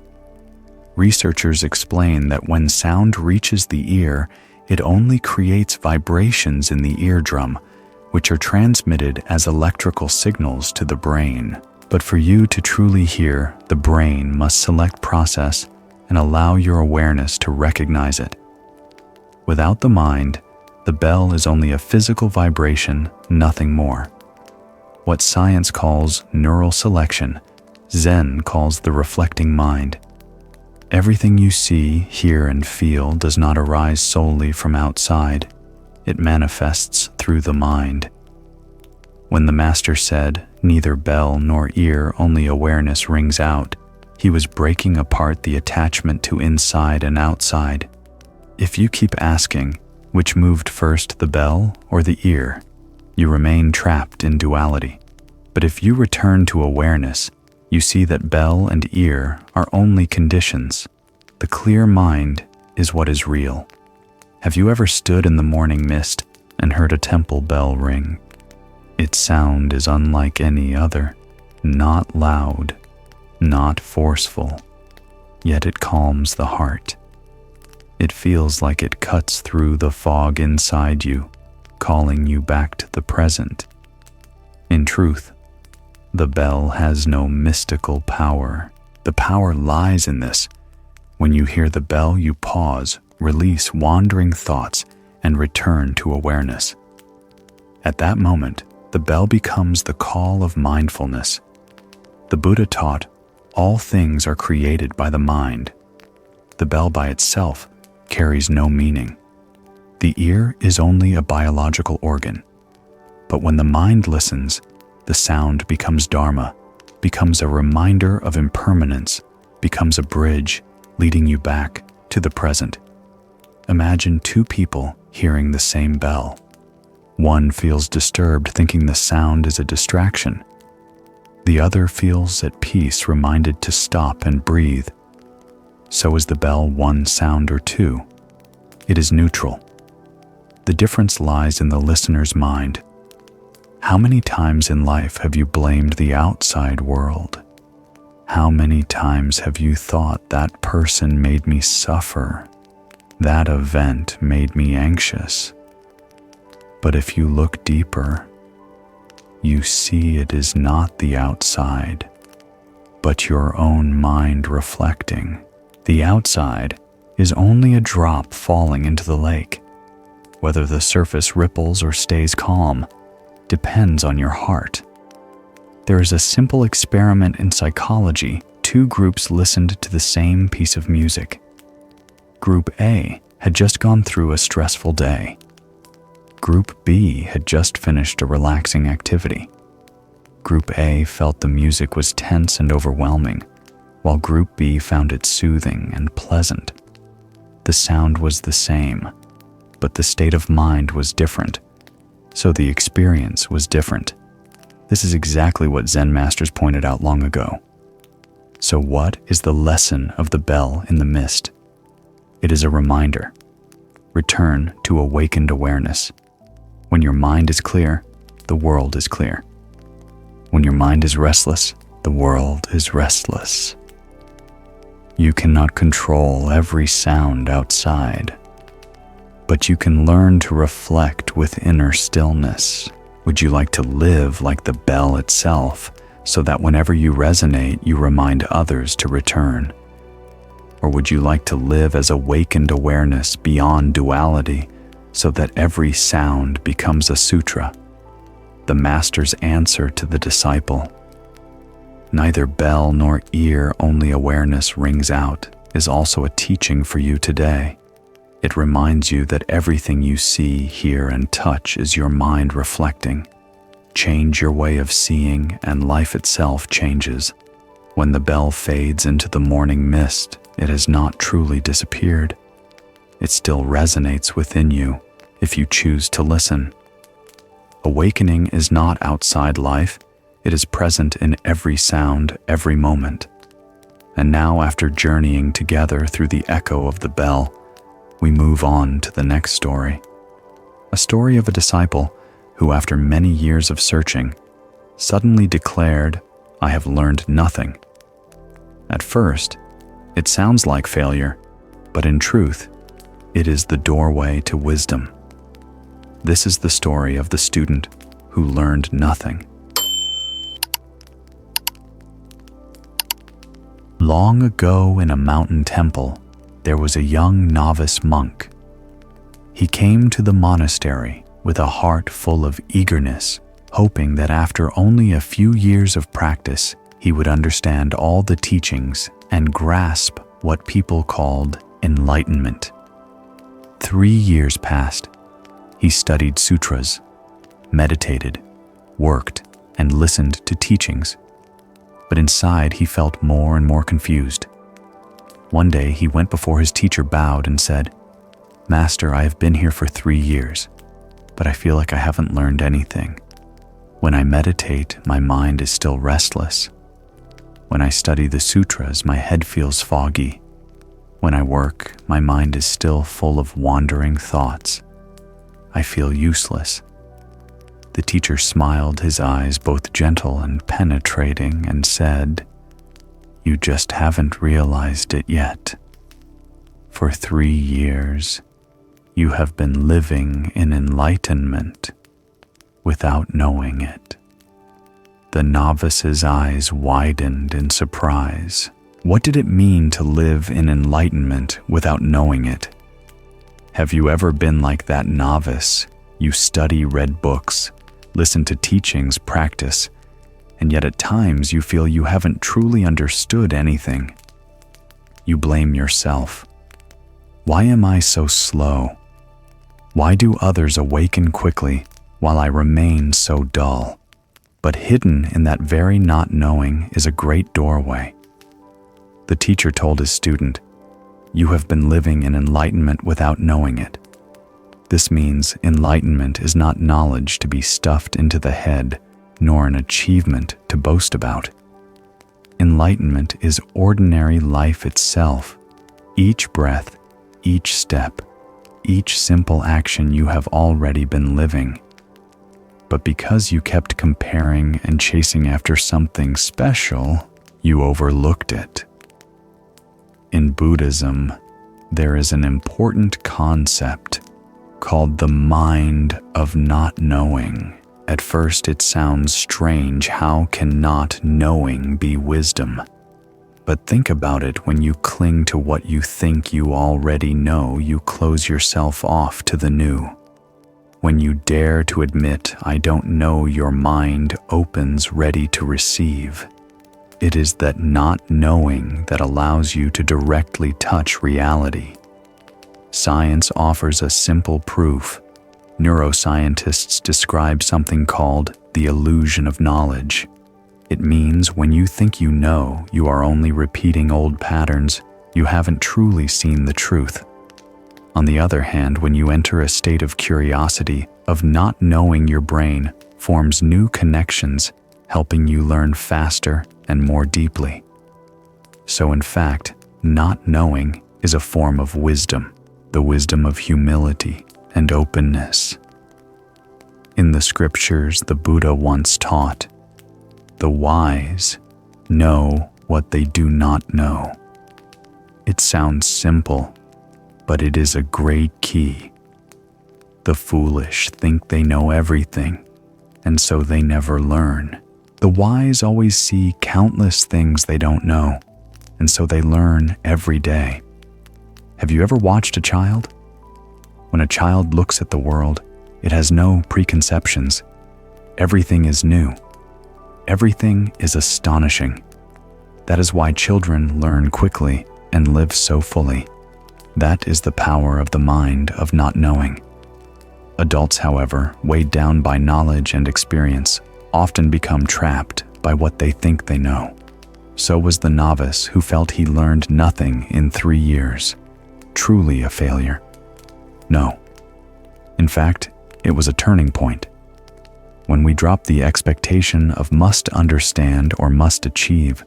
Researchers explain that when sound reaches the ear, it only creates vibrations in the eardrum, which are transmitted as electrical signals to the brain. But for you to truly hear, the brain must select, process, and allow your awareness to recognize it. Without the mind, the bell is only a physical vibration, nothing more. What science calls neural selection, Zen calls the reflecting mind. Everything you see, hear, and feel does not arise solely from outside. It manifests through the mind. When the Master said, "Neither bell nor ear, only awareness rings out," he was breaking apart the attachment to inside and outside. If you keep asking, which moved first, the bell or the ear, you remain trapped in duality. But if you return to awareness, you see that bell and ear are only conditions. The clear mind is what is real. Have you ever stood in the morning mist and heard a temple bell ring? Its sound is unlike any other, not loud, not forceful, yet it calms the heart. It feels like it cuts through the fog inside you, calling you back to the present. In truth, the bell has no mystical power. The power lies in this. When you hear the bell, you pause, release wandering thoughts, and return to awareness. At that moment, the bell becomes the call of mindfulness. The Buddha taught, all things are created by the mind. The bell by itself carries no meaning. The ear is only a biological organ. But when the mind listens, the sound becomes dharma, becomes a reminder of impermanence, becomes a bridge leading you back to the present. Imagine two people hearing the same bell. One feels disturbed, thinking the sound is a distraction. The other feels at peace, reminded to stop and breathe. So is the bell one sound or two? It is neutral. The difference lies in the listener's mind. How many times in life have you blamed the outside world? How many times have you thought that person made me suffer? That event made me anxious. But if you look deeper, you see it is not the outside, but your own mind reflecting. The outside is only a drop falling into the lake. Whether the surface ripples or stays calm depends on your heart. There is a simple experiment in psychology. Two groups listened to the same piece of music. Group A had just gone through a stressful day. Group B had just finished a relaxing activity. Group A felt the music was tense and overwhelming, while Group B found it soothing and pleasant. The sound was the same, but the state of mind was different, so the experience was different. This is exactly what Zen masters pointed out long ago. So what is the lesson of the bell in the mist? It is a reminder. Return to awakened awareness. When your mind is clear, the world is clear. When your mind is restless, the world is restless. You cannot control every sound outside, but you can learn to reflect with inner stillness. Would you like to live like the bell itself, so that whenever you resonate, you remind others to return? Or would you like to live as awakened awareness beyond duality, so that every sound becomes a sutra, the Master's answer to the disciple? Neither bell nor ear, only awareness rings out, is also a teaching for you today. It reminds you that everything you see, hear, and touch is your mind reflecting. Change your way of seeing, and life itself changes. When the bell fades into the morning mist, it has not truly disappeared. It still resonates within you if you choose to listen. Awakening is not outside life. It is present in every sound, every moment. And now, after journeying together through the echo of the bell, we move on to the next story. A story of a disciple who, after many years of searching, suddenly declared, "I have learned nothing." At first, it sounds like failure, but in truth, it is the doorway to wisdom. This is the story of the student who learned nothing. Long ago in a mountain temple, there was a young novice monk. He came to the monastery with a heart full of eagerness, hoping that after only a few years of practice, he would understand all the teachings and grasp what people called enlightenment. 3 years passed. He studied sutras, meditated, worked, and listened to teachings. But inside he felt more and more confused. One day he went before his teacher, bowed, and said, "Master, I have been here for 3 years, but I feel like I haven't learned anything. When I meditate, my mind is still restless. When I study the sutras, my head feels foggy. When I work, my mind is still full of wandering thoughts. I feel useless." The teacher smiled, his eyes both gentle and penetrating, and said, "You just haven't realized it yet. For 3 years, you have been living in enlightenment without knowing it." The novice's eyes widened in surprise. What did it mean to live in enlightenment without knowing it? Have you ever been like that novice? You study, read books, listen to teachings, practice, and yet at times you feel you haven't truly understood anything. You blame yourself. Why am I so slow? Why do others awaken quickly while I remain so dull? But hidden in that very not knowing is a great doorway. The teacher told his student, "You have been living in enlightenment without knowing it." This means enlightenment is not knowledge to be stuffed into the head, nor an achievement to boast about. Enlightenment is ordinary life itself. Each breath, each step, each simple action you have already been living. But because you kept comparing and chasing after something special, you overlooked it. In Buddhism, there is an important concept called the mind of not knowing. At first it sounds strange. How can not knowing be wisdom? But think about it. When you cling to what you think you already know, you close yourself off to the new. When you dare to admit, "I don't know," your mind opens, ready to receive. It is that not knowing that allows you to directly touch reality. Science offers a simple proof. Neuroscientists describe something called the illusion of knowledge. It means when you think you know, you are only repeating old patterns. You haven't truly seen the truth. On the other hand, when you enter a state of curiosity, of not knowing, your brain forms new connections, helping you learn faster and more deeply. So in fact, not knowing is a form of wisdom, the wisdom of humility and openness. In the scriptures, the Buddha once taught, "The wise know what they do not know." It sounds simple, but it is a great key. The foolish think they know everything, and so they never learn. The wise always see countless things they don't know, and so they learn every day. Have you ever watched a child? When a child looks at the world, it has no preconceptions. Everything is new. Everything is astonishing. That is why children learn quickly and live so fully. That is the power of the mind of not knowing. Adults, however, weighed down by knowledge and experience, often become trapped by what they think they know. So was the novice who felt he learned nothing in 3 years. Truly a failure? No. In fact, it was a turning point. When we drop the expectation of must understand or must achieve,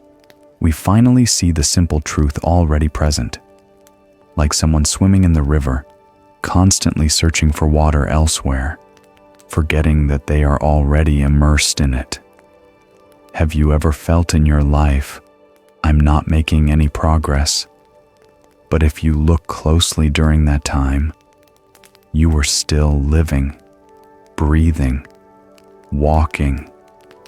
we finally see the simple truth already present. Like someone swimming in the river, constantly searching for water elsewhere, forgetting that they are already immersed in it. Have you ever felt in your life, I'm not making any progress? But if you look closely during that time, you were still living, breathing, walking,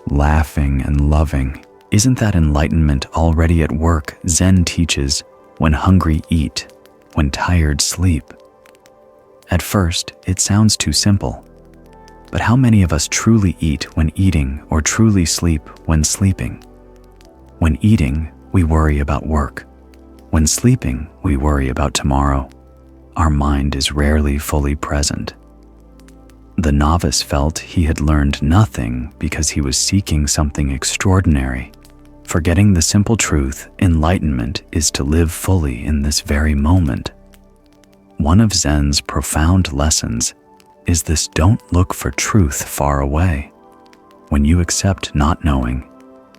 laughing, and loving. Isn't that enlightenment already at work? Zen teaches, when hungry, eat, when tired, sleep. At first, it sounds too simple. But how many of us truly eat when eating or truly sleep when sleeping? When eating, we worry about work. When sleeping, we worry about tomorrow. Our mind is rarely fully present. The novice felt he had learned nothing because he was seeking something extraordinary. Forgetting the simple truth, enlightenment is to live fully in this very moment. One of Zen's profound lessons is this: don't look for truth far away. When you accept not knowing,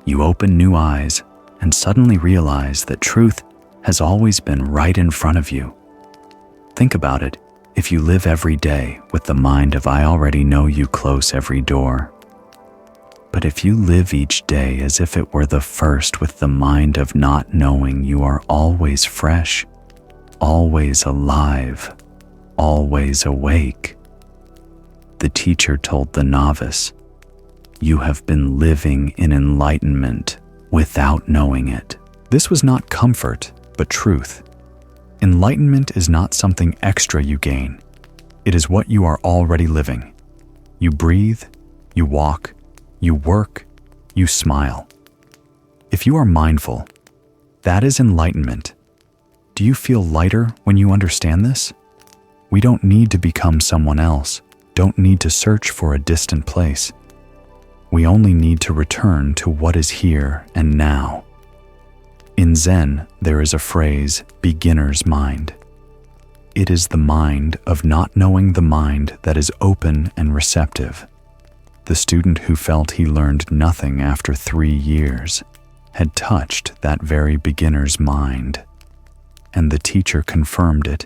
you open new eyes and suddenly realize that truth has always been right in front of you. Think about it. If you live every day with the mind of I already know you close every door. But if you live each day as if it were the first with the mind of not knowing, you are always fresh, always alive, always awake. The teacher told the novice, you have been living in enlightenment without knowing it. This was not comfort, but truth. Enlightenment is not something extra you gain. It is what you are already living. You breathe, you walk, you work, you smile. If you are mindful, that is enlightenment. Do you feel lighter when you understand this? We don't need to become someone else, don't need to search for a distant place. We only need to return to what is here and now. In Zen, there is a phrase, beginner's mind. It is the mind of not knowing the mind that is open and receptive. The student who felt he learned nothing after 3 years had touched that very beginner's mind, and the teacher confirmed it.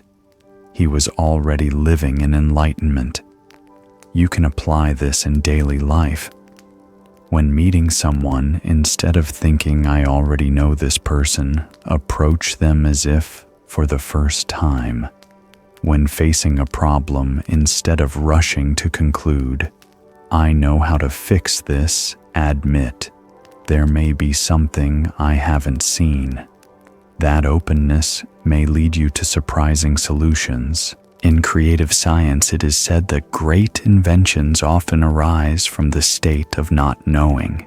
He was already living in enlightenment. You can apply this in daily life. When meeting someone, instead of thinking I already know this person, approach them as if for the first time. When facing a problem, instead of rushing to conclude, I know how to fix this, admit, there may be something I haven't seen. That openness may lead you to surprising solutions. In creative science, it is said that great inventions often arise from the state of not knowing.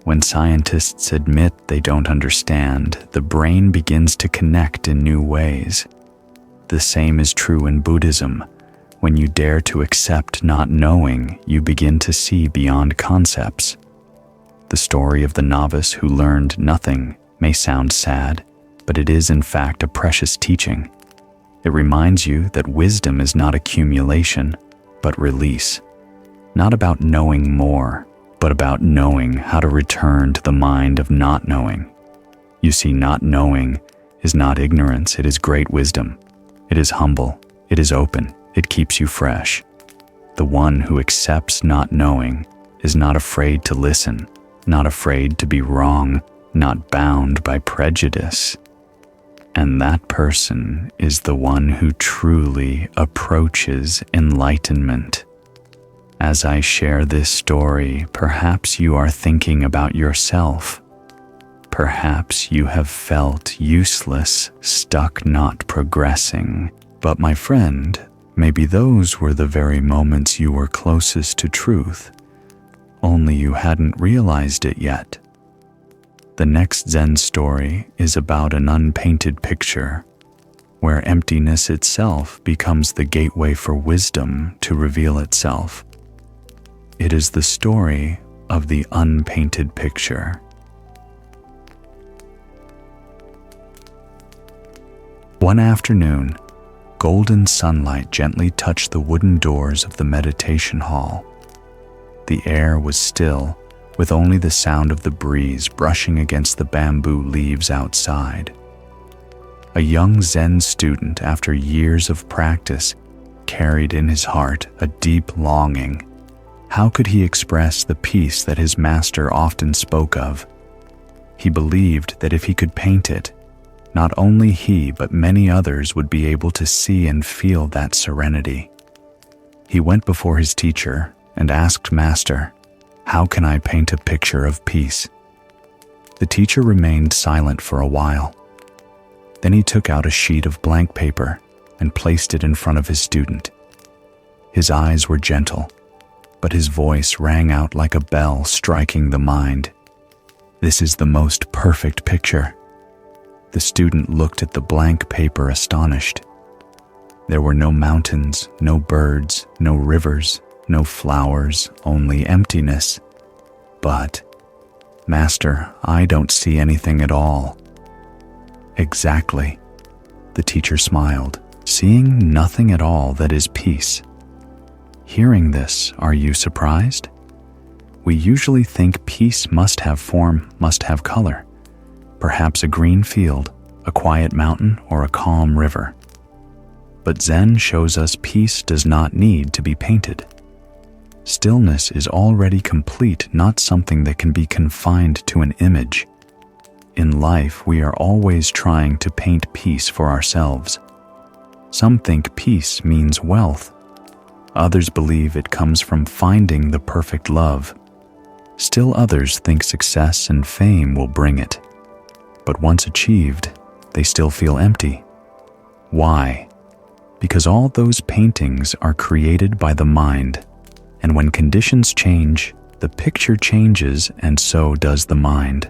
When scientists admit they don't understand, the brain begins to connect in new ways. The same is true in Buddhism. When you dare to accept not knowing, you begin to see beyond concepts. The story of the novice who learned nothing may sound sad, but it is in fact a precious teaching. It reminds you that wisdom is not accumulation, but release. Not about knowing more, but about knowing how to return to the mind of not knowing. You see, not knowing is not ignorance, it is great wisdom. It is humble, it is open, it keeps you fresh. The one who accepts not knowing is not afraid to listen, not afraid to be wrong, not bound by prejudice. And that person is the one who truly approaches enlightenment. As I share this story, perhaps you are thinking about yourself. Perhaps you have felt useless, stuck, not progressing. But my friend, maybe those were the very moments you were closest to truth, only you hadn't realized it yet. The next Zen story is about an unpainted picture, where emptiness itself becomes the gateway for wisdom to reveal itself. It is the story of the unpainted picture. One afternoon, golden sunlight gently touched the wooden doors of the meditation hall. The air was still, with only the sound of the breeze brushing against the bamboo leaves outside. A young Zen student, after years of practice, carried in his heart a deep longing. How could he express the peace that his master often spoke of? He believed that if he could paint it, not only he but many others would be able to see and feel that serenity. He went before his teacher and asked Master, "How can I paint a picture of peace?" The teacher remained silent for a while. Then he took out a sheet of blank paper and placed it in front of his student. His eyes were gentle, but his voice rang out like a bell striking the mind. "This is the most perfect picture." The student looked at the blank paper astonished. There were no mountains, no birds, no rivers, no flowers, only emptiness. "But, Master, I don't see anything at all." "Exactly." The teacher smiled. "Seeing nothing at all that is peace." Hearing this, are you surprised? We usually think peace must have form, must have color. Perhaps a green field, a quiet mountain, or a calm river. But Zen shows us peace does not need to be painted. Stillness is already complete, not something that can be confined to an image. In life, we are always trying to paint peace for ourselves. Some think peace means wealth. Others believe it comes from finding the perfect love. Still others think success and fame will bring it. But once achieved, they still feel empty. Why? Because all those paintings are created by the mind, and when conditions change, the picture changes, and so does the mind.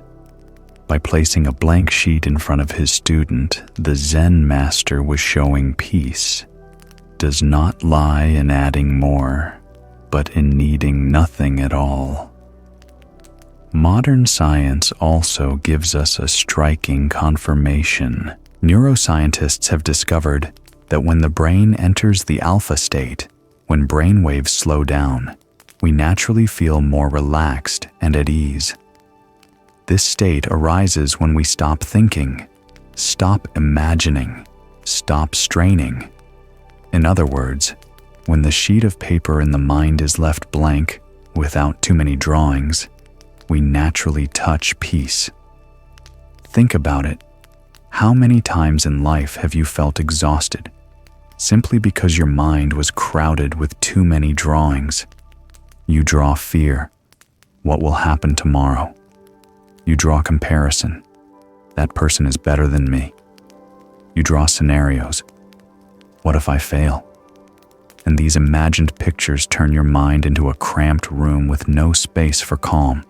By placing a blank sheet in front of his student, the Zen master was showing peace does not lie in adding more, but in needing nothing at all. Modern science also gives us a striking confirmation. Neuroscientists have discovered that when the brain enters the alpha state, when brain waves slow down, we naturally feel more relaxed and at ease. This state arises when we stop thinking, stop imagining, stop straining. In other words, when the sheet of paper in the mind is left blank, without too many drawings, we naturally touch peace. Think about it. How many times in life have you felt exhausted simply because your mind was crowded with too many drawings? You draw fear. What will happen tomorrow? You draw comparison. That person is better than me. You draw scenarios. What if I fail? And these imagined pictures turn your mind into a cramped room with no space for calm.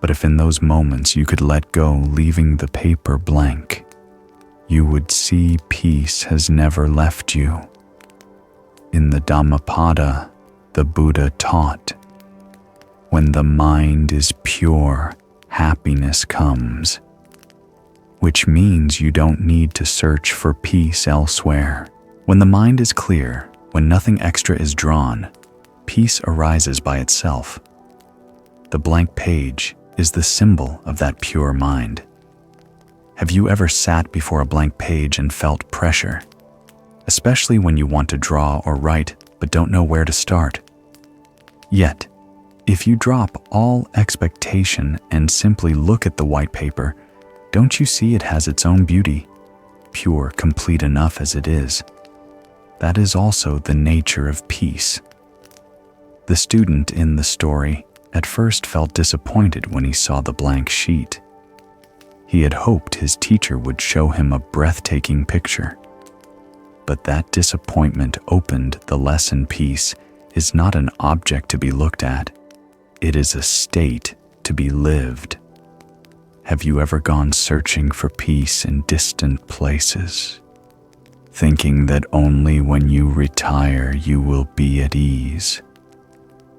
But if in those moments you could let go, leaving the paper blank, you would see peace has never left you. In the Dhammapada, the Buddha taught, when the mind is pure, happiness comes, which means you don't need to search for peace elsewhere. When the mind is clear, when nothing extra is drawn, peace arises by itself. The blank page is the symbol of that pure mind. Have you ever sat before a blank page and felt pressure? Especially when you want to draw or write but don't know where to start. Yet, if you drop all expectation and simply look at the white paper, don't you see it has its own beauty, pure, complete enough as it is? That is also the nature of peace. The student in the story at first felt disappointed when he saw the blank sheet. He had hoped his teacher would show him a breathtaking picture. But that disappointment opened the lesson. Peace is not an object to be looked at. It is a state to be lived. Have you ever gone searching for peace in distant places, thinking that only when you retire you will be at ease?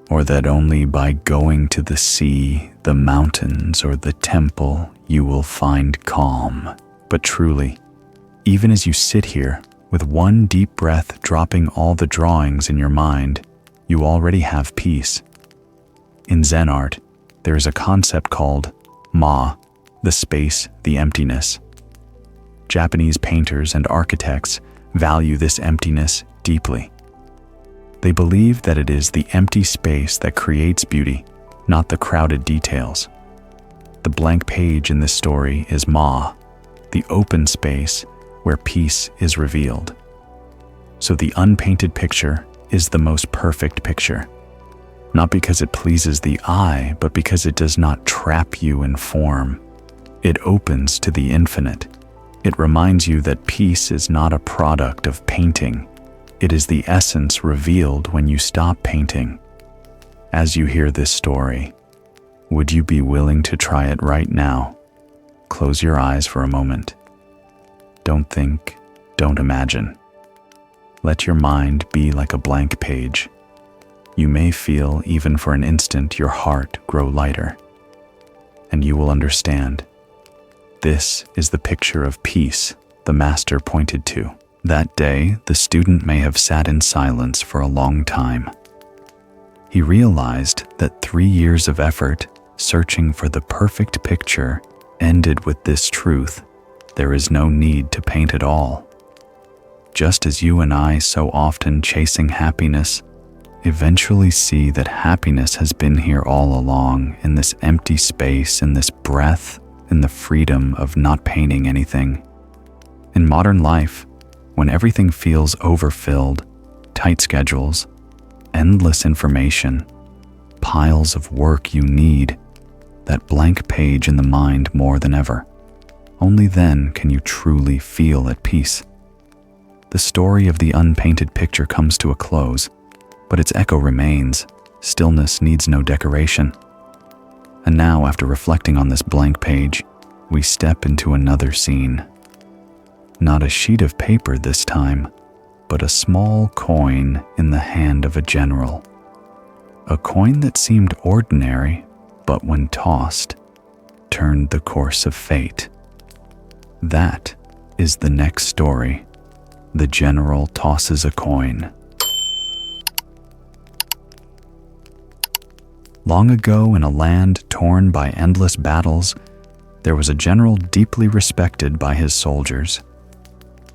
Or that only by going to the sea, the mountains, or the temple you will find calm? But truly, even as you sit here with one deep breath, dropping all the drawings in your mind, you already have peace. In Zen art, There is a concept called ma, the space, the emptiness. Japanese painters and architects value this emptiness deeply. They believe that it is the empty space that creates beauty, not the crowded details. The blank page in this story is ma, the open space where peace is revealed. So the unpainted picture is the most perfect picture, not because it pleases the eye, but because it does not trap you in form. It opens to the infinite. It reminds you that peace is not a product of painting. It is the essence revealed when you stop painting. As you hear this story, would you be willing to try it right now? Close your eyes for a moment. Don't think, don't imagine. Let your mind be like a blank page. You may feel, even for an instant, your heart grow lighter. And you will understand. This is the picture of peace the master pointed to. That day, the student may have sat in silence for a long time. He realized that 3 years of effort searching for the perfect picture ended with this truth: there is no need to paint at all. Just as you and I, so often chasing happiness, eventually see that happiness has been here all along, in this empty space, in this breath, in the freedom of not painting anything. In modern life, when everything feels overfilled, tight schedules, endless information, piles of work you need, that blank page in the mind more than ever. Only then can you truly feel at peace. The story of the unpainted picture comes to a close, but its echo remains. Stillness needs no decoration. And now, after reflecting on this blank page, we step into another scene. Not a sheet of paper this time, but a small coin in the hand of a general. A coin that seemed ordinary, but when tossed, turned the course of fate. That is the next story. The general tosses a coin. Long ago, in a land torn by endless battles, there was a general deeply respected by his soldiers.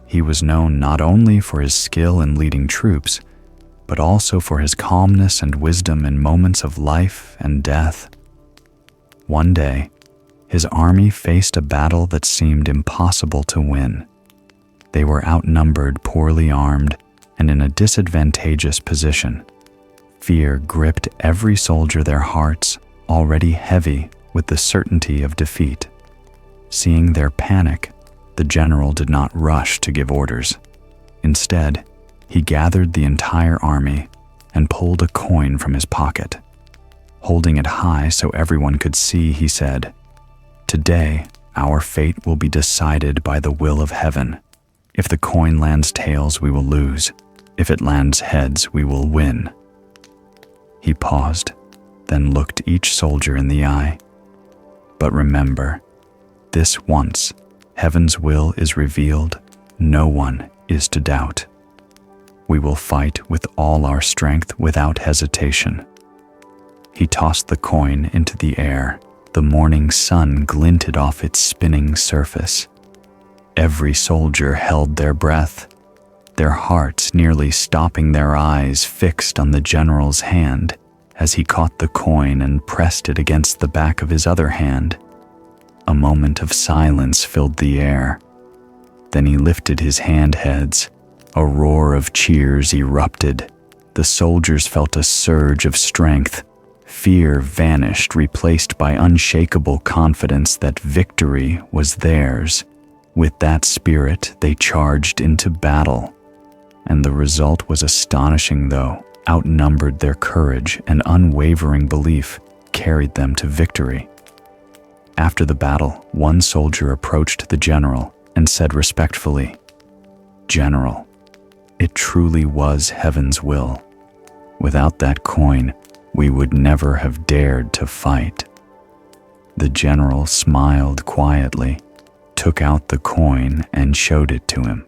He was known not only for his skill in leading troops, but also for his calmness and wisdom in moments of life and death. One day, his army faced a battle that seemed impossible to win. They were outnumbered, poorly armed, and in a disadvantageous position. Fear gripped every soldier, their hearts already heavy with the certainty of defeat. Seeing their panic, the general did not rush to give orders. Instead, he gathered the entire army and pulled a coin from his pocket. Holding it high so everyone could see, he said, "Today, our fate will be decided by the will of heaven. If the coin lands tails, we will lose. If it lands heads, we will win." He paused, then looked each soldier in the eye. "But remember, this once heaven's will is revealed, no one is to doubt. We will fight with all our strength without hesitation." He tossed the coin into the air. The morning sun glinted off its spinning surface. Every soldier held their breath, their hearts nearly stopping, their eyes fixed on the general's hand as he caught the coin and pressed it against the back of his other hand. A moment of silence filled the air. Then he lifted his handheads. A roar of cheers erupted. The soldiers felt a surge of strength. Fear vanished, replaced by unshakable confidence that victory was theirs. With that spirit, they charged into battle. And the result was astonishing, though. Outnumbered, their courage and unwavering belief carried them to victory. After the battle, one soldier approached the general and said respectfully, "General, it truly was heaven's will. Without that coin, we would never have dared to fight." The general smiled quietly, took out the coin, and showed it to him.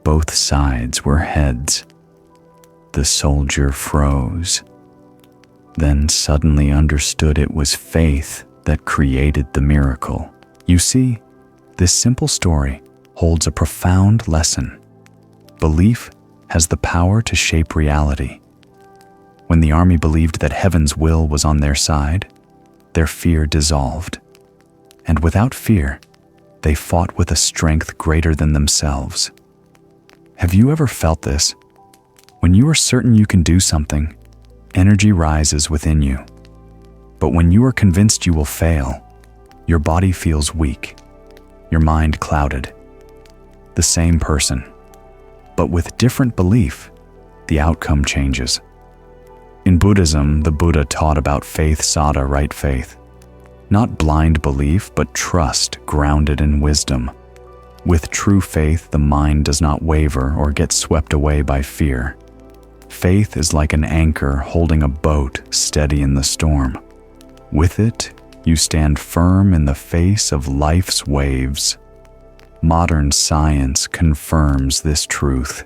Both sides were heads. The soldier froze. then suddenly understood it was faith that created the miracle. You see, this simple story holds a profound lesson. Belief has the power to shape reality. When the army believed that heaven's will was on their side, their fear dissolved. And without fear, they fought with a strength greater than themselves. Have you ever felt this? When you are certain you can do something, energy rises within you. But when you are convinced you will fail, your body feels weak, your mind clouded. The same person, but with different belief, the outcome changes. In Buddhism, the Buddha taught about faith sada, right faith. Not blind belief, but trust grounded in wisdom. With true faith, the mind does not waver or get swept away by fear. Faith is like an anchor holding a boat steady in the storm. With it, you stand firm in the face of life's waves. Modern science confirms this truth.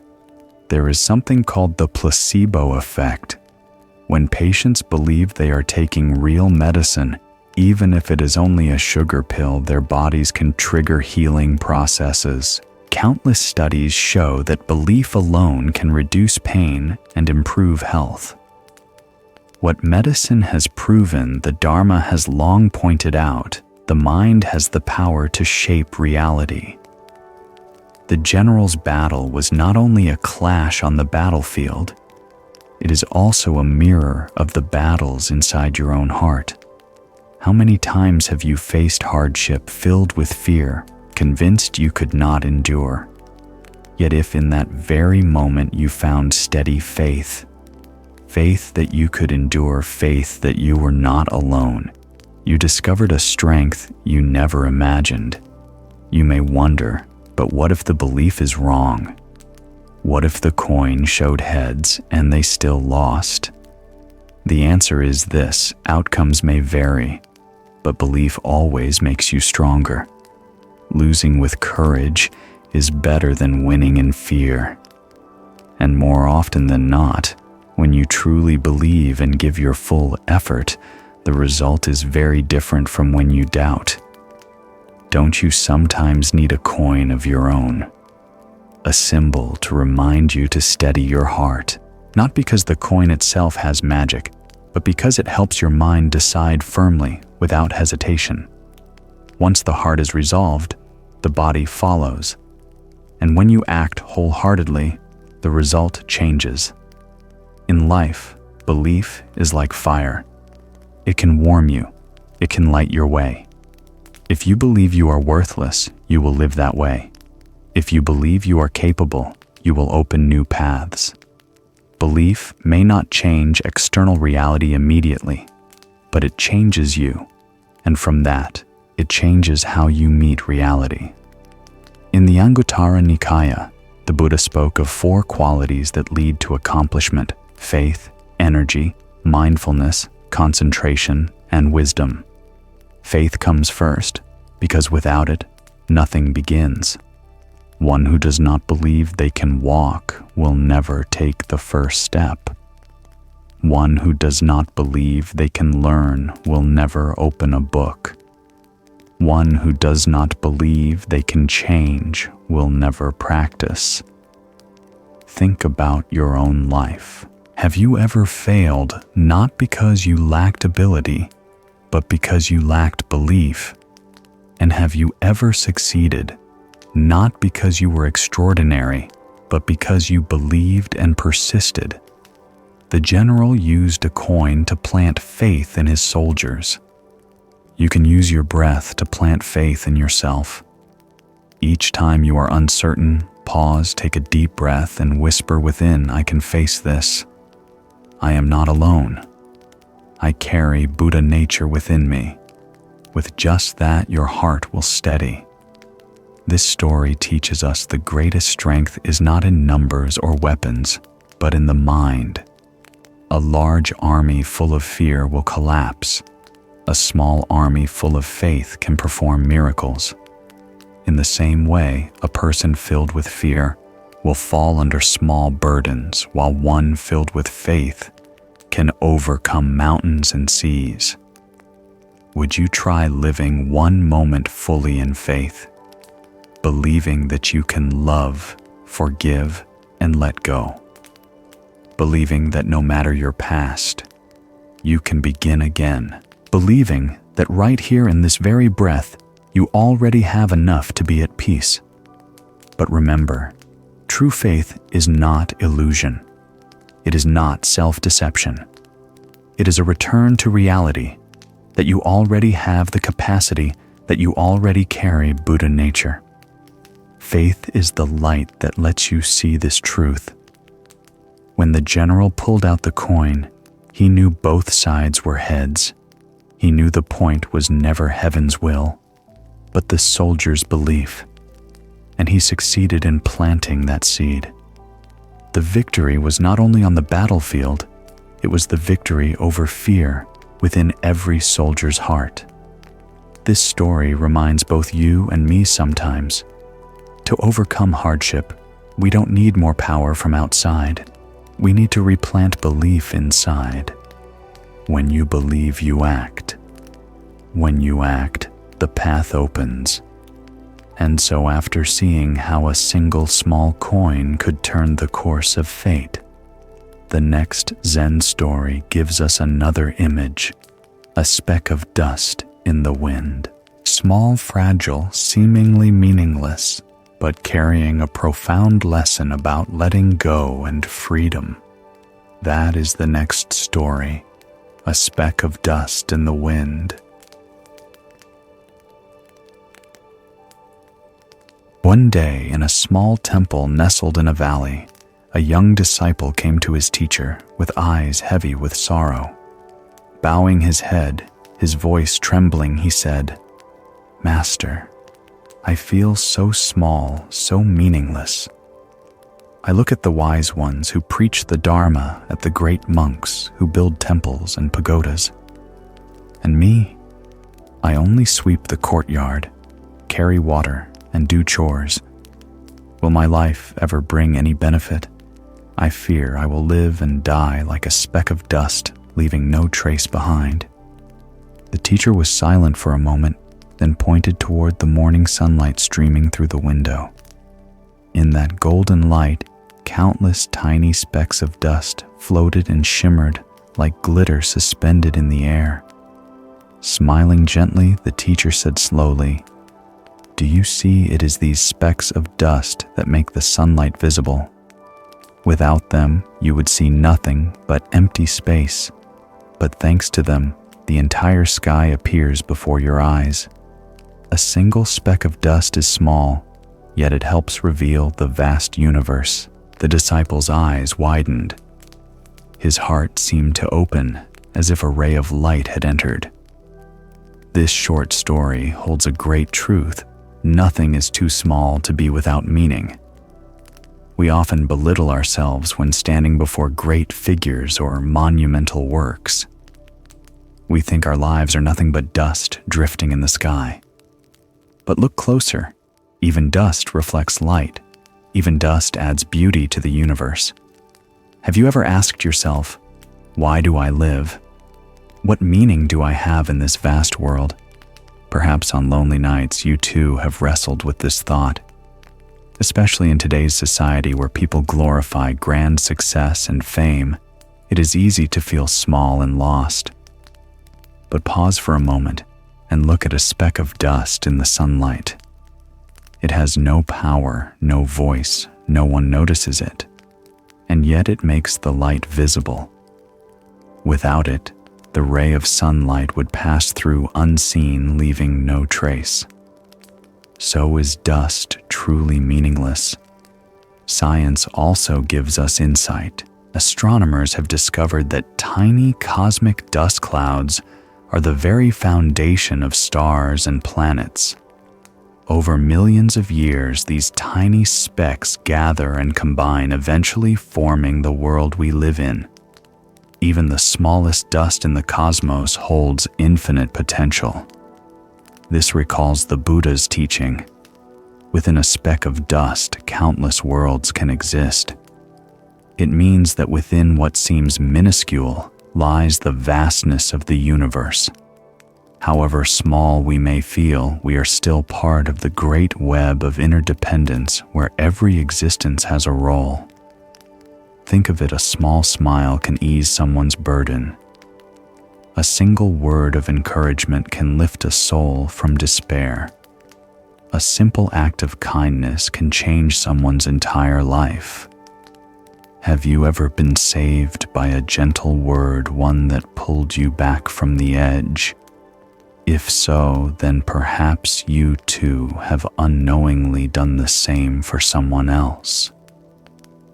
There is something called the placebo effect. When patients believe they are taking real medicine, even if it is only a sugar pill, their bodies can trigger healing processes. Countless studies show that belief alone can reduce pain and improve health. What medicine has proven, the Dharma has long pointed out, the mind has the power to shape reality. The general's battle was not only a clash on the battlefield, it is also a mirror of the battles inside your own heart. How many times have you faced hardship filled with fear, convinced you could not endure? Yet if in that very moment you found steady faith, faith that you could endure, faith that you were not alone, you discovered a strength you never imagined. You may wonder, but what if the belief is wrong? What if the coin showed heads and they still lost? The answer is this: outcomes may vary, but belief always makes you stronger. Losing with courage is better than winning in fear. And more often than not, when you truly believe and give your full effort, the result is very different from when you doubt. Don't you sometimes need a coin of your own? A symbol to remind you to steady your heart, not because the coin itself has magic, but because it helps your mind decide firmly without hesitation. Once the heart is resolved, the body follows. And when you act wholeheartedly, the result changes. In life, belief is like fire. It can warm you. It can light your way. If you believe you are worthless, you will live that way. If you believe you are capable, you will open new paths. Belief may not change external reality immediately, but it changes you, and from that, it changes how you meet reality. In the Anguttara Nikaya, the Buddha spoke of 4 qualities that lead to accomplishment: faith, energy, mindfulness, concentration, and wisdom. Faith comes first, because without it, nothing begins. One who does not believe they can walk will never take the first step. One who does not believe they can learn will never open a book. One who does not believe they can change will never practice. Think about your own life. Have you ever failed not because you lacked ability, but because you lacked belief? And have you ever succeeded not because you were extraordinary, but because you believed and persisted? The general used a coin to plant faith in his soldiers. You can use your breath to plant faith in yourself. Each time you are uncertain, pause, take a deep breath, and whisper within, "I can face this. I am not alone. I carry Buddha nature within me." With just that, your heart will steady. This story teaches us the greatest strength is not in numbers or weapons, but in the mind. A large army full of fear will collapse. A small army full of faith can perform miracles. In the same way, a person filled with fear will fall under small burdens, while one filled with faith can overcome mountains and seas. Would you try living one moment fully in faith, believing that you can love, forgive, and let go? Believing that no matter your past, you can begin again. Believing that right here in this very breath, you already have enough to be at peace. But remember, true faith is not illusion. It is not self-deception. It is a return to reality, that you already have the capacity, that you already carry Buddha nature. Faith is the light that lets you see this truth. When the general pulled out the coin, he knew both sides were heads. He knew the point was never heaven's will, but the soldier's belief. And he succeeded in planting that seed. The victory was not only on the battlefield, it was the victory over fear within every soldier's heart. This story reminds both you and me sometimes. To overcome hardship, we don't need more power from outside. We need to replant belief inside. When you believe, you act. When you act, the path opens. And so after seeing how a single small coin could turn the course of fate, the next Zen story gives us another image, a speck of dust in the wind. Small, fragile, seemingly meaningless, but carrying a profound lesson about letting go and freedom. That is the next story, a speck of dust in the wind. One day, in a small temple nestled in a valley, a young disciple came to his teacher with eyes heavy with sorrow. Bowing his head, his voice trembling, he said, "Master, I feel so small, so meaningless. I look at the wise ones who preach the Dharma, at the great monks who build temples and pagodas. And me, I only sweep the courtyard, carry water, and do chores. Will my life ever bring any benefit? I fear I will live and die like a speck of dust, leaving no trace behind." The teacher was silent for a moment, then pointed toward the morning sunlight streaming through the window. In that golden light, countless tiny specks of dust floated and shimmered like glitter suspended in the air. Smiling gently, the teacher said slowly, "Do you see it is these specks of dust that make the sunlight visible? Without them, you would see nothing but empty space. But thanks to them, the entire sky appears before your eyes. A single speck of dust is small, yet it helps reveal the vast universe." The disciple's eyes widened. His heart seemed to open, as if a ray of light had entered. This short story holds a great truth. Nothing is too small to be without meaning. We often belittle ourselves when standing before great figures or monumental works. We think our lives are nothing but dust drifting in the sky. But look closer. Even dust reflects light. Even dust adds beauty to the universe. Have you ever asked yourself, why do I live? What meaning do I have in this vast world? Perhaps on lonely nights you too have wrestled with this thought. Especially in today's society where people glorify grand success and fame, it is easy to feel small and lost. But pause for a moment and look at a speck of dust in the sunlight. It has no power, no voice, no one notices it, and yet it makes the light visible. Without it, the ray of sunlight would pass through unseen, leaving no trace. So is dust truly meaningless. Science also gives us insight. Astronomers have discovered that tiny cosmic dust clouds are the very foundation of stars and planets. Over millions of years, these tiny specks gather and combine, eventually forming the world we live in. Even the smallest dust in the cosmos holds infinite potential. This recalls the Buddha's teaching. Within a speck of dust, countless worlds can exist. It means that within what seems minuscule, lies the vastness of the universe. However small we may feel, we are still part of the great web of interdependence where every existence has a role. Think of it, a small smile can ease someone's burden. A single word of encouragement can lift a soul from despair. A simple act of kindness can change someone's entire life. Have you ever been saved by a gentle word, one that pulled you back from the edge? If so, then perhaps you too have unknowingly done the same for someone else.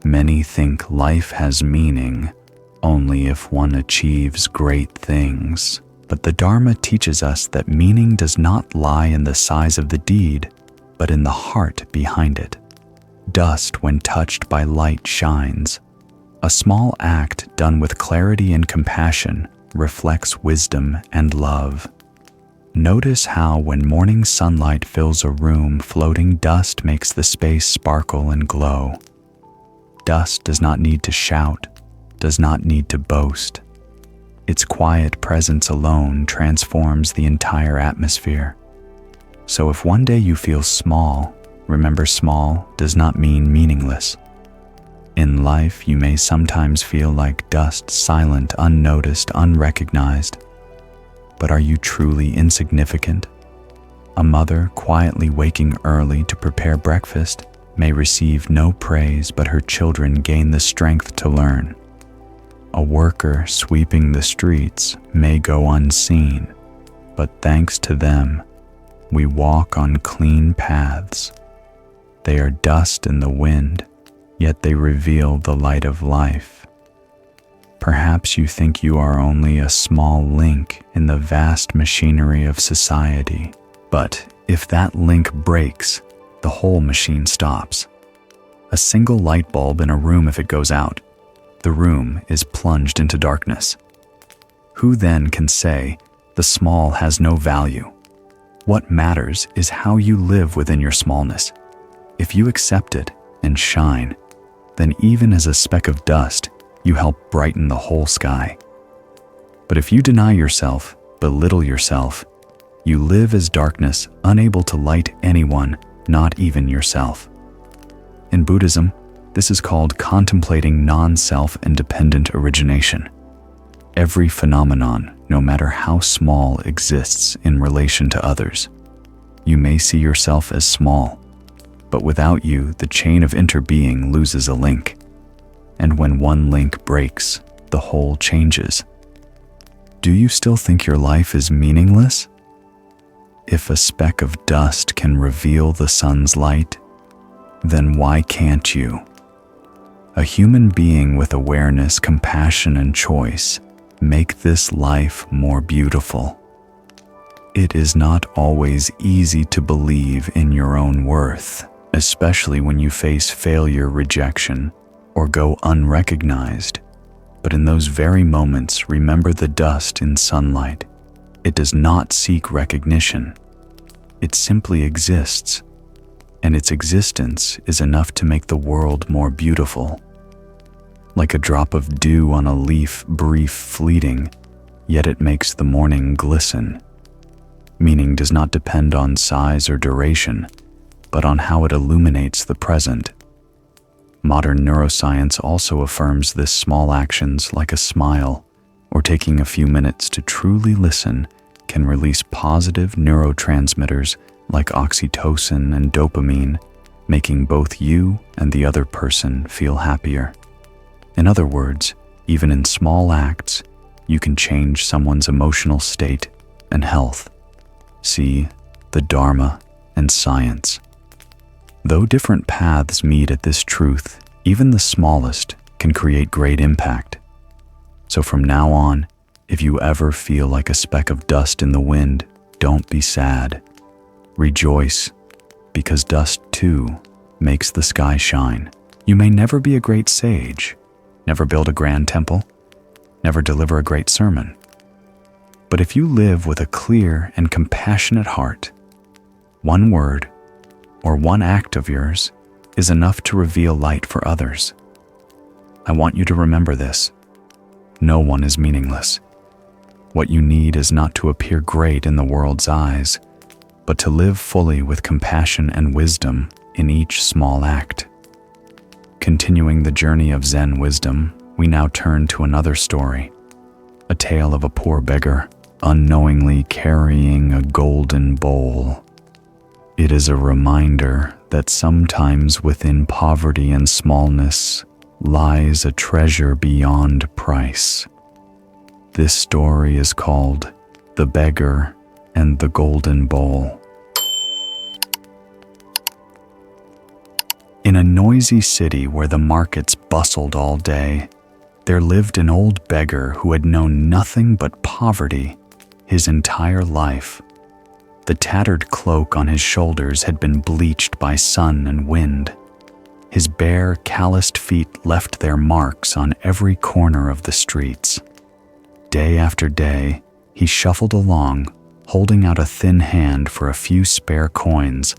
Many think life has meaning only if one achieves great things, but the Dharma teaches us that meaning does not lie in the size of the deed, but in the heart behind it. Dust, when touched by light, shines. A small act done with clarity and compassion reflects wisdom and love. Notice how when morning sunlight fills a room, floating dust makes the space sparkle and glow. Dust does not need to shout, does not need to boast. Its quiet presence alone transforms the entire atmosphere. So if one day you feel small, remember, small does not mean meaningless. In life, you may sometimes feel like dust, silent, unnoticed, unrecognized. But are you truly insignificant? A mother quietly waking early to prepare breakfast may receive no praise, but her children gain the strength to learn. A worker sweeping the streets may go unseen, but thanks to them, we walk on clean paths. They are dust in the wind, yet they reveal the light of life. Perhaps you think you are only a small link in the vast machinery of society, but if that link breaks, the whole machine stops. A single light bulb in a room, if it goes out, the room is plunged into darkness. Who then can say the small has no value? What matters is how you live within your smallness. If you accept it and shine, then even as a speck of dust, you help brighten the whole sky. But if you deny yourself, belittle yourself, you live as darkness, unable to light anyone, not even yourself. In Buddhism, this is called contemplating non-self and dependent origination. Every phenomenon, no matter how small, exists in relation to others. You may see yourself as small, but without you, the chain of interbeing loses a link. And when one link breaks, the whole changes. Do you still think your life is meaningless? If a speck of dust can reveal the sun's light, then why can't you? A human being with awareness, compassion, and choice make this life more beautiful. It is not always easy to believe in your own worth, especially when you face failure, rejection, or go unrecognized. But in those very moments, remember the dust in sunlight. It does not seek recognition. It simply exists, and its existence is enough to make the world more beautiful. Like a drop of dew on a leaf, brief, fleeting, yet it makes the morning glisten. Meaning does not depend on size or duration, but on how it illuminates the present. Modern neuroscience also affirms this: small actions like a smile or taking a few minutes to truly listen can release positive neurotransmitters like oxytocin and dopamine, making both you and the other person feel happier. In other words, even in small acts, you can change someone's emotional state and health. See the Dharma and science. Though different paths meet at this truth, even the smallest can create great impact. So from now on, if you ever feel like a speck of dust in the wind, don't be sad. Rejoice, because dust too makes the sky shine. You may never be a great sage, never build a grand temple, never deliver a great sermon. But if you live with a clear and compassionate heart, one word or one act of yours is enough to reveal light for others. I want you to remember this. No one is meaningless. What you need is not to appear great in the world's eyes, but to live fully with compassion and wisdom in each small act. Continuing the journey of Zen wisdom, we now turn to another story, a tale of a poor beggar unknowingly carrying a golden bowl. It is a reminder that sometimes within poverty and smallness lies a treasure beyond price. This story is called The Beggar and the Golden Bowl. In a noisy city where the markets bustled all day, there lived an old beggar who had known nothing but poverty his entire life. The tattered cloak on his shoulders had been bleached by sun and wind. His bare, calloused feet left their marks on every corner of the streets. Day after day, he shuffled along, holding out a thin hand for a few spare coins,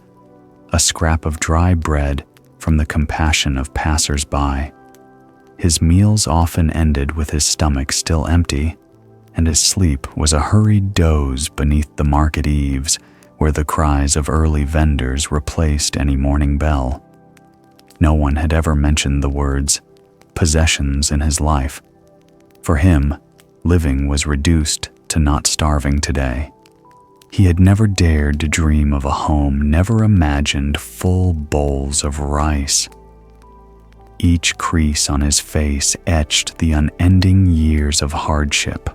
a scrap of dry bread from the compassion of passers-by. His meals often ended with his stomach still empty, and his sleep was a hurried doze beneath the market eaves where the cries of early vendors replaced any morning bell. No one had ever mentioned the words possessions in his life. For him, living was reduced to not starving today. He had never dared to dream of a home, never imagined full bowls of rice. Each crease on his face etched the unending years of hardship.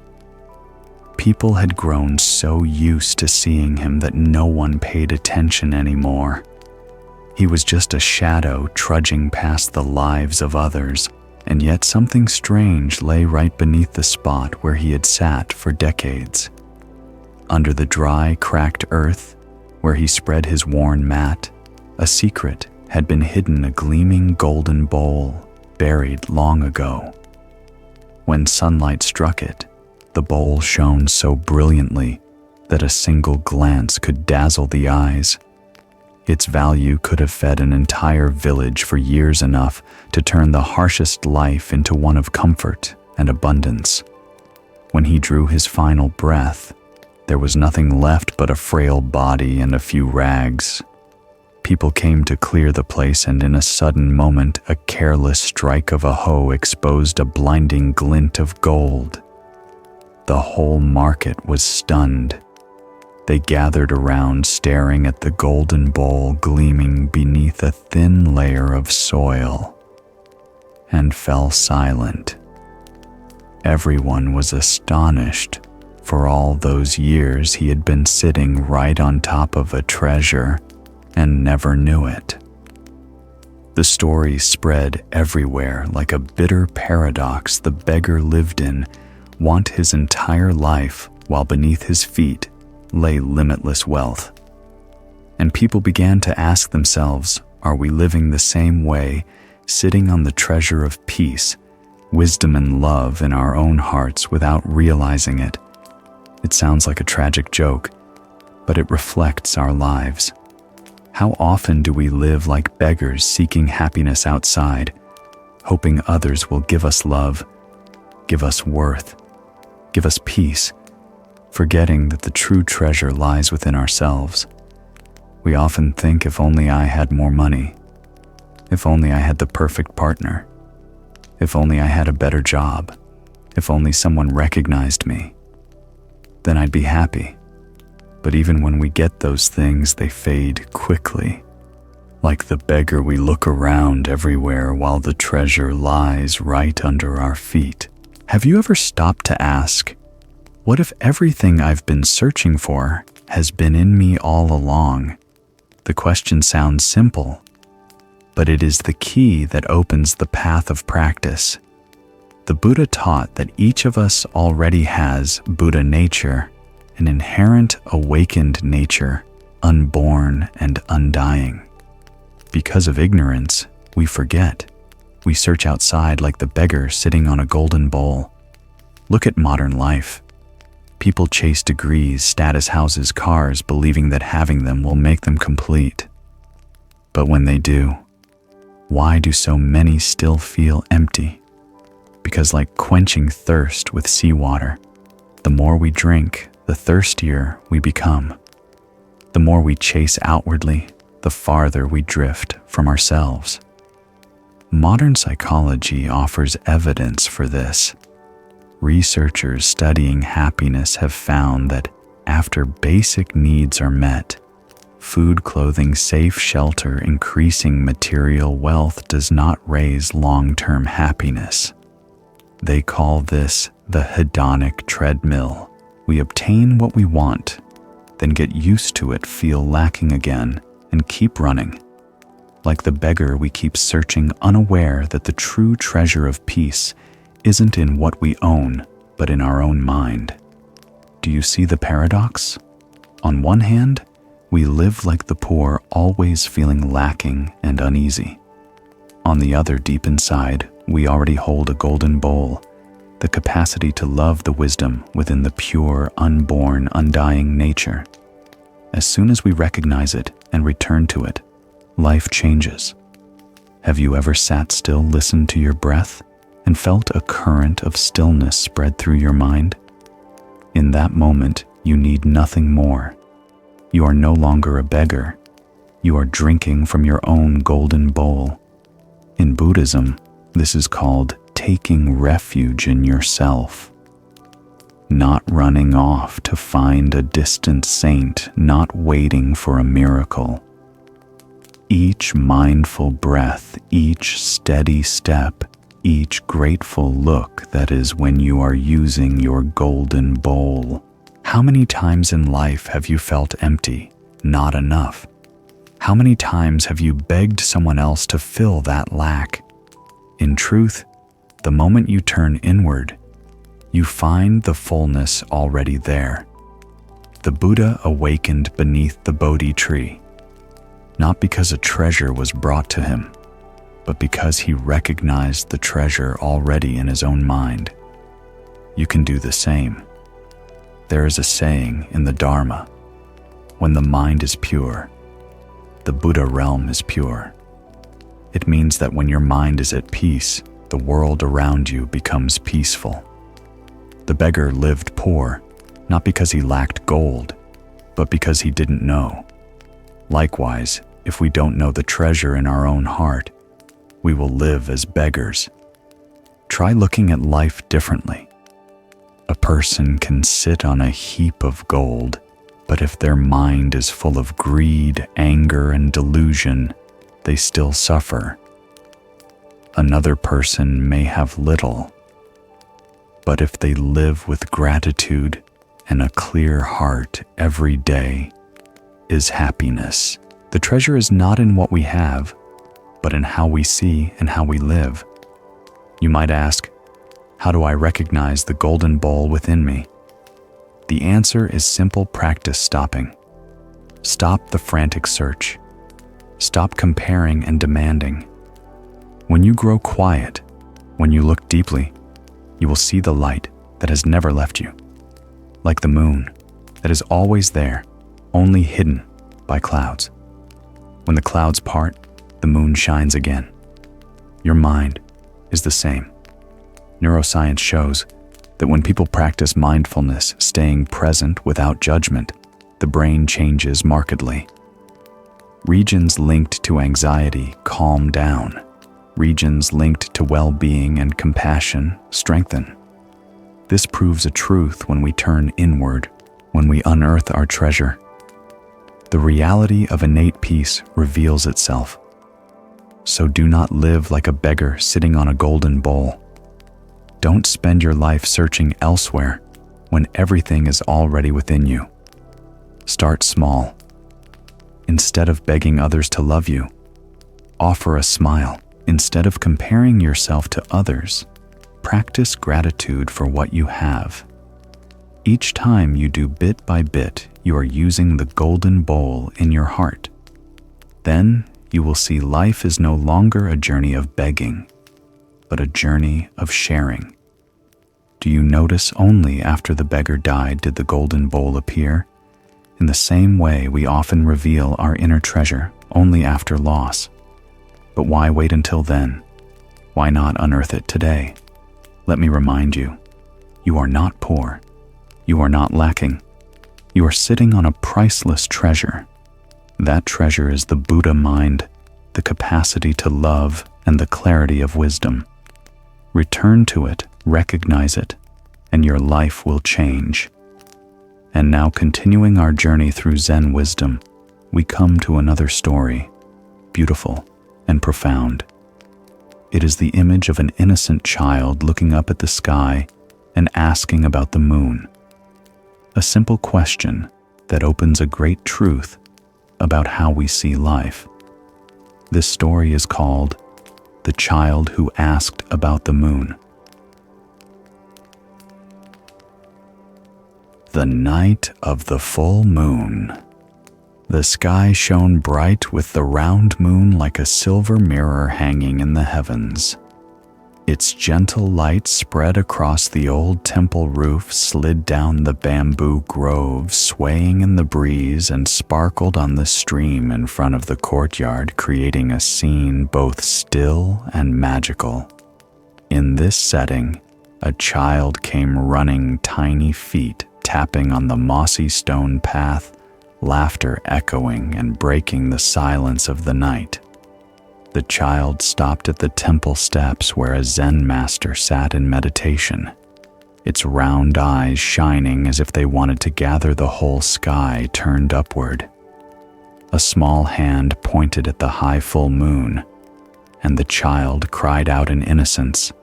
People had grown so used to seeing him that no one paid attention anymore. He was just a shadow trudging past the lives of others, and yet something strange lay right beneath the spot where he had sat for decades. Under the dry, cracked earth, where he spread his worn mat, a secret had been hidden, a gleaming golden bowl buried long ago. When sunlight struck it, the bowl shone so brilliantly that a single glance could dazzle the eyes. Its value could have fed an entire village for years, enough to turn the harshest life into one of comfort and abundance. When he drew his final breath, there was nothing left but a frail body and a few rags. People came to clear the place, and in a sudden moment, a careless strike of a hoe exposed a blinding glint of gold. The whole market was stunned. They gathered around, staring at the golden bowl gleaming beneath a thin layer of soil, and fell silent. Everyone was astonished. For all those years, he had been sitting right on top of a treasure and never knew it. The story spread everywhere like a bitter paradox the beggar lived in, want his entire life while beneath his feet lay limitless wealth. And people began to ask themselves, are we living the same way, sitting on the treasure of peace, wisdom and love in our own hearts without realizing it? It sounds like a tragic joke, but it reflects our lives. How often do we live like beggars, seeking happiness outside, hoping others will give us love, give us worth, give us peace, forgetting that the true treasure lies within ourselves? We often think, if only I had more money, if only I had the perfect partner, if only I had a better job, if only someone recognized me, then I'd be happy. But even when we get those things, they fade quickly. Like the beggar, we look around everywhere while the treasure lies right under our feet. Have you ever stopped to ask, what if everything I've been searching for has been in me all along? The question sounds simple, but it is the key that opens the path of practice. The Buddha taught that each of us already has Buddha nature, an inherent awakened nature, unborn and undying. Because of ignorance, we forget. We search outside like the beggar sitting on a golden bowl. Look at modern life. People chase degrees, status, houses, cars, believing that having them will make them complete. But when they do, why do so many still feel empty? Because like quenching thirst with seawater, the more we drink, the thirstier we become. The more we chase outwardly, the farther we drift from ourselves. Modern psychology offers evidence for this. Researchers studying happiness have found that after basic needs are met, food, clothing, safe shelter, increasing material wealth does not raise long-term happiness. They call this the hedonic treadmill. We obtain what we want, then get used to it, feel lacking again, and keep running. Like the beggar, we keep searching, unaware that the true treasure of peace isn't in what we own, but in our own mind. Do you see the paradox? On one hand, we live like the poor, always feeling lacking and uneasy. On the other, deep inside, we already hold a golden bowl, the capacity to love the wisdom within the pure, unborn, undying nature. As soon as we recognize it and return to it, life changes. Have you ever sat still, listened to your breath, and felt a current of stillness spread through your mind? In that moment, you need nothing more. You are no longer a beggar. You are drinking from your own golden bowl. In Buddhism, this is called taking refuge in yourself. Not running off to find a distant saint, not waiting for a miracle. Each mindful breath, each steady step, each grateful look, that is when you are using your golden bowl. How many times in life have you felt empty, not enough? How many times have you begged someone else to fill that lack? In truth, the moment you turn inward, you find the fullness already there. The Buddha awakened beneath the Bodhi tree, not because a treasure was brought to him, but because he recognized the treasure already in his own mind. You can do the same. There is a saying in the Dharma, when the mind is pure, the Buddha realm is pure. It means that when your mind is at peace, the world around you becomes peaceful. The beggar lived poor, not because he lacked gold, but because he didn't know. Likewise, if we don't know the treasure in our own heart, we will live as beggars. Try looking at life differently. A person can sit on a heap of gold, but if their mind is full of greed, anger, and delusion, they still suffer. Another person may have little, but if they live with gratitude and a clear heart every day, is happiness. The treasure is not in what we have, but in how we see and how we live. You might ask, how do I recognize the golden bowl within me? The answer is simple practice stopping. Stop the frantic search. Stop comparing and demanding. When you grow quiet, when you look deeply, you will see the light that has never left you. Like the moon, that is always there, only hidden by clouds. When the clouds part, the moon shines again. Your mind is the same. Neuroscience shows that when people practice mindfulness, staying present without judgment, the brain changes markedly. Regions linked to anxiety calm down. Regions linked to well-being and compassion strengthen. This proves a truth when we turn inward, when we unearth our treasure. The reality of innate peace reveals itself. So do not live like a beggar sitting on a golden bowl. Don't spend your life searching elsewhere when everything is already within you. Start small. Instead of begging others to love you, offer a smile. Instead of comparing yourself to others, practice gratitude for what you have. Each time you do bit by bit, you are using the golden bowl in your heart. Then you will see life is no longer a journey of begging, but a journey of sharing. Do you notice only after the beggar died did the golden bowl appear? In the same way, we often reveal our inner treasure only after loss. But why wait until then? Why not unearth it today? Let me remind you, you are not poor. You are not lacking. You are sitting on a priceless treasure. That treasure is the Buddha mind, the capacity to love and the clarity of wisdom. Return to it, recognize it, and your life will change. And now, continuing our journey through Zen wisdom, we come to another story, beautiful and profound. It is the image of an innocent child looking up at the sky and asking about the moon. A simple question that opens a great truth about how we see life. This story is called The Child Who Asked About the Moon. The night of the full moon. The sky shone bright with the round moon like a silver mirror hanging in the heavens. Its gentle light spread across the old temple roof, slid down the bamboo grove, swaying in the breeze, and sparkled on the stream in front of the courtyard, creating a scene both still and magical. In this setting, a child came running, tiny feet tapping on the mossy stone path, laughter echoing and breaking the silence of the night. The child stopped at the temple steps where a Zen master sat in meditation, its round eyes shining as if they wanted to gather the whole sky turned upward. A small hand pointed at the high full moon, and the child cried out in innocence,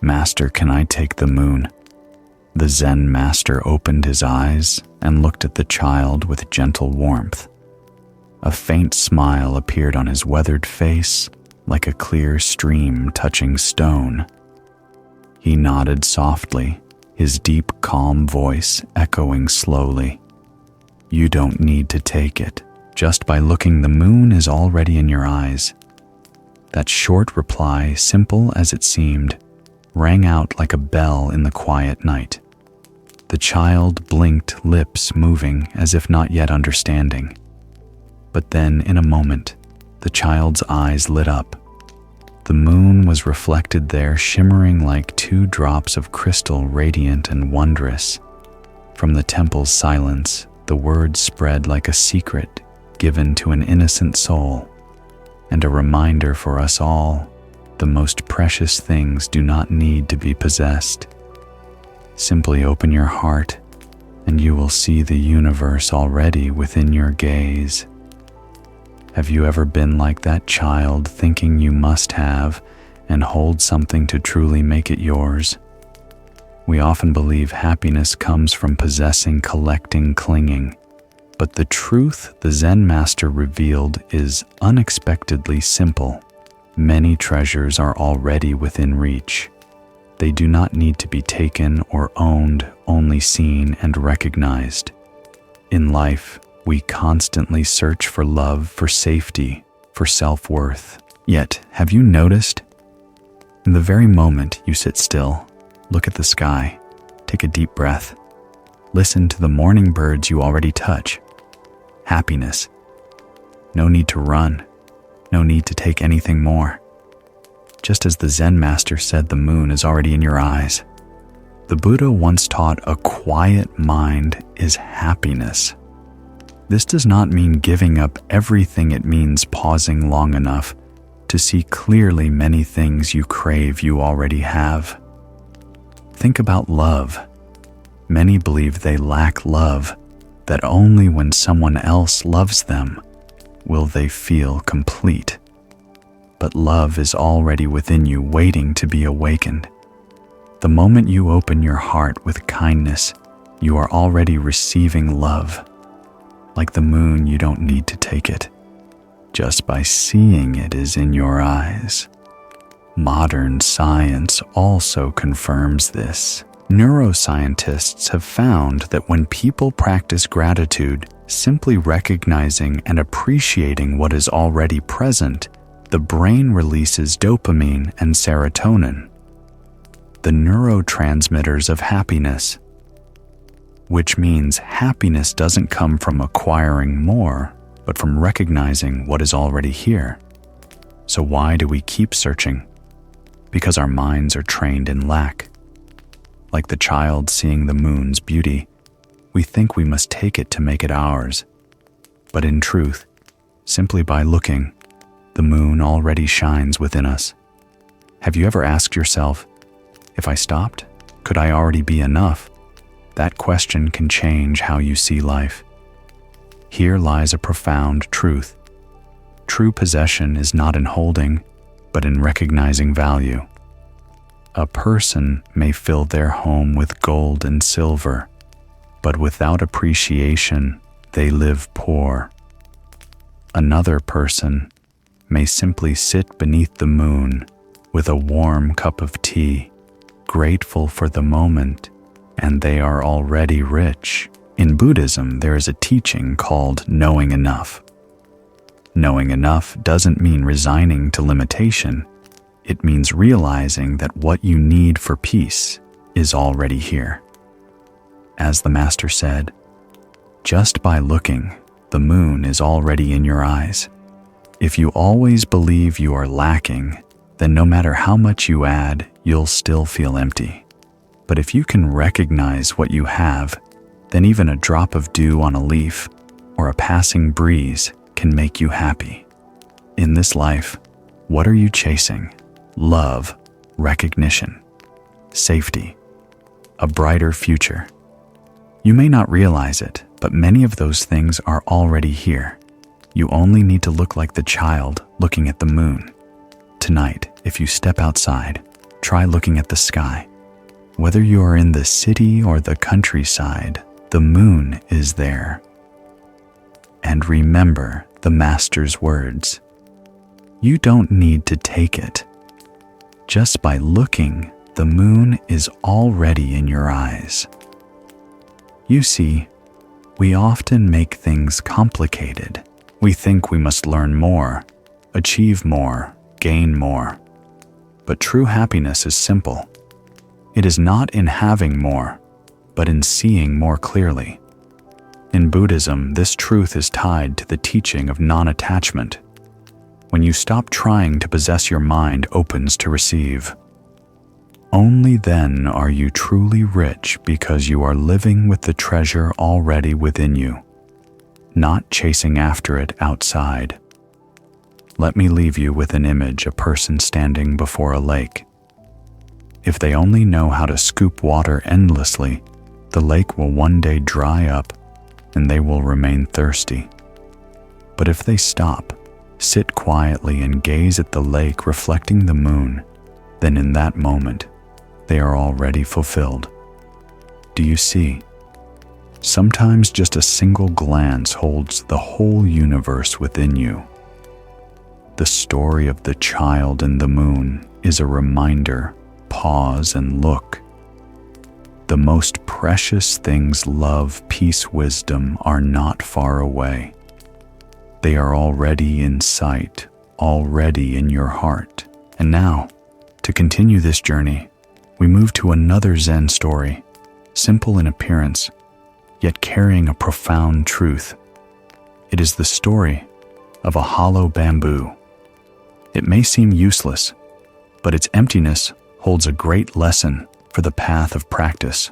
"Master, can I take the moon?" The Zen master opened his eyes and looked at the child with gentle warmth. A faint smile appeared on his weathered face, like a clear stream touching stone. He nodded softly, his deep, calm voice echoing slowly. "You don't need to take it. Just by looking, the moon is already in your eyes." That short reply, simple as it seemed, rang out like a bell in the quiet night. The child blinked, lips moving as if not yet understanding. But then, in a moment, the child's eyes lit up. The moon was reflected there, shimmering like 2 drops of crystal, radiant and wondrous. From the temple's silence, the words spread like a secret given to an innocent soul, and a reminder for us all: the most precious things do not need to be possessed. Simply open your heart, and you will see the universe already within your gaze. Have you ever been like that child, thinking you must have and hold something to truly make it yours? We often believe happiness comes from possessing, collecting, clinging. But the truth the Zen master revealed is unexpectedly simple. Many treasures are already within reach. They do not need to be taken or owned, only seen and recognized. In life, we constantly search for love, for safety, for self-worth. Yet, have you noticed? In the very moment you sit still, look at the sky, take a deep breath, listen to the morning birds you already touch. Happiness. No need to run, no need to take anything more. Just as the Zen master said, the moon is already in your eyes. The Buddha once taught a quiet mind is happiness. This does not mean giving up everything. It means pausing long enough to see clearly many things you crave you already have. Think about love. Many believe they lack love, that only when someone else loves them will they feel complete. But love is already within you, waiting to be awakened. The moment you open your heart with kindness, you are already receiving love. Like the moon, you don't need to take it. Just by seeing it is in your eyes. Modern science also confirms this. Neuroscientists have found that when people practice gratitude, simply recognizing and appreciating what is already present, the brain releases dopamine and serotonin, the neurotransmitters of happiness. Which means happiness doesn't come from acquiring more, but from recognizing what is already here. So why do we keep searching? because our minds are trained in lack. Like the child seeing the moon's beauty, we think we must take it to make it ours. But in truth, simply by looking, the moon already shines within us. Have you ever asked yourself, if I stopped, could I already be enough? That question can change how you see life. Here lies a profound truth. True possession is not in holding, but in recognizing value. A person may fill their home with gold and silver, but without appreciation, they live poor. Another person may simply sit beneath the moon with a warm cup of tea, grateful for the moment, and they are already rich. In Buddhism, there is a teaching called knowing enough. Knowing enough doesn't mean resigning to limitation. It means realizing that what you need for peace is already here. As the Master said, just by looking, the moon is already in your eyes. If you always believe you are lacking, then no matter how much you add, you'll still feel empty. But if you can recognize what you have, then even a drop of dew on a leaf or a passing breeze can make you happy. In this life, what are you chasing? Love, recognition, safety, a brighter future. You may not realize it, but many of those things are already here. You only need to look like the child looking at the moon. Tonight, if you step outside, try looking at the sky. Whether you are in the city or the countryside, the moon is there. And remember the Master's words. You don't need to take it. Just by looking, the moon is already in your eyes. You see, we often make things complicated. We think we must learn more, achieve more, gain more. But true happiness is simple. It is not in having more, but in seeing more clearly. In Buddhism, this truth is tied to the teaching of non-attachment. When you stop trying to possess, your mind opens to receive. Only then are you truly rich, because you are living with the treasure already within you, not chasing after it outside. Let me leave you with an image: a person standing before a lake. If they only know how to scoop water endlessly, the lake will one day dry up and they will remain thirsty. But if they stop, sit quietly and gaze at the lake reflecting the moon, then in that moment, they are already fulfilled. Do you see? Sometimes just a single glance holds the whole universe within you. The story of the child and the moon is a reminder. Pause and look. The most precious things, love, peace, wisdom, are not far away. They are already in sight, already in your heart. And now, to continue this journey, we move to another Zen story, simple in appearance, yet carrying a profound truth. It is the story of a hollow bamboo. It may seem useless, but its emptiness holds a great lesson for the path of practice.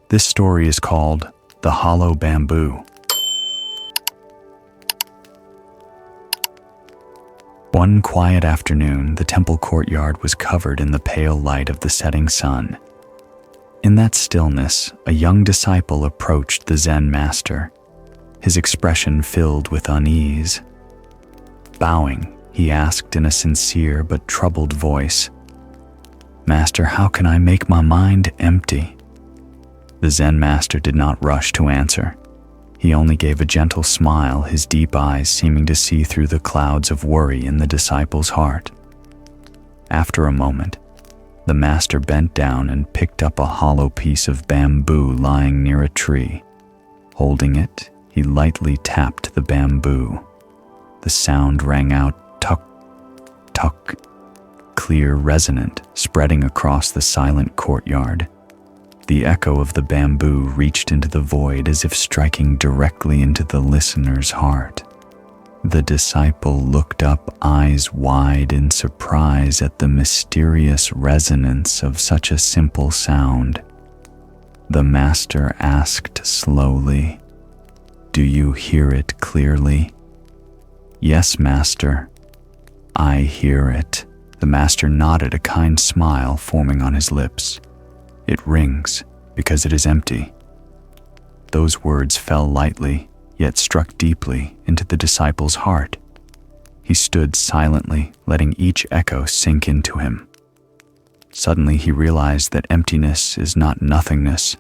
This story is called The Hollow Bamboo. One quiet afternoon, the temple courtyard was covered in the pale light of the setting sun. In that stillness, a young disciple approached the Zen master, his expression filled with unease. Bowing, he asked in a sincere but troubled voice, "Master, how can I make my mind empty?" The Zen master did not rush to answer. He only gave a gentle smile, his deep eyes seeming to see through the clouds of worry in the disciple's heart. After a moment, the master bent down and picked up a hollow piece of bamboo lying near a tree. Holding it, he lightly tapped the bamboo. The sound rang out, tuck, tuck, clear, resonant, spreading across the silent courtyard. The echo of the bamboo reached into the void as if striking directly into the listener's heart. The disciple looked up, eyes wide in surprise at the mysterious resonance of such a simple sound. The master asked slowly, "Do you hear it clearly?" "Yes, master, I hear it." The master nodded, a kind smile forming on his lips. "It rings because it is empty." Those words fell lightly, yet struck deeply into the disciple's heart. He stood silently, letting each echo sink into him. Suddenly he realized that emptiness is not nothingness,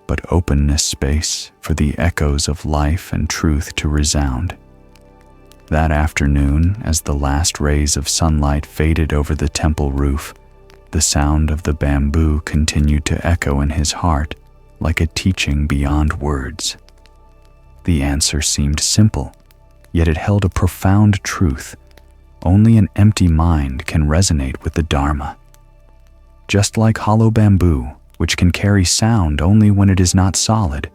but openness, space for the echoes of life and truth to resound. That afternoon, as the last rays of sunlight faded over the temple roof, the sound of the bamboo continued to echo in his heart like a teaching beyond words. The answer seemed simple, yet it held a profound truth. Only an empty mind can resonate with the Dharma. Just like hollow bamboo, which can carry sound only when it is not solid,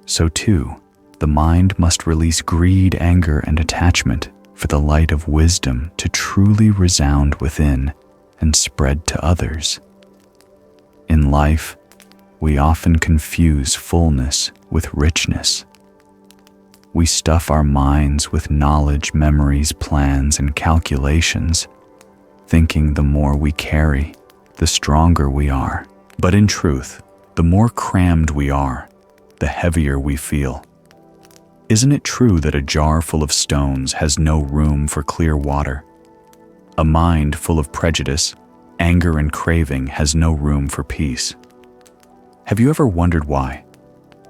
so too, the mind must release greed, anger, and attachment for the light of wisdom to truly resound within and spread to others. In life, we often confuse fullness with richness. We stuff our minds with knowledge, memories, plans, and calculations, thinking the more we carry, the stronger we are. But in truth, the more crammed we are, the heavier we feel. Isn't it true that a jar full of stones has no room for clear water? A mind full of prejudice, anger, and craving has no room for peace. Have you ever wondered why?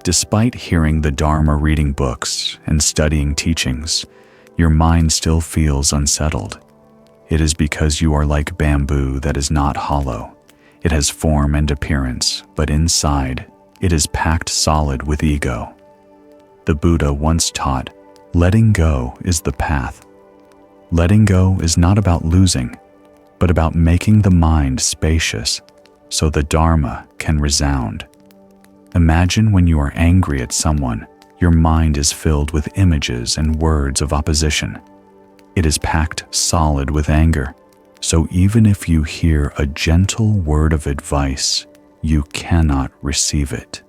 Despite hearing the Dharma, reading books, and studying teachings, your mind still feels unsettled. It is because you are like bamboo that is not hollow. It has form and appearance, but inside, it is packed solid with ego. The Buddha once taught, letting go is the path. Letting go is not about losing, but about making the mind spacious so the Dharma can resound. Imagine when you are angry at someone, your mind is filled with images and words of opposition. It is packed solid with anger, so even if you hear a gentle word of advice, you cannot receive it.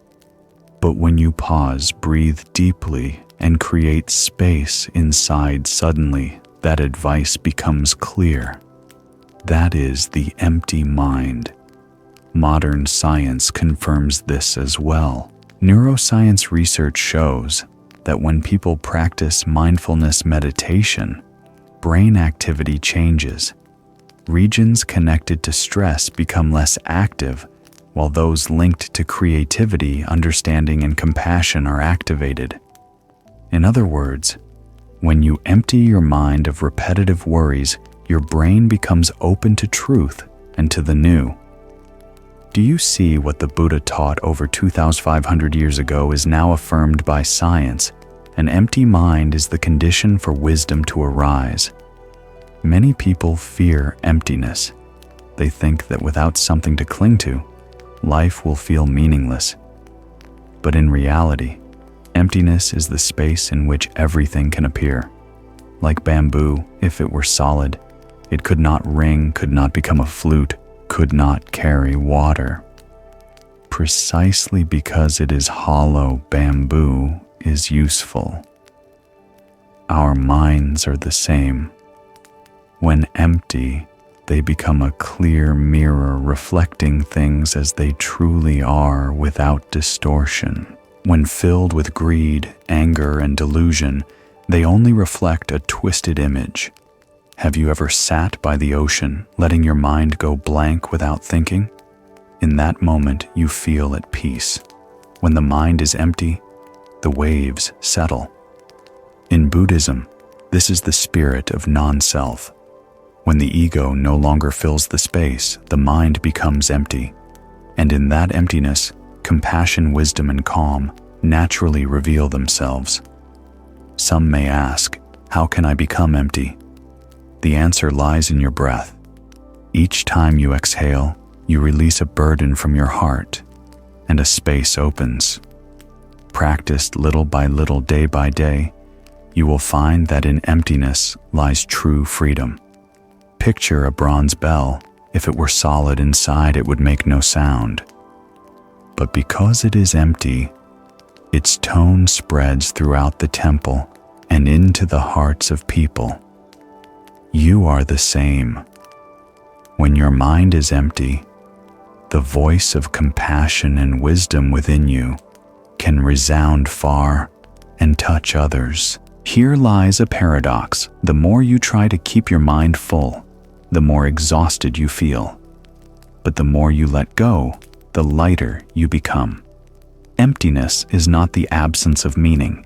But when you pause, breathe deeply, and create space inside, suddenly that advice becomes clear. That is the empty mind. Modern science confirms this as well. Neuroscience research shows that when people practice mindfulness meditation, brain activity changes. Regions connected to stress become less active, while those linked to creativity, understanding, and compassion are activated. In other words, when you empty your mind of repetitive worries, your brain becomes open to truth and to the new. Do you see what the Buddha taught over 2,500 years ago is now affirmed by science? An empty mind is the condition for wisdom to arise. Many people fear emptiness. They think that without something to cling to, life will feel meaningless. But in reality, emptiness is the space in which everything can appear. Like bamboo, if it were solid, it could not ring, could not become a flute, could not carry water. Precisely because it is hollow, bamboo is useful. Our minds are the same. When empty, they become a clear mirror reflecting things as they truly are without distortion. When filled with greed, anger, and delusion, they only reflect a twisted image. Have you ever sat by the ocean, letting your mind go blank without thinking? In that moment, you feel at peace. When the mind is empty, the waves settle. In Buddhism, this is the spirit of non-self. When the ego no longer fills the space, the mind becomes empty. And in that emptiness, compassion, wisdom, and calm naturally reveal themselves. Some may ask, how can I become empty? The answer lies in your breath. Each time you exhale, you release a burden from your heart, and a space opens. Practiced little by little, day by day, you will find that in emptiness lies true freedom. Picture a bronze bell. If it were solid inside, it would make no sound. But because it is empty, its tone spreads throughout the temple and into the hearts of people. You are the same. When your mind is empty, the voice of compassion and wisdom within you can resound far and touch others. Here lies a paradox. The more you try to keep your mind full, the more exhausted you feel. But the more you let go, the lighter you become. Emptiness is not the absence of meaning.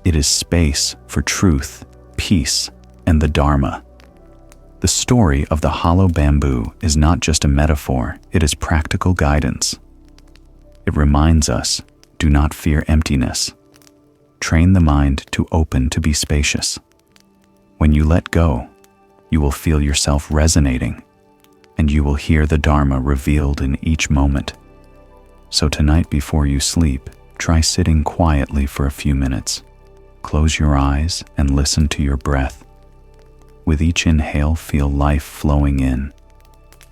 It is space for truth, peace, and the Dharma. The story of the hollow bamboo is not just a metaphor, it is practical guidance. It reminds us, do not fear emptiness. Train the mind to open to be spacious. When you let go, you will feel yourself resonating, and you will hear the Dharma revealed in each moment. So tonight before you sleep, try sitting quietly for a few minutes. Close your eyes and listen to your breath. With each inhale, feel life flowing in.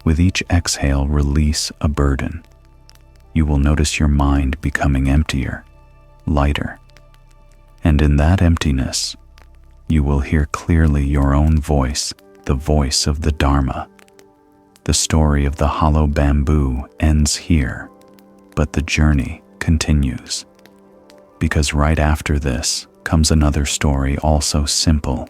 With each exhale, release a burden. You will notice your mind becoming emptier, lighter. And in that emptiness, you will hear clearly your own voice, the voice of the Dharma. The story of the hollow bamboo ends here, but the journey continues. Because right after this comes another story, also simple,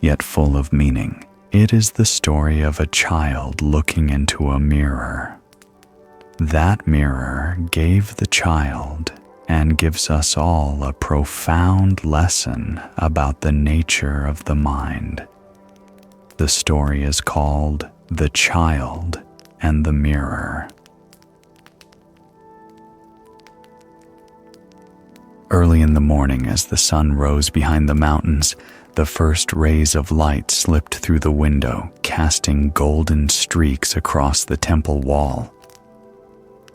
yet full of meaning. It is the story of a child looking into a mirror. That mirror gave the child and gives us all a profound lesson about the nature of the mind. The story is called The Child and the Mirror. Early in the morning, as the sun rose behind the mountains, the first rays of light slipped through the window, casting golden streaks across the temple wall.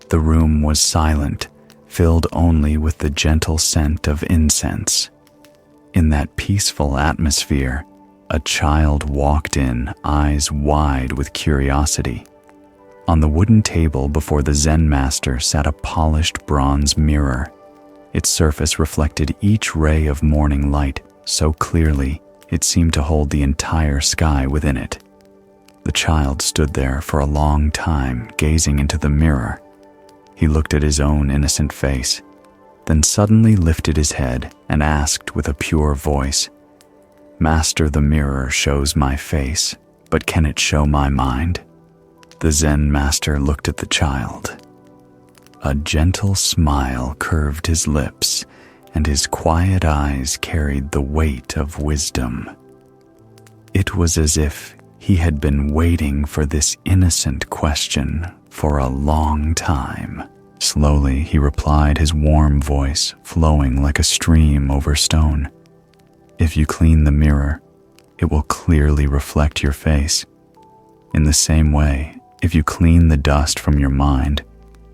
The room was silent, filled only with the gentle scent of incense. In that peaceful atmosphere, a child walked in, eyes wide with curiosity. On the wooden table before the Zen master sat a polished bronze mirror. Its surface reflected each ray of morning light so clearly it seemed to hold the entire sky within it. The child stood there for a long time, gazing into the mirror. He looked at his own innocent face, then suddenly lifted his head and asked with a pure voice, "Master, the mirror shows my face, but can it show my mind?" The Zen master looked at the child. A gentle smile curved his lips, and his quiet eyes carried the weight of wisdom. It was as if he had been waiting for this innocent question for a long time. Slowly he replied, his warm voice flowing like a stream over stone. "If you clean the mirror, it will clearly reflect your face. In the same way, if you clean the dust from your mind,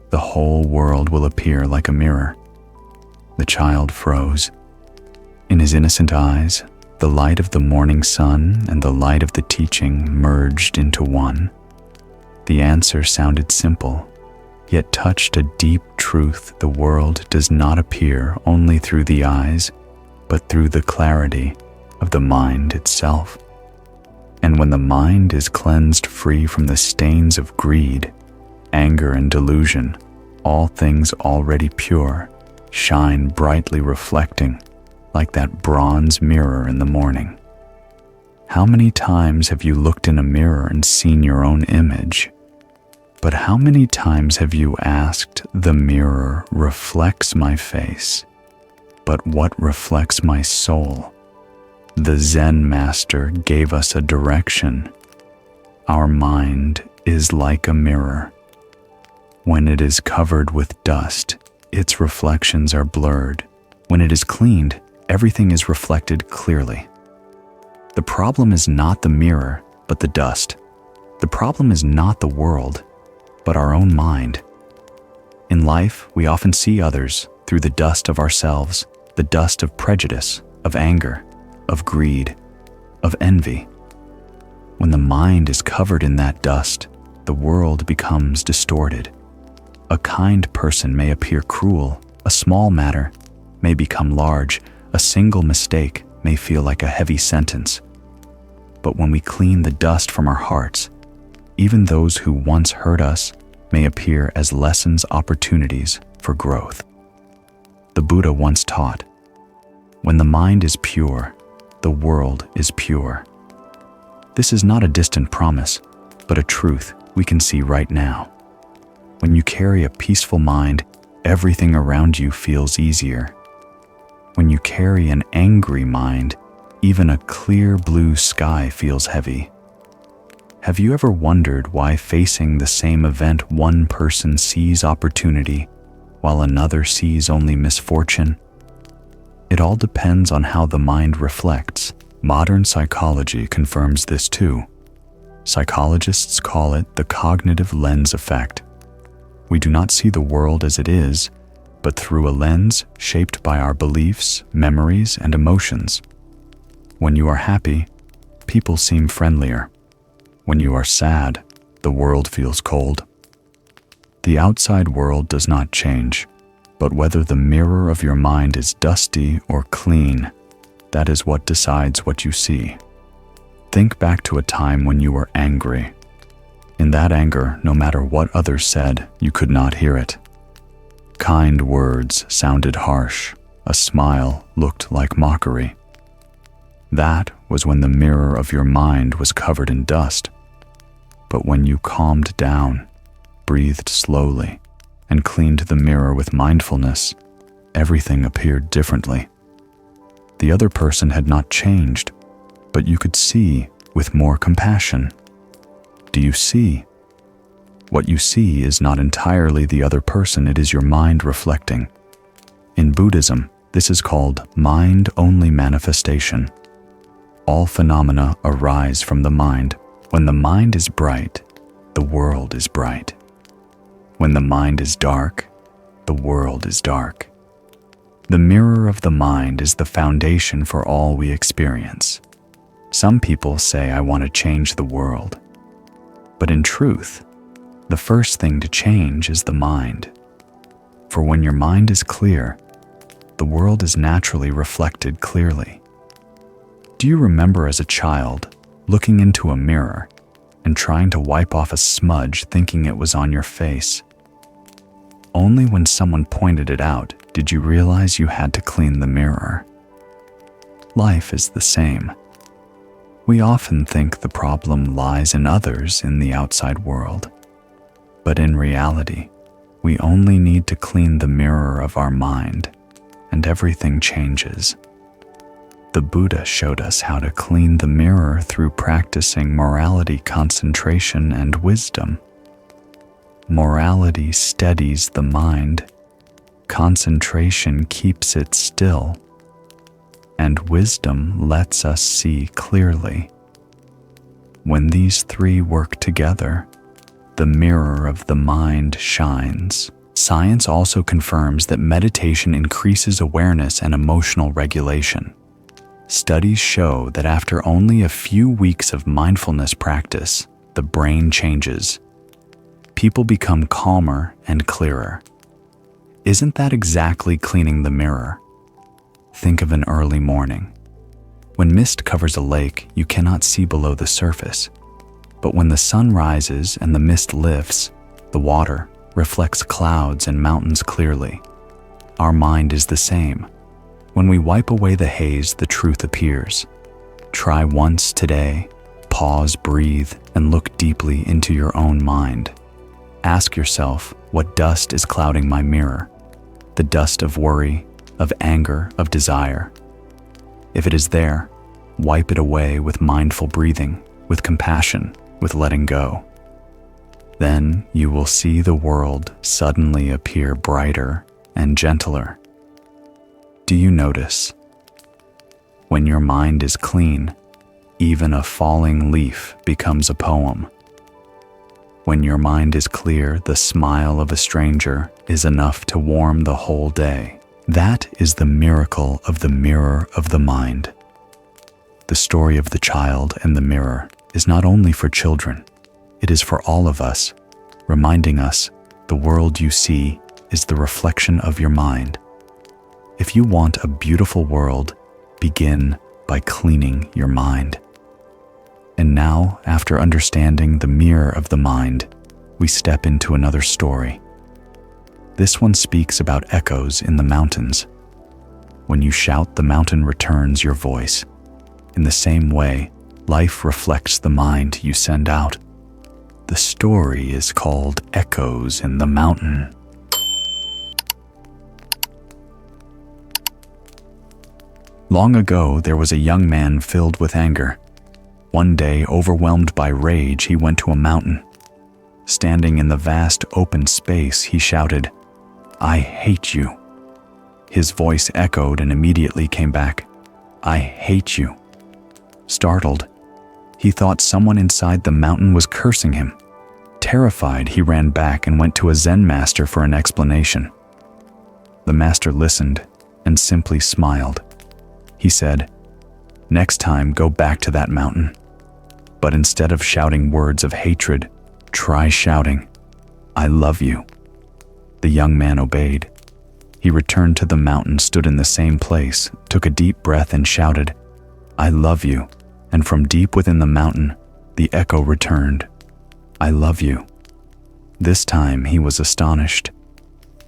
the whole world will appear like a mirror." The child froze. In his innocent eyes, the light of the morning sun and the light of the teaching merged into one. The answer sounded simple, yet touched a deep truth. The world does not appear only through the eyes, but through the clarity of the mind itself. And when the mind is cleansed free from the stains of greed, anger, and delusion, all things already pure shine brightly, reflecting like that bronze mirror in the morning. How many times have you looked in a mirror and seen your own image? But how many times have you asked, "The mirror reflects my face, but what reflects my soul?" The Zen master gave us a direction. Our mind is like a mirror. When it is covered with dust, its reflections are blurred. When it is cleaned, everything is reflected clearly. The problem is not the mirror, but the dust. The problem is not the world, but our own mind. In life, we often see others through the dust of ourselves, the dust of prejudice, of anger, of greed, of envy. When the mind is covered in that dust, the world becomes distorted. A kind person may appear cruel, a small matter may become large, a single mistake may feel like a heavy sentence. But when we clean the dust from our hearts, even those who once hurt us may appear as lessons, opportunities for growth. The Buddha once taught, "When the mind is pure, the world is pure." This is not a distant promise, but a truth we can see right now. When you carry a peaceful mind, everything around you feels easier. When you carry an angry mind, even a clear blue sky feels heavy. Have you ever wondered why facing the same event one person sees opportunity while another sees only misfortune? It all depends on how the mind reflects. Modern psychology confirms this too. Psychologists call it the cognitive lens effect. We do not see the world as it is, but through a lens shaped by our beliefs, memories, and emotions. When you are happy, people seem friendlier. When you are sad, the world feels cold. The outside world does not change, but whether the mirror of your mind is dusty or clean, that is what decides what you see. Think back to a time when you were angry. In that anger, no matter what others said, you could not hear it. Kind words sounded harsh. A smile looked like mockery. That was when the mirror of your mind was covered in dust. But when you calmed down, breathed slowly, and cleaned the mirror with mindfulness, everything appeared differently. The other person had not changed, but you could see with more compassion. Do you see? What you see is not entirely the other person, it is your mind reflecting. In Buddhism, this is called mind-only manifestation. All phenomena arise from the mind. When the mind is bright, the world is bright. When the mind is dark, the world is dark. The mirror of the mind is the foundation for all we experience. Some people say, "I want to change the world." But in truth, the first thing to change is the mind. For when your mind is clear, the world is naturally reflected clearly. Do you remember as a child looking into a mirror and trying to wipe off a smudge thinking it was on your face? Only when someone pointed it out did you realize you had to clean the mirror. Life is the same. We often think the problem lies in others in the outside world. But in reality, we only need to clean the mirror of our mind, and everything changes. The Buddha showed us how to clean the mirror through practicing morality, concentration, and wisdom. Morality steadies the mind, concentration keeps it still, and wisdom lets us see clearly. When these three work together, the mirror of the mind shines. Science also confirms that meditation increases awareness and emotional regulation. Studies show that after only a few weeks of mindfulness practice, the brain changes. People become calmer and clearer. Isn't that exactly cleaning the mirror? Think of an early morning. When mist covers a lake, you cannot see below the surface. But when the sun rises and the mist lifts, the water reflects clouds and mountains clearly. Our mind is the same. When we wipe away the haze, the truth appears. Try once today, pause, breathe, and look deeply into your own mind. Ask yourself, what dust is clouding my mirror? The dust of worry, of anger, of desire. If it is there, wipe it away with mindful breathing, with compassion, with letting go. Then you will see the world suddenly appear brighter and gentler. Do you notice? When your mind is clean, even a falling leaf becomes a poem. When your mind is clear, the smile of a stranger is enough to warm the whole day. That is the miracle of the mirror of the mind. The story of the child and the mirror is not only for children, it is for all of us, reminding us the world you see is the reflection of your mind. If you want a beautiful world, begin by cleaning your mind. And now, after understanding the mirror of the mind, we step into another story. This one speaks about echoes in the mountains. When you shout, the mountain returns your voice. In the same way, life reflects the mind you send out. The story is called Echoes in the Mountain. Long ago, there was a young man filled with anger. One day, overwhelmed by rage, he went to a mountain. Standing in the vast open space, he shouted, "I hate you." His voice echoed and immediately came back, "I hate you." Startled, he thought someone inside the mountain was cursing him. Terrified, he ran back and went to a Zen master for an explanation. The master listened and simply smiled. He said, "Next time, go back to that mountain. But instead of shouting words of hatred, try shouting, 'I love you.'" The young man obeyed. He returned to the mountain, stood in the same place, took a deep breath and shouted, "I love you." And from deep within the mountain, the echo returned, "I love you." This time he was astonished.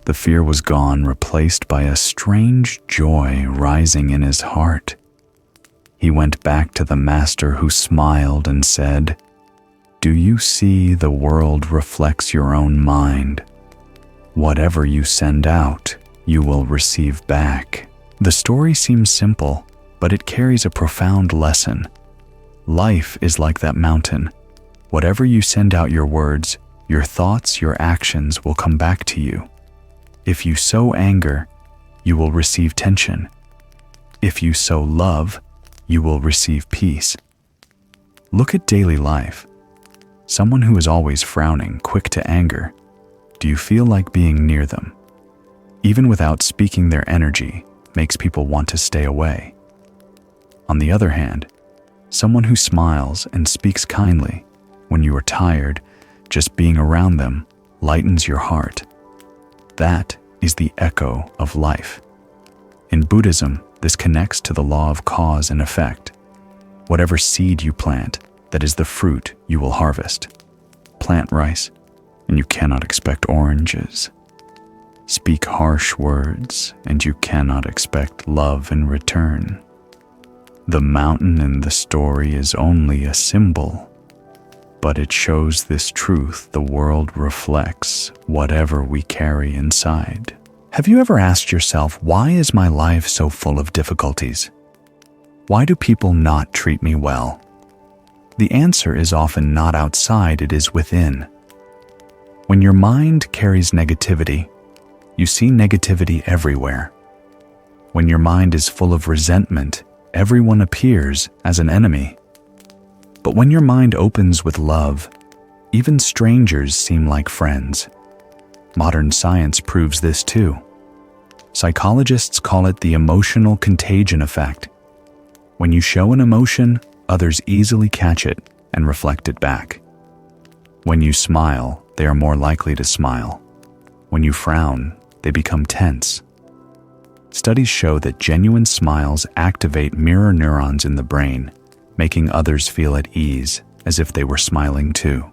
The fear was gone, replaced by a strange joy rising in his heart. He went back to the master, who smiled and said, "Do you see the world reflects your own mind? Whatever you send out, you will receive back." The story seems simple, but it carries a profound lesson. Life is like that mountain. Whatever you send out your words, your thoughts, your actions will come back to you. If you sow anger, you will receive tension. If you sow love, you will receive peace. Look at daily life. Someone who is always frowning, quick to anger, do you feel like being near them? Even without speaking, their energy makes people want to stay away. On the other hand, someone who smiles and speaks kindly, when you are tired, just being around them lightens your heart. That is the echo of life. In Buddhism, this connects to the law of cause and effect. Whatever seed you plant, that is the fruit you will harvest. Plant rice, and you cannot expect oranges. Speak harsh words, and you cannot expect love in return. The mountain in the story is only a symbol, but it shows this truth: the world reflects whatever we carry inside. Have you ever asked yourself, why is my life so full of difficulties? Why do people not treat me well? The answer is often not outside, it is within. When your mind carries negativity, you see negativity everywhere. When your mind is full of resentment, everyone appears as an enemy. But when your mind opens with love, even strangers seem like friends. Modern science proves this too. Psychologists call it the emotional contagion effect. When you show an emotion, others easily catch it and reflect it back. When you smile, they are more likely to smile. When you frown, they become tense. Studies show that genuine smiles activate mirror neurons in the brain, making others feel at ease, as if they were smiling too.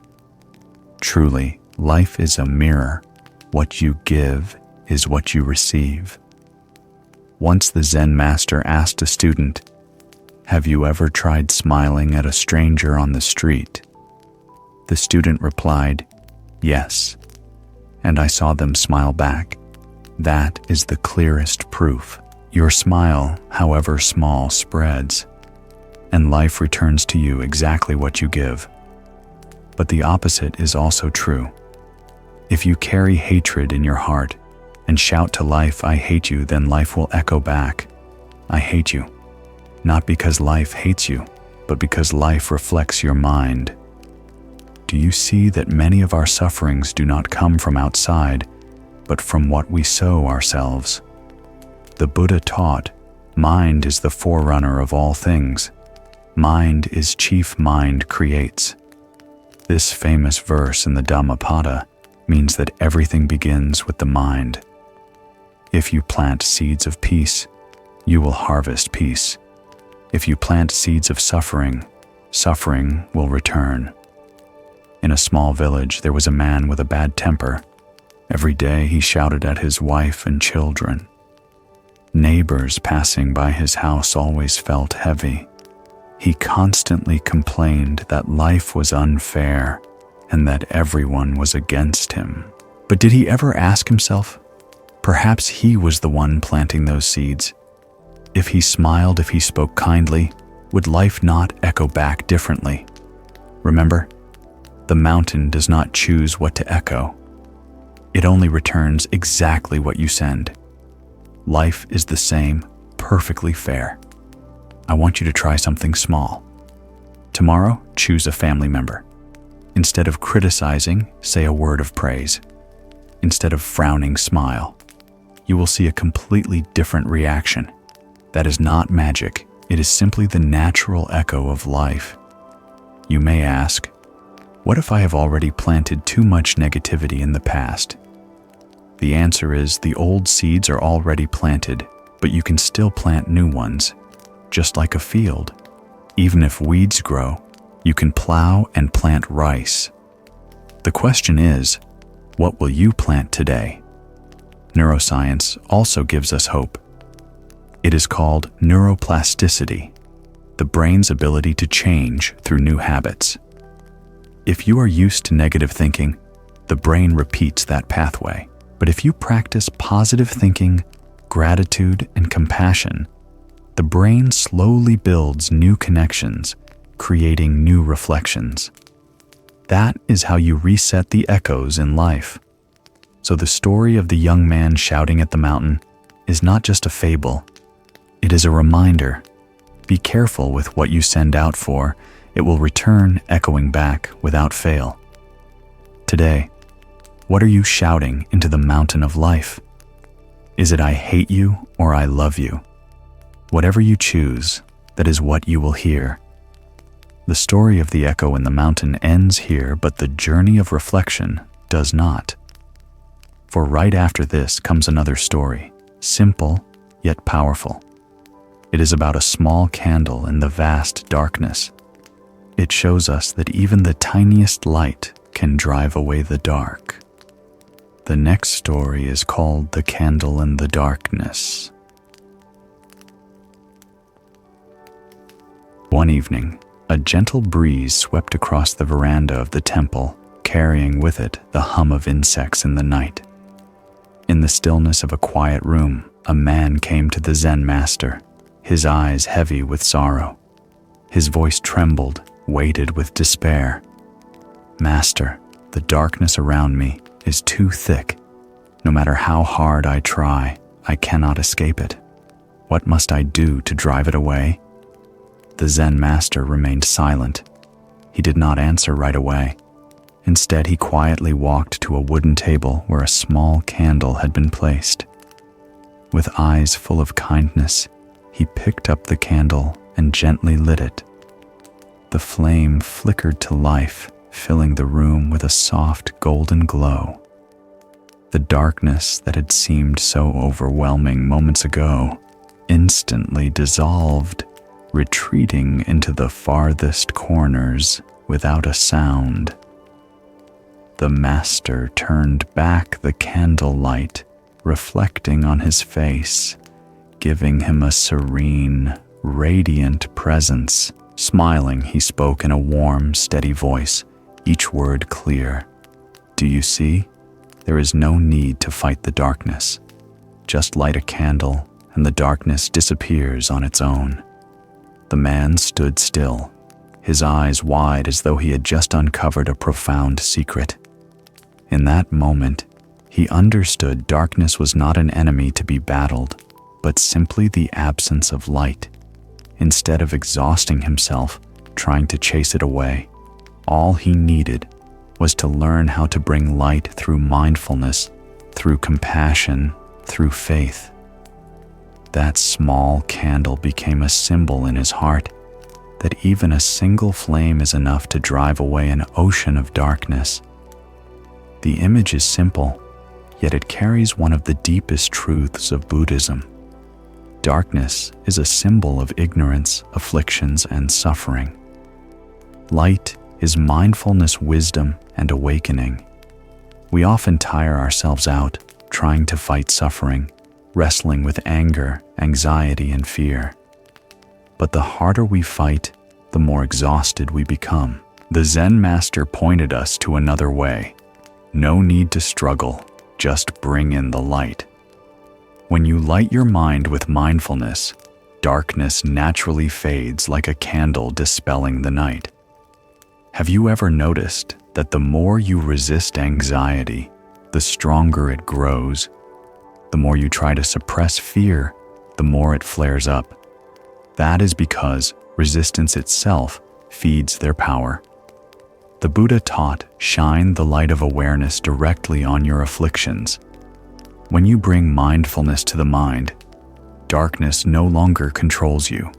Truly, life is a mirror. What you give is what you receive. Once the Zen master asked a student, "Have you ever tried smiling at a stranger on the street?" The student replied, "Yes, and I saw them smile back." That is the clearest proof. Your smile, however small, spreads, and life returns to you exactly what you give. But the opposite is also true. If you carry hatred in your heart and shout to life, "I hate you," then life will echo back, "I hate you." Not because life hates you, but because life reflects your mind. Do you see that many of our sufferings do not come from outside, but from what we sow ourselves? The Buddha taught, mind is the forerunner of all things. Mind is chief, mind creates. This famous verse in the Dhammapada means that everything begins with the mind. If you plant seeds of peace, you will harvest peace. If you plant seeds of suffering, suffering will return. In a small village, there was a man with a bad temper. Every day he shouted at his wife and children. Neighbors passing by his house always felt heavy. He constantly complained that life was unfair and that everyone was against him. But did he ever ask himself, perhaps he was the one planting those seeds? If he smiled, if he spoke kindly, would life not echo back differently? Remember, the mountain does not choose what to echo. It only returns exactly what you send. Life is the same, perfectly fair. I want you to try something small. Tomorrow, choose a family member. Instead of criticizing, say a word of praise. Instead of frowning, smile. You will see a completely different reaction. That is not magic. It is simply the natural echo of life. You may ask, what if I have already planted too much negativity in the past? The answer is the old seeds are already planted, but you can still plant new ones. Just like a field. Even if weeds grow, you can plow and plant rice. The question is, what will you plant today? Neuroscience also gives us hope. It is called neuroplasticity, the brain's ability to change through new habits. If you are used to negative thinking, the brain repeats that pathway. But if you practice positive thinking, gratitude, and compassion, the brain slowly builds new connections, creating new reflections. That is how you reset the echoes in life. So the story of the young man shouting at the mountain is not just a fable. It is a reminder. Be careful with what you send out, for it will return echoing back without fail. Today, what are you shouting into the mountain of life? Is it I hate you or I love you? Whatever you choose, that is what you will hear. The story of the echo in the mountain ends here, but the journey of reflection does not. For right after this comes another story, simple yet powerful. It is about a small candle in the vast darkness. It shows us that even the tiniest light can drive away the dark. The next story is called The Candle in the Darkness. One evening, a gentle breeze swept across the veranda of the temple, carrying with it the hum of insects in the night. In the stillness of a quiet room, a man came to the Zen master, his eyes heavy with sorrow. His voice trembled, weighted with despair. Master, the darkness around me is too thick. No matter how hard I try, I cannot escape it. What must I do to drive it away? The Zen master remained silent. He did not answer right away. Instead, he quietly walked to a wooden table where a small candle had been placed. With eyes full of kindness, he picked up the candle and gently lit it. The flame flickered to life, filling the room with a soft golden glow. The darkness that had seemed so overwhelming moments ago instantly dissolved, retreating into the farthest corners without a sound. The master turned back the candlelight, reflecting on his face, giving him a serene, radiant presence. Smiling, he spoke in a warm, steady voice, each word clear. Do you see? There is no need to fight the darkness. Just light a candle, and the darkness disappears on its own. The man stood still, his eyes wide as though he had just uncovered a profound secret. In that moment, he understood darkness was not an enemy to be battled, but simply the absence of light. Instead of exhausting himself trying to chase it away, all he needed was to learn how to bring light through mindfulness, through compassion, through faith. That small candle became a symbol in his heart, that even a single flame is enough to drive away an ocean of darkness. The image is simple, yet it carries one of the deepest truths of Buddhism. Darkness is a symbol of ignorance, afflictions, and suffering. Light is mindfulness, wisdom, and awakening. We often tire ourselves out trying to fight suffering, wrestling with anger, anxiety, and fear. But the harder we fight, the more exhausted we become. The Zen master pointed us to another way. No need to struggle, just bring in the light. When you light your mind with mindfulness, darkness naturally fades like a candle dispelling the night. Have you ever noticed that the more you resist anxiety, the stronger it grows? The more you try to suppress fear, the more it flares up. That is because resistance itself feeds their power. The Buddha taught, shine the light of awareness directly on your afflictions. When you bring mindfulness to the mind, darkness no longer controls you.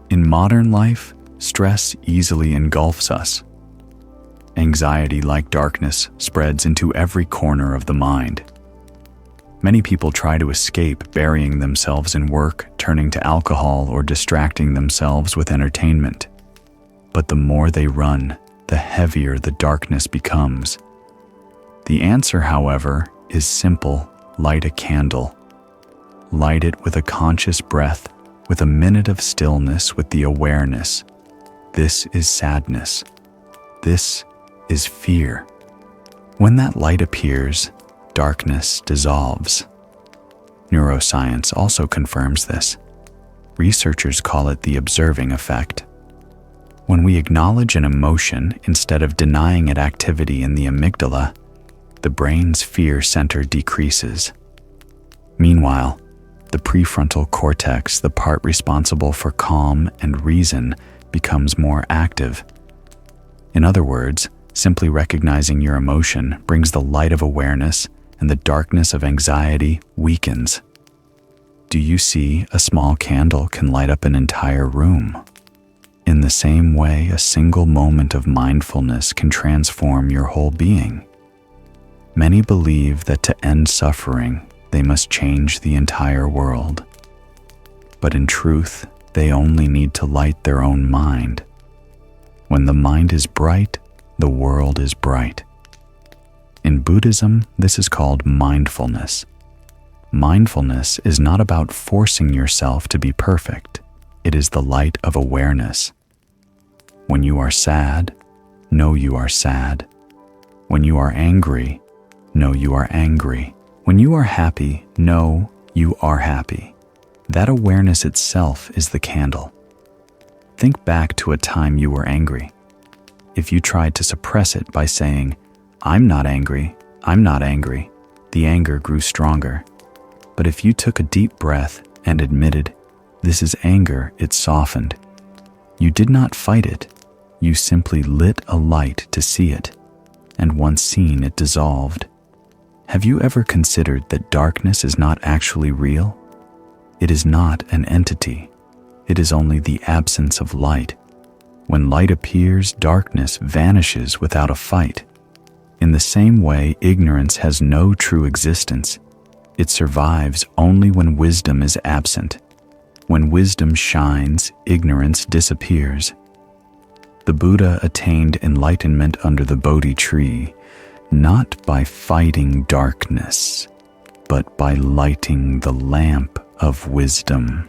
In modern life, stress easily engulfs us. Anxiety, like darkness, spreads into every corner of the mind. Many people try to escape, burying themselves in work, turning to alcohol, or distracting themselves with entertainment. But the more they run, the heavier the darkness becomes. The answer, however, is simple: light a candle. Light it with a conscious breath, with a minute of stillness, with the awareness. This is sadness. This is fear. When that light appears, darkness dissolves. Neuroscience also confirms this. Researchers call it the observing effect. When we acknowledge an emotion instead of denying it activity in the amygdala, the brain's fear center decreases. Meanwhile, the prefrontal cortex, the part responsible for calm and reason, becomes more active. In other words, simply recognizing your emotion brings the light of awareness, and the darkness of anxiety weakens. Do you see, a small candle can light up an entire room? In the same way, a single moment of mindfulness can transform your whole being. Many believe that to end suffering, they must change the entire world. But in truth, they only need to light their own mind. When the mind is bright, the world is bright. In Buddhism, this is called mindfulness. Mindfulness is not about forcing yourself to be perfect. It is the light of awareness. When you are sad, know you are sad. When you are angry, know you are angry. When you are happy, know you are happy. That awareness itself is the candle. Think back to a time you were angry. If you tried to suppress it by saying, "I'm not angry, I'm not angry," the anger grew stronger. But if you took a deep breath and admitted, "This is anger," it softened. You did not fight it. You simply lit a light to see it, and once seen, it dissolved. Have you ever considered that darkness is not actually real? It is not an entity. It is only the absence of light. When light appears, darkness vanishes without a fight. In the same way, ignorance has no true existence. It survives only when wisdom is absent. When wisdom shines, ignorance disappears. The Buddha attained enlightenment under the Bodhi tree, not by fighting darkness, but by lighting the lamp of wisdom.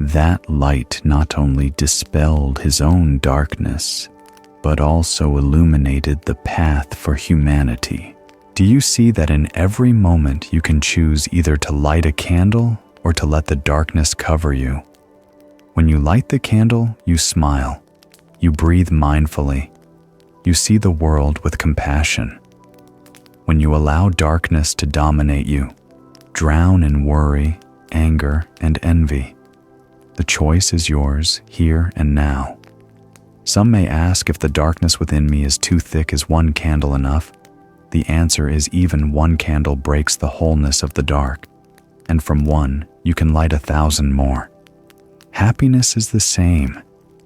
That light not only dispelled his own darkness, but also illuminated the path for humanity. Do you see that in every moment you can choose either to light a candle or to let the darkness cover you? When you light the candle, you smile. You breathe mindfully. You see the world with compassion. When you allow darkness to dominate you, drown in worry, anger, and envy, the choice is yours here and now. Some may ask if the darkness within me is too thick. Is one candle enough? The answer is even one candle breaks the wholeness of the dark, and from one you can light 1,000 more. Happiness is the same.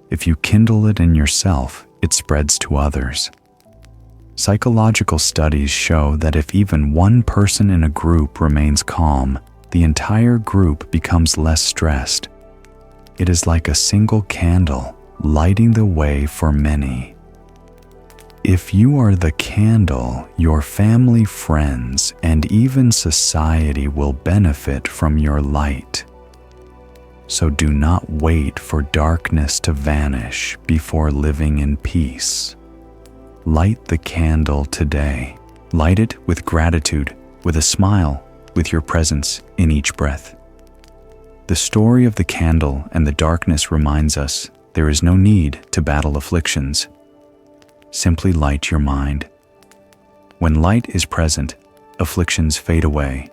If you kindle it in yourself, it spreads to others. Psychological studies show that if even one person in a group remains calm, the entire group becomes less stressed. It is like a single candle, lighting the way for many. If you are the candle, your family, friends, and even society will benefit from your light. So do not wait for darkness to vanish before living in peace. Light the candle today. Light it with gratitude, with a smile, with your presence in each breath. The story of the candle and the darkness reminds us there is no need to battle afflictions. Simply light your mind. When light is present, afflictions fade away,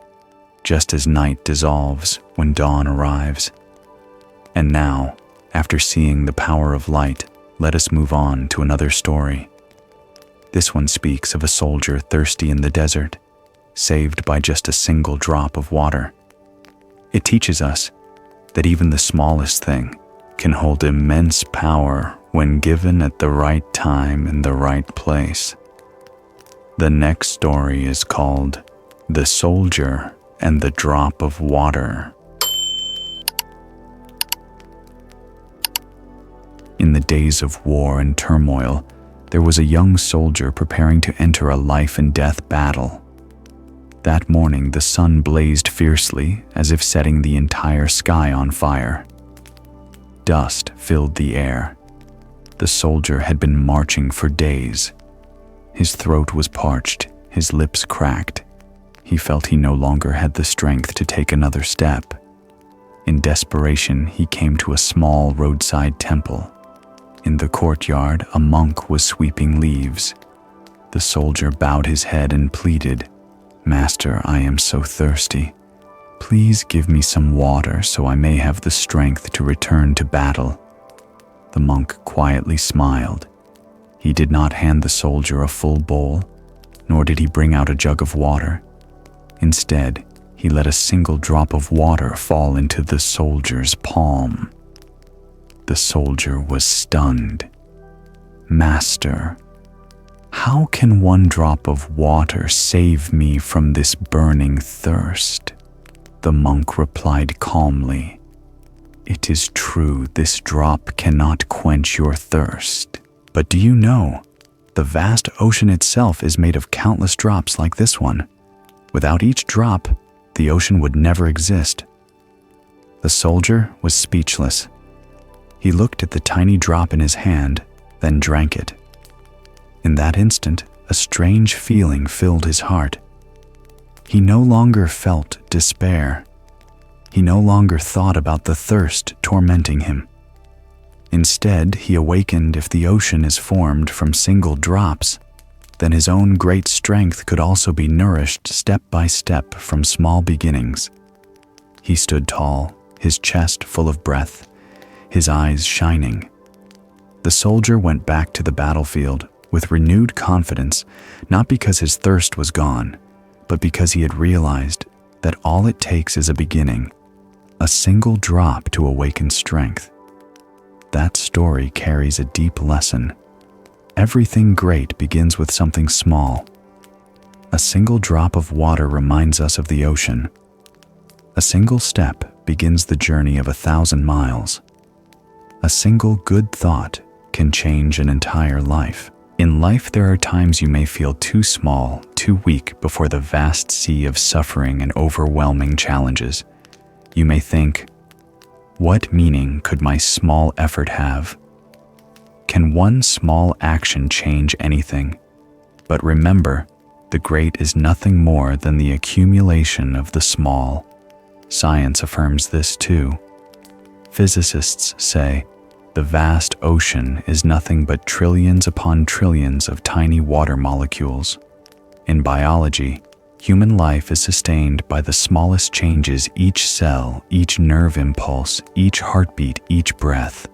just as night dissolves when dawn arrives. And now, after seeing the power of light, let us move on to another story. This one speaks of a soldier thirsty in the desert, saved by just a single drop of water. It teaches us that even the smallest thing can hold immense power when given at the right time in the right place. The next story is called The Soldier and the Drop of Water. In the days of war and turmoil, there was a young soldier preparing to enter a life-and-death battle. That morning, the sun blazed fiercely, as if setting the entire sky on fire. Dust filled the air. The soldier had been marching for days. His throat was parched, his lips cracked. He felt he no longer had the strength to take another step. In desperation, he came to a small roadside temple. In the courtyard, a monk was sweeping leaves. The soldier bowed his head and pleaded, "Master, I am so thirsty. Please give me some water so I may have the strength to return to battle." The monk quietly smiled. He did not hand the soldier a full bowl, nor did he bring out a jug of water. Instead, he let a single drop of water fall into the soldier's palm. The soldier was stunned. "Master, how can one drop of water save me from this burning thirst?" The monk replied calmly, "It is true, this drop cannot quench your thirst. But do you know, the vast ocean itself is made of countless drops like this one. Without each drop, the ocean would never exist." The soldier was speechless. He looked at the tiny drop in his hand, then drank it. In that instant, a strange feeling filled his heart. He no longer felt despair. He no longer thought about the thirst tormenting him. Instead, he awakened if the ocean is formed from single drops, then his own great strength could also be nourished step by step from small beginnings. He stood tall, his chest full of breath, his eyes shining. The soldier went back to the battlefield with renewed confidence, not because his thirst was gone, but because he had realized that all it takes is a beginning, a single drop to awaken strength. That story carries a deep lesson. Everything great begins with something small. A single drop of water reminds us of the ocean. A single step begins the journey of 1,000 miles. A single good thought can change an entire life. In life, there are times you may feel too small, too weak before the vast sea of suffering and overwhelming challenges. You may think, "What meaning could my small effort have?" Can one small action change anything? But remember, the great is nothing more than the accumulation of the small. Science affirms this too. Physicists say, the vast ocean is nothing but trillions upon trillions of tiny water molecules. In biology, human life is sustained by the smallest changes each cell, each nerve impulse, each heartbeat, each breath.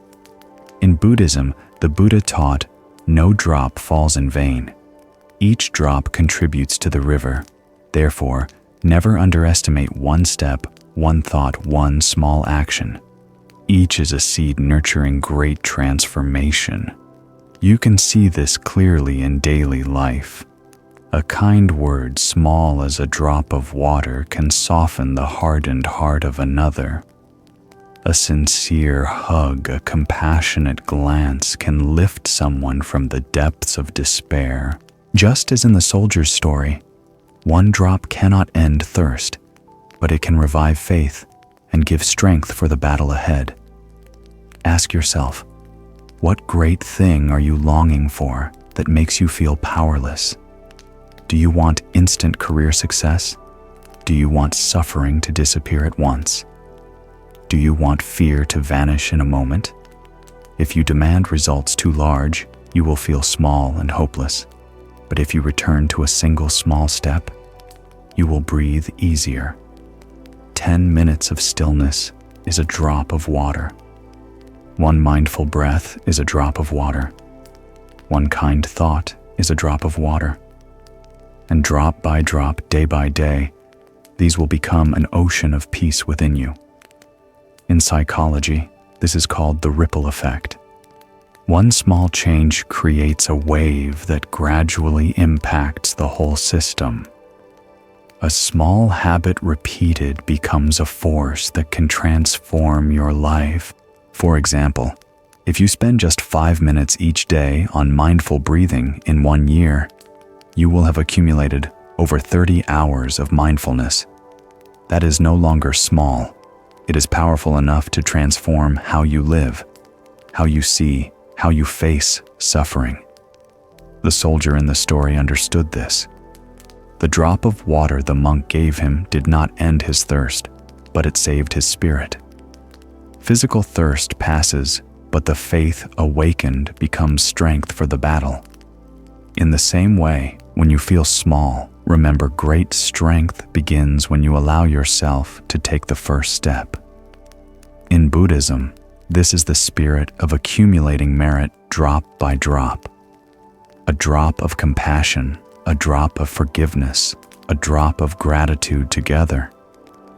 In Buddhism, the Buddha taught, no drop falls in vain. Each drop contributes to the river. Therefore, never underestimate one step, one thought, one small action. Each is a seed nurturing great transformation. You can see this clearly in daily life. A kind word, small as a drop of water, can soften the hardened heart of another. A sincere hug, a compassionate glance can lift someone from the depths of despair. Just as in the soldier's story, one drop cannot end thirst, but it can revive faith and give strength for the battle ahead. Ask yourself, what great thing are you longing for that makes you feel powerless? Do you want instant career success? Do you want suffering to disappear at once? Do you want fear to vanish in a moment? If you demand results too large, you will feel small and hopeless. But if you return to a single small step, you will breathe easier. 10 minutes of stillness is a drop of water. One mindful breath is a drop of water. One kind thought is a drop of water. And drop by drop, day by day, these will become an ocean of peace within you. In psychology, this is called the ripple effect. One small change creates a wave that gradually impacts the whole system. A small habit repeated becomes a force that can transform your life. For example, if you spend just 5 minutes each day on mindful breathing in 1 year, you will have accumulated over 30 hours of mindfulness. That is no longer small. It is powerful enough to transform how you live, how you see, how you face suffering. The soldier in the story understood this. The drop of water the monk gave him did not end his thirst, but it saved his spirit. Physical thirst passes, but the faith awakened becomes strength for the battle. In the same way, when you feel small, remember great strength begins when you allow yourself to take the first step. In Buddhism, this is the spirit of accumulating merit drop by drop. A drop of compassion, a drop of forgiveness, a drop of gratitude together.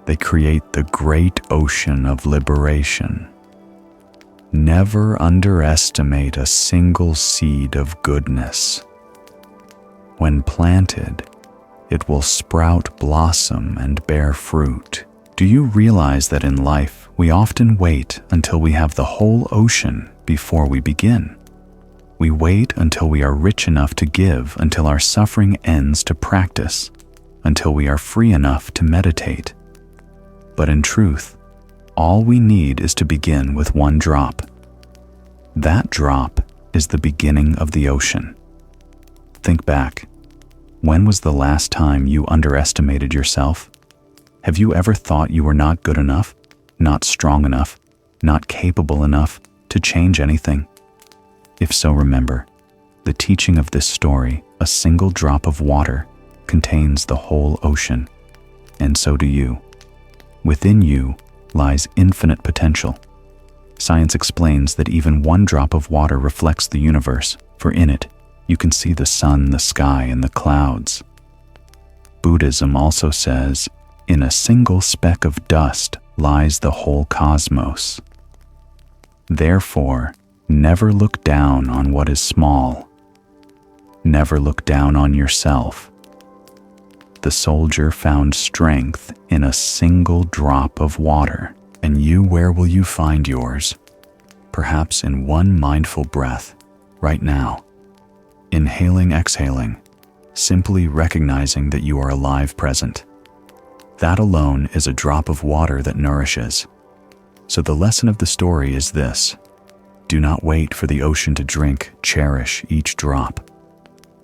They create the great ocean of liberation. Never underestimate a single seed of goodness. When planted, it will sprout, blossom, and bear fruit. Do you realize that in life, we often wait until we have the whole ocean before we begin? We wait until we are rich enough to give, until our suffering ends to practice, until we are free enough to meditate. But in truth, all we need is to begin with one drop. That drop is the beginning of the ocean. Think back. When was the last time you underestimated yourself? Have you ever thought you were not good enough, not strong enough, not capable enough to change anything? If so, remember, the teaching of this story, a single drop of water, contains the whole ocean, and so do you. Within you lies infinite potential. Science explains that even one drop of water reflects the universe, for in it, you can see the sun, the sky, and the clouds. Buddhism also says, in a single speck of dust lies the whole cosmos. Therefore, never look down on what is small. Never look down on yourself. The soldier found strength in a single drop of water. And you, where will you find yours? Perhaps in one mindful breath, right now. Inhaling, exhaling, simply recognizing that you are alive, present. That alone is a drop of water that nourishes. So the lesson of the story is this: do not wait for the ocean to drink, cherish each drop.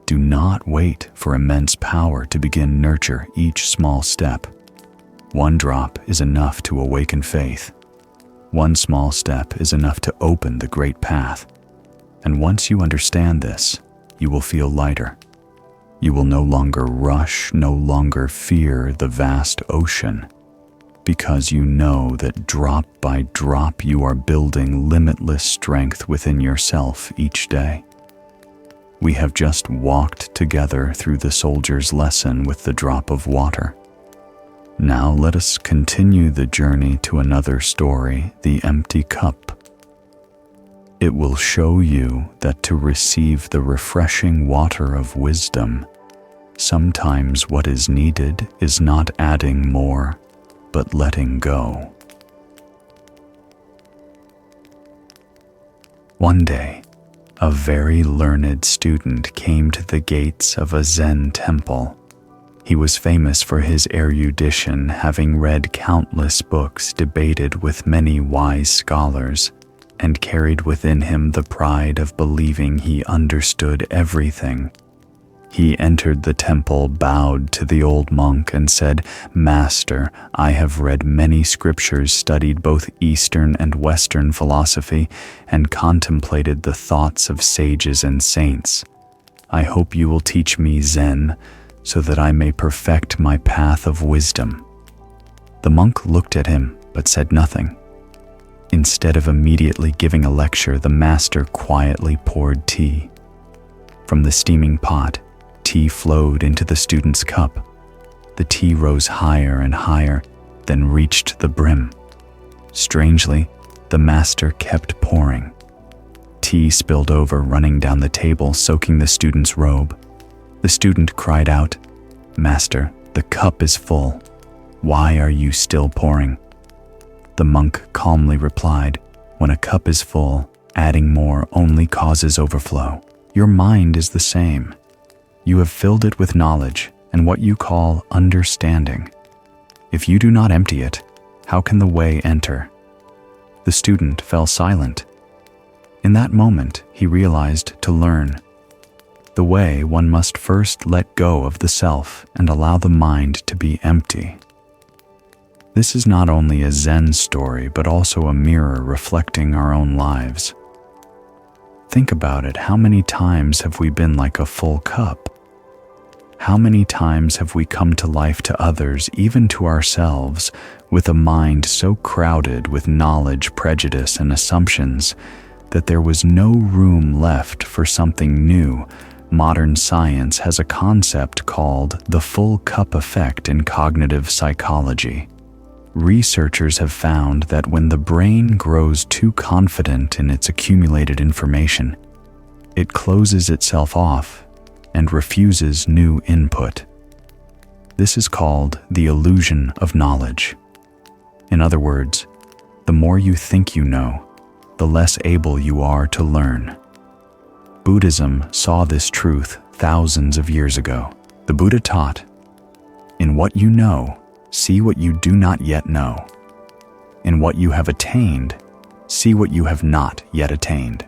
Do not wait for immense power to begin, nurture each small step. One drop is enough to awaken faith. One small step is enough to open the great path. And once you understand this, you will feel lighter. You will no longer rush, no longer fear the vast ocean, because you know that drop by drop you are building limitless strength within yourself each day. We have just walked together through the soldier's lesson with the drop of water. Now let us continue the journey to another story, the empty cup. It will show you that to receive the refreshing water of wisdom, sometimes what is needed is not adding more, but letting go. One day, a very learned student came to the gates of a Zen temple. He was famous for his erudition, having read countless books, debated with many wise scholars, and carried within him the pride of believing he understood everything. He entered the temple, bowed to the old monk, and said, "Master, I have read many scriptures, studied both Eastern and Western philosophy, and contemplated the thoughts of sages and saints. I hope you will teach me Zen, so that I may perfect my path of wisdom." The monk looked at him, but said nothing. Instead of immediately giving a lecture, the master quietly poured tea. From the steaming pot, tea flowed into the student's cup. The tea rose higher and higher, then reached the brim. Strangely, the master kept pouring. Tea spilled over, running down the table, soaking the student's robe. The student cried out, "Master, the cup is full. Why are you still pouring?" The monk calmly replied, "When a cup is full, adding more only causes overflow. Your mind is the same. You have filled it with knowledge and what you call understanding. If you do not empty it, how can the way enter?" The student fell silent. In that moment, he realized to learn the way, one must first let go of the self and allow the mind to be empty. This is not only a Zen story, but also a mirror reflecting our own lives. Think about it. How many times have we been like a full cup? How many times have we come to life to others, even to ourselves, with a mind so crowded with knowledge, prejudice, and assumptions that there was no room left for something new? Modern science has a concept called the full cup effect in cognitive psychology. Researchers have found that when the brain grows too confident in its accumulated information, it closes itself off and refuses new input. This is called the illusion of knowledge. In other words, the more you think you know, the less able you are to learn. Buddhism saw this truth thousands of years ago. The Buddha taught, "In what you know, see what you do not yet know. In what you have attained, see what you have not yet attained."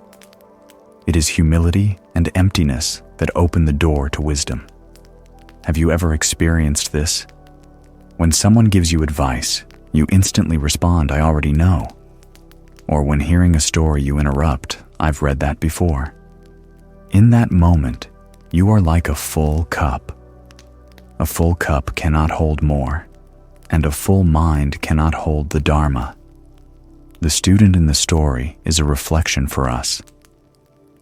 It is humility and emptiness that open the door to wisdom. Have you ever experienced this? When someone gives you advice, you instantly respond, "I already know." Or when hearing a story, you interrupt, "I've read that before." In that moment, you are like a full cup. A full cup cannot hold more, and a full mind cannot hold the Dharma. The student in the story is a reflection for us.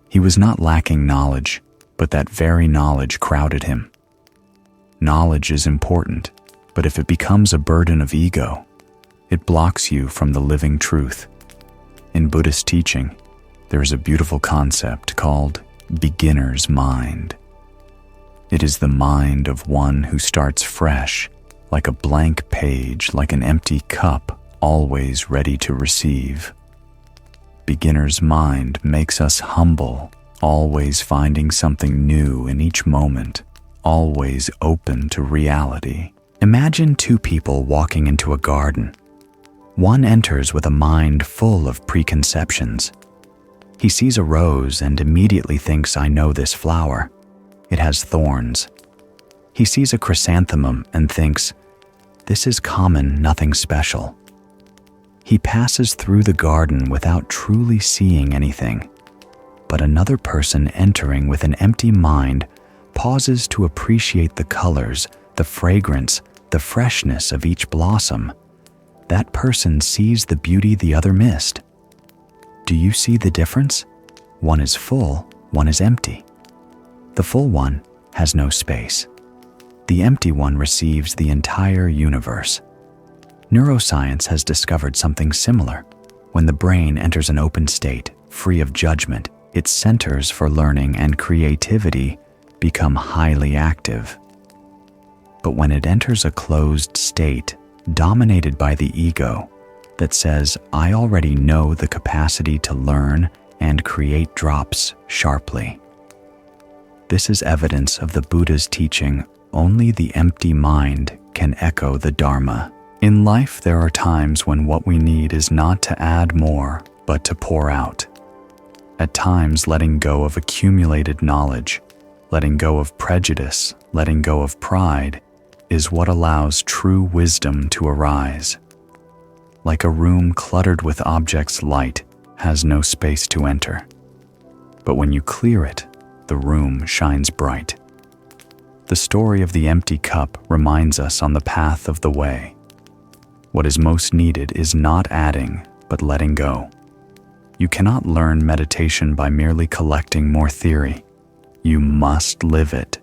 He was not lacking knowledge, but that very knowledge crowded him. Knowledge is important, but if it becomes a burden of ego, it blocks you from the living truth. In Buddhist teaching, there is a beautiful concept called beginner's mind. It is the mind of one who starts fresh, like a blank page, like an empty cup, always ready to receive. Beginner's mind makes us humble, always finding something new in each moment, always open to reality. Imagine two people walking into a garden. One enters with a mind full of preconceptions. He sees a rose and immediately thinks, "I know this flower. It has thorns." He sees a chrysanthemum and thinks, "This is common, nothing special." He passes through the garden without truly seeing anything. But another person entering with an empty mind pauses to appreciate the colors, the fragrance, the freshness of each blossom. That person sees the beauty the other missed. Do you see the difference? One is full, one is empty. The full one has no space. the empty one receives the entire universe. Neuroscience has discovered something similar. When the brain enters an open state, free of judgment, its centers for learning and creativity become highly active. But when it enters a closed state, dominated by the ego, that says, "I already know," the capacity to learn and create drops sharply. This is evidence of the Buddha's teaching, only the empty mind can echo the Dharma. In life, there are times when what we need is not to add more, but to pour out. At times, letting go of accumulated knowledge, letting go of prejudice, letting go of pride, is what allows true wisdom to arise. Like a room cluttered with objects, light has no space to enter. But when you clear it, the room shines bright. The story of the empty cup reminds us on the path of the way. What is most needed is not adding, but letting go. You cannot learn meditation by merely collecting more theory. You must live it.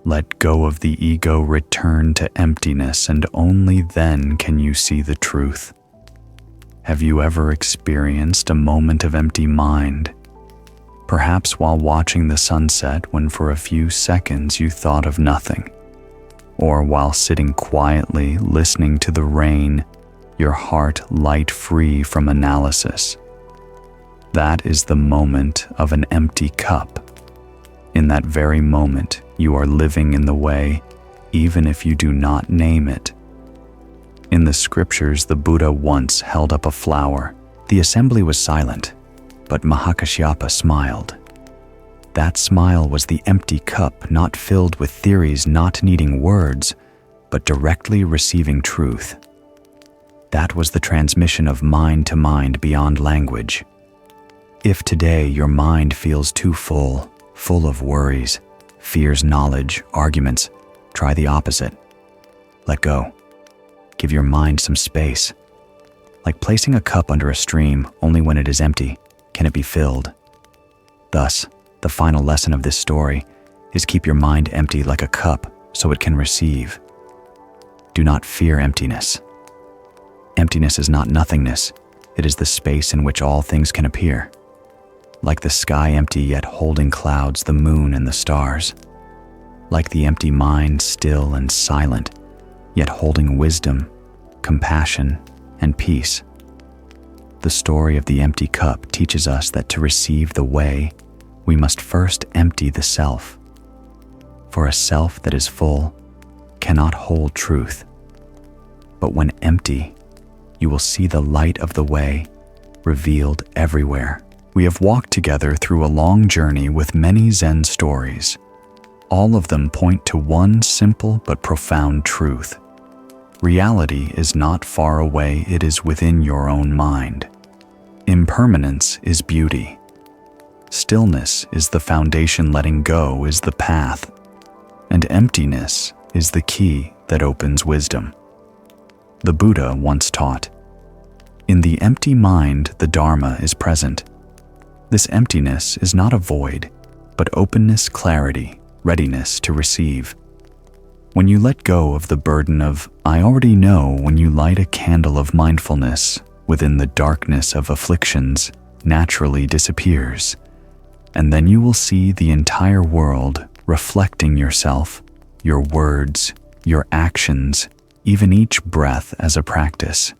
Let go of the ego, return to emptiness, and only then can you see the truth. Have you ever experienced a moment of empty mind? Perhaps while watching the sunset, when for a few seconds you thought of nothing. Or while sitting quietly, listening to the rain, your heart light free from analysis. That is the moment of an empty cup. In that very moment, you are living in the way, even if you do not name it. In the scriptures, the Buddha once held up a flower. The assembly was silent, but Mahakashyapa smiled. That smile was the empty cup, not filled with theories, not needing words, but directly receiving truth. That was the transmission of mind to mind beyond language. If today your mind feels too full of worries, fears, knowledge, arguments, try the opposite. Let go. Give your mind some space. Like placing a cup under a stream, only when it is empty can it be filled. Thus, the final lesson of this story is keep your mind empty like a cup so it can receive. Do not fear emptiness. Emptiness is not nothingness. It is the space in which all things can appear. Like the sky empty yet holding clouds, the moon and the stars. Like the empty mind still and silent, yet holding wisdom, compassion, and peace. The story of the empty cup teaches us that to receive the way, we must first empty the self. For a self that is full cannot hold truth. But when empty, you will see the light of the way revealed everywhere. We have walked together through a long journey with many Zen stories. All of them point to one simple but profound truth. Reality is not far away, it is within your own mind. Impermanence is beauty. Stillness is the foundation, letting go is the path, and emptiness is the key that opens wisdom. The Buddha once taught, "In the empty mind, the Dharma is present." This emptiness is not a void, but openness, clarity, readiness to receive. When you let go of the burden of "I already know," when you light a candle of mindfulness within the darkness of afflictions, naturally disappears. And then you will see the entire world reflecting yourself, your words, your actions, even each breath as a practice.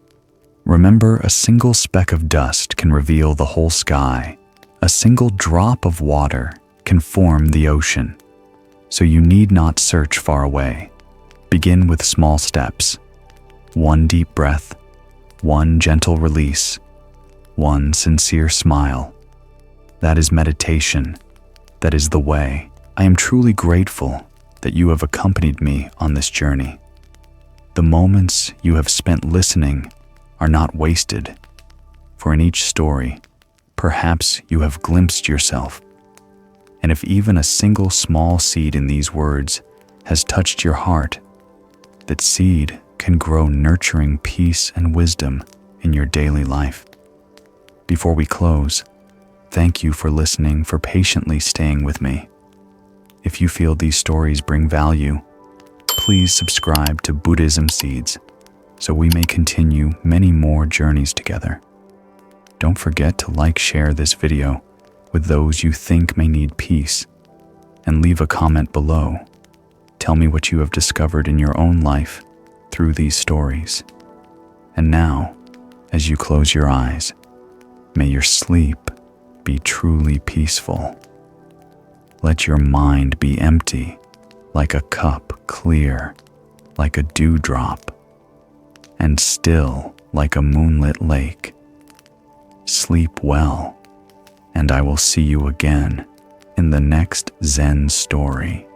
Remember, a single speck of dust can reveal the whole sky. A single drop of water can form the ocean. So you need not search far away. Begin with small steps. One deep breath, one gentle release, one sincere smile. That is meditation. That is the way. I am truly grateful that you have accompanied me on this journey. The moments you have spent listening are not wasted, for in each story, perhaps you have glimpsed yourself. And if even a single small seed in these words has touched your heart, that seed can grow, nurturing peace and wisdom in your daily life. Before we close, thank you for listening, for patiently staying with me. If you feel these stories bring value, please subscribe to Buddhism Seeds so we may continue many more journeys together. Don't forget to share this video with those you think may need peace, and leave a comment below. Tell me what you have discovered in your own life through these stories. And now, as you close your eyes, may your sleep be truly peaceful. Let your mind be empty, like a cup, clear, like a dewdrop, and still like a moonlit lake. Sleep well, and I will see you again in the next Zen story.